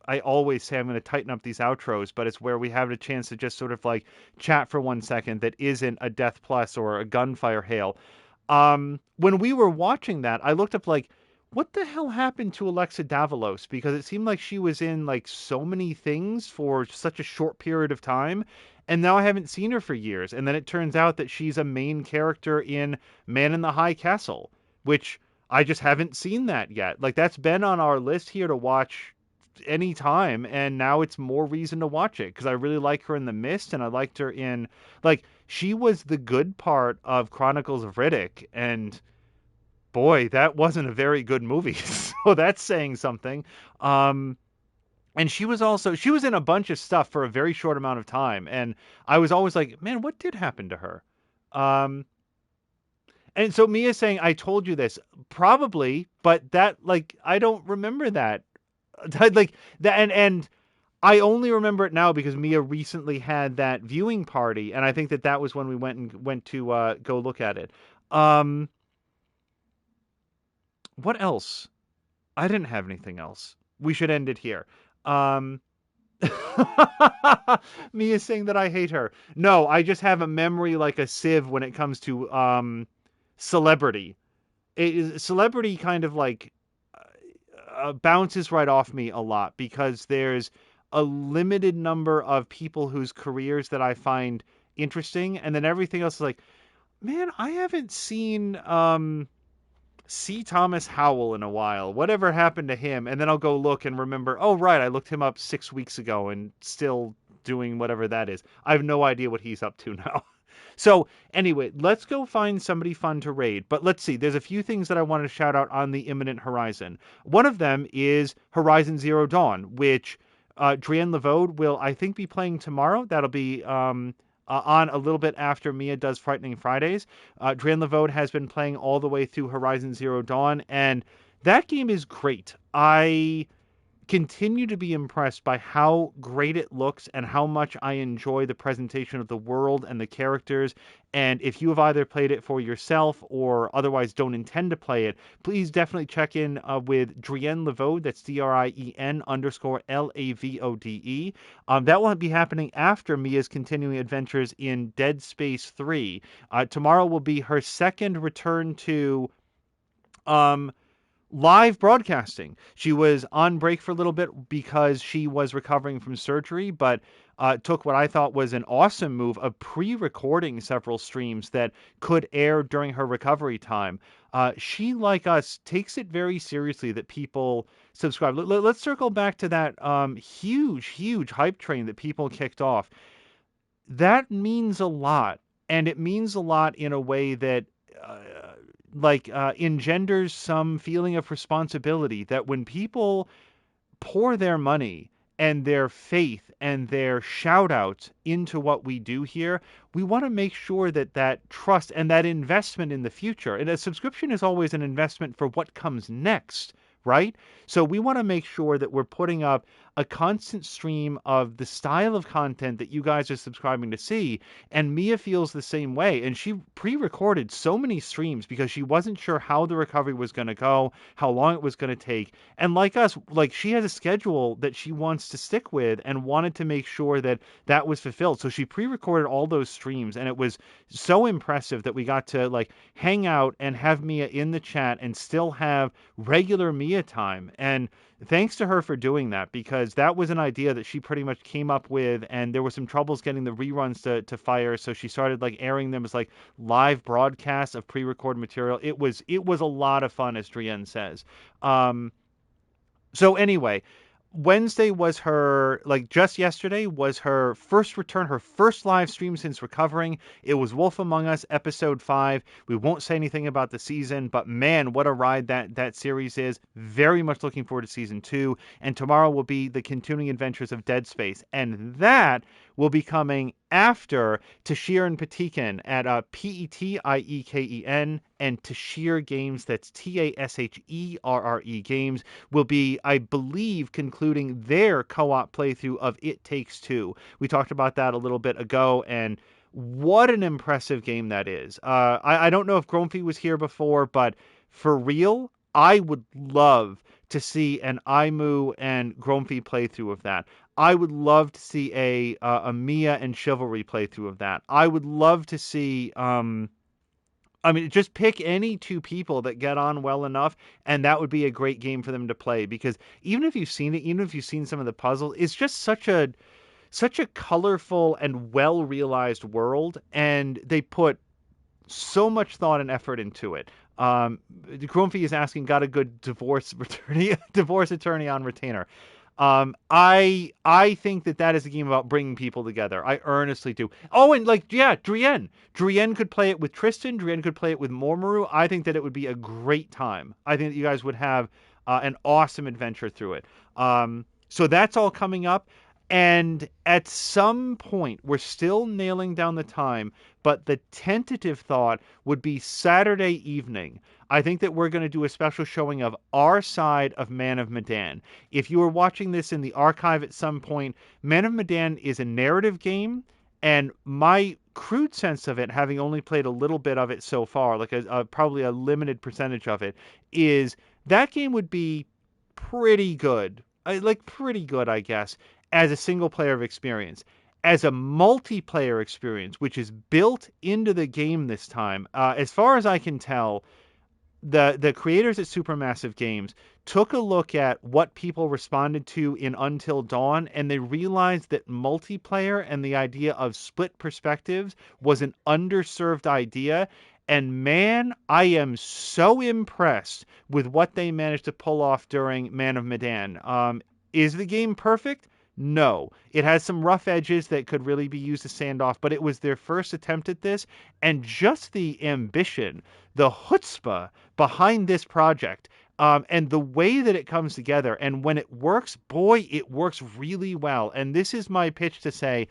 I always say I'm going to tighten up these outros, but it's where we have a chance to just sort of like chat for 1 second that isn't a Death Plus or a Gunfire Hail. When we were watching that, I looked up like, what the hell happened to Alexa Davalos? Because it seemed like she was in like so many things for such a short period of time, and now I haven't seen her for years. And then it turns out that she's a main character in Man in the High Castle, which I just haven't seen that yet. Like that's been on our list here to watch any time, and now it's more reason to watch it because I really like her in The Mist, and I liked her in, like, she was the good part of Chronicles of Riddick, and boy, that wasn't a very good movie. So that's saying something. And she was in a bunch of stuff for a very short amount of time, and I was always like, man, what did happen to her? And so Mia's saying, I told you this. Probably, but that, like, I don't remember that. Like that, and I only remember it now because Mia recently had that viewing party, and I think that was when we went to go look at it. What else? I didn't have anything else. We should end it here. Mia's saying that I hate her. No, I just have a memory like a sieve when it comes to celebrity. Celebrity kind of like bounces right off me a lot because there's a limited number of people whose careers that I find interesting, and then everything else is like, man, I haven't seen C. Thomas Howell in a while. Whatever happened to him? And then I'll go look and remember, oh, right, I looked him up 6 weeks ago and still doing whatever that is. I have no idea what he's up to now. So anyway, let's go find somebody fun to raid. But let's see, there's a few things that I want to shout out on the imminent horizon. One of them is Horizon Zero Dawn, which Drienne Levode will, I think, be playing tomorrow. That'll be on a little bit after Mia does Frightening Fridays. Drienne Levode has been playing all the way through Horizon Zero Dawn, and that game is great. I continue to be impressed by how great it looks and how much I enjoy the presentation of the world and the characters. And if you have either played it for yourself or otherwise don't intend to play it, please definitely check in with Drien Lavode. That's DRIEN_LAVODE. That will be happening after Mia's continuing adventures in Dead Space 3. Tomorrow will be her second return to live broadcasting. She was on break for a little bit because she was recovering from surgery, but took what I thought was an awesome move of pre-recording several streams that could air during her recovery time. She, like us, takes it very seriously that people subscribe. Let's circle back to that huge hype train that people kicked off. That means a lot, and it means a lot in a way that engenders some feeling of responsibility, that when people pour their money and their faith and their shout outs into what we do here, we want to make sure that that trust and that investment in the future, and a subscription is always an investment for what comes next, right? So we want to make sure that we're putting up a constant stream of the style of content that you guys are subscribing to see. And Mia feels the same way. And she pre-recorded so many streams because she wasn't sure how the recovery was going to go, how long it was going to take. And like us, like, she has a schedule that she wants to stick with and wanted to make sure that that was fulfilled. So she pre-recorded all those streams, and it was so impressive that we got to like hang out and have Mia in the chat and still have regular Mia time. And thanks to her for doing that, because that was an idea that she pretty much came up with, and there were some troubles getting the reruns to fire, so she started like airing them as like live broadcasts of pre-recorded material. It was a lot of fun, as Drienne says. So anyway, Wednesday was her, like just yesterday, was her first return, her first live stream since recovering. It was Wolf Among Us episode 5. We won't say anything about the season, but man, what a ride that series is. Very much looking forward to season 2. And tomorrow will be the continuing adventures of Dead Space. And that will be coming after Tashir and Patiken at Petieken, and Tashir Games, that's Tasherre Games, will be, I believe, concluding their co-op playthrough of It Takes Two. We talked about that a little bit ago, and what an impressive game that is. I don't know if Grumpy was here before, but for real, I would love to see an Aimu and Grumpy playthrough of that. I would love to see a Mia and Chivalry playthrough of that. I would love to see, just pick any two people that get on well enough, and that would be a great game for them to play. Because even if you've seen it, even if you've seen some of the puzzles, it's just such a colorful and well-realized world, and they put so much thought and effort into it. Grumpy is asking, got a good divorce attorney on retainer. I think that is a game about bringing people together. I earnestly do. Oh, and Drienne. Drienne could play it with Tristan. Drienne could play it with Mormaru. I think that it would be a great time. I think that you guys would have an awesome adventure through it. So that's all coming up. And at some point, we're still nailing down the time, but the tentative thought would be Saturday evening. I think that we're going to do a special showing of our side of Man of Medan. If you are watching this in the archive at some point, Man of Medan is a narrative game, and my crude sense of it, having only played a little bit of it so far, like probably a limited percentage of it, is that game would be pretty good. Pretty good, I guess, as a single player experience. As a multiplayer experience, which is built into the game this time, as far as I can tell, the creators at Supermassive Games took a look at what people responded to in Until Dawn, and they realized that multiplayer and the idea of split perspectives was an underserved idea. And man, I am so impressed with what they managed to pull off during Man of Medan. Is the game perfect? No. It has some rough edges that could really be used to sand off, but it was their first attempt at this, and just the ambition, the chutzpah behind this project, and the way that it comes together, and when it works, boy, it works really well. And this is my pitch to say,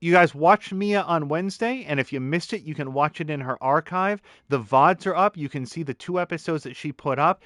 you guys watched Mia on Wednesday, and if you missed it, you can watch it in her archive. The VODs are up. You can see the 2 episodes that she put up.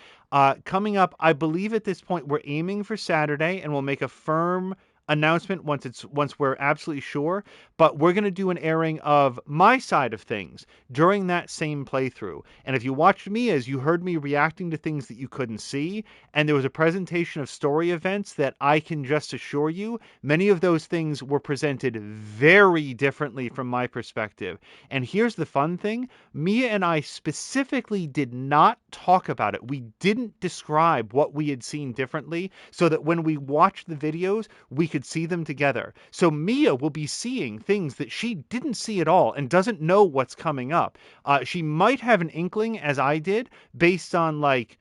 Coming up, I believe at this point, we're aiming for Saturday, and we'll make a firm announcement once we're absolutely sure. But we're going to do an airing of my side of things during that same playthrough. And if you watched Mia's, you heard me reacting to things that you couldn't see. And there was a presentation of story events that I can just assure you, many of those things were presented very differently from my perspective. And here's the fun thing. Mia and I specifically did not talk about it. We didn't describe what we had seen differently so that when we watched the videos, we could see them together. So Mia will be seeing things that she didn't see at all and doesn't know what's coming up. She might have an inkling, as I did, based on like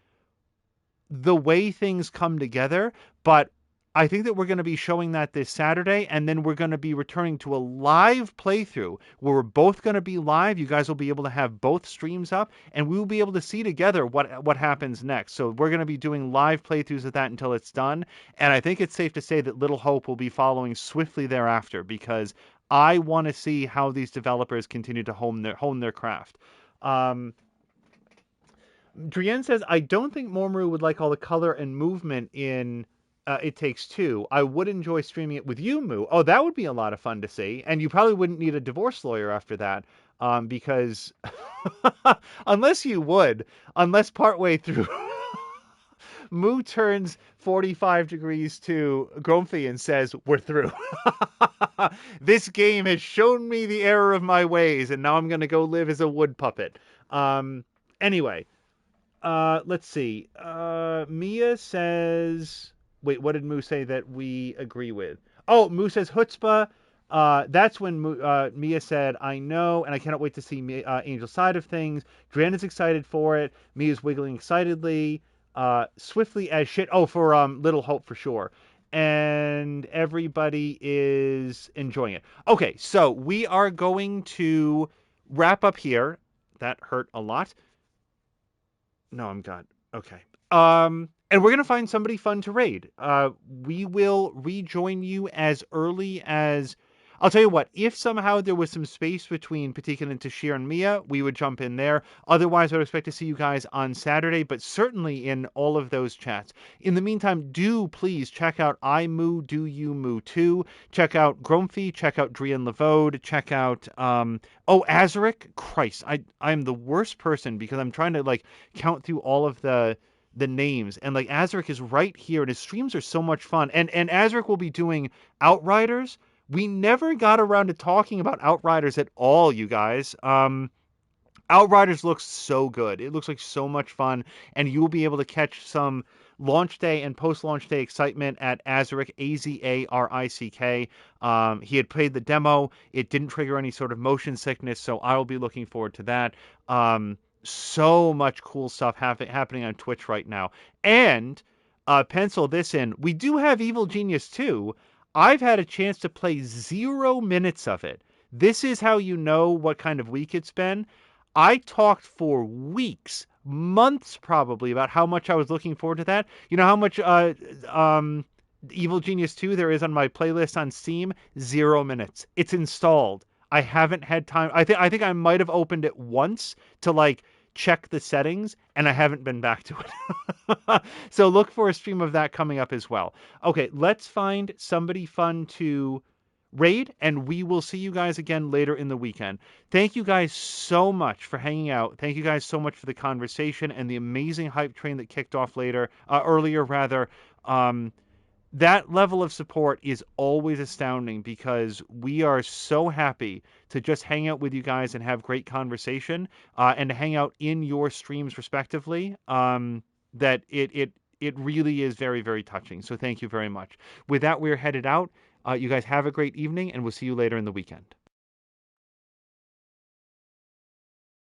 the way things come together, but I think that we're going to be showing that this Saturday, and then we're going to be returning to a live playthrough where we're both going to be live. You guys will be able to have both streams up, and we will be able to see together what happens next. So we're going to be doing live playthroughs of that until it's done, and I think it's safe to say that Little Hope will be following swiftly thereafter, because I want to see how these developers continue to hone their craft. Drienne says, I don't think Mormaru would like all the color and movement in It Takes Two. I would enjoy streaming it with you, Moo. Oh, that would be a lot of fun to see. And you probably wouldn't need a divorce lawyer after that. Because unless partway through Moo turns 45 degrees to Grumpy and says, we're through. This game has shown me the error of my ways, and now I'm going to go live as a wood puppet. Anyway, let's see. Mia says... Wait, what did Moo say that we agree with? Oh, Moo says chutzpah. That's when Mia said, I know, and I cannot wait to see Angel's side of things. Drienne is excited for it. Mia's wiggling excitedly. Swiftly as shit. Oh, for Little Hope for sure. And everybody is enjoying it. Okay, so we are going to wrap up here. That hurt a lot. No, I'm good. Okay. And we're going to find somebody fun to raid. We will rejoin you as early as... I'll tell you what, if somehow there was some space between Patikan and Tashir and Mia, we would jump in there. Otherwise, I would expect to see you guys on Saturday, but certainly in all of those chats. In the meantime, do please check out iMoo, Do You Moo 2. Check out Grumpy, check out Drienne Levode, check out... Azaric. Christ, I am the worst person because I'm trying to, count through all of the names, and Azaric is right here, and his streams are so much fun. And Azaric will be doing Outriders. We never got around to talking about Outriders at all, you guys. Outriders looks so good. It looks like so much fun, and you will be able to catch some launch day and post-launch day excitement at Azaric, Azarick. He had played the demo. It didn't trigger any sort of motion sickness, so I will be looking forward to that. So much cool stuff happening on Twitch right now. And pencil this in. We do have Evil Genius 2. I've had a chance to play 0 minutes of it. This is how you know what kind of week it's been. I talked for weeks, months probably, about how much I was looking forward to that. You know how much Evil Genius 2 there is on my playlist on Steam? 0 minutes. It's installed. I haven't had time. I think I might have opened it once to check the settings, and I haven't been back to it. So look for a stream of that coming up as well. Okay, let's find somebody fun to raid, and we will see you guys again later in the weekend. Thank you guys so much for hanging out. Thank you guys so much for the conversation and the amazing hype train that kicked off earlier. That level of support is always astounding because we are so happy to just hang out with you guys and have great conversation and to hang out in your streams respectively, that it really is very, very touching. So thank you very much. With that, we're headed out. You guys have a great evening, and we'll see you later in the weekend.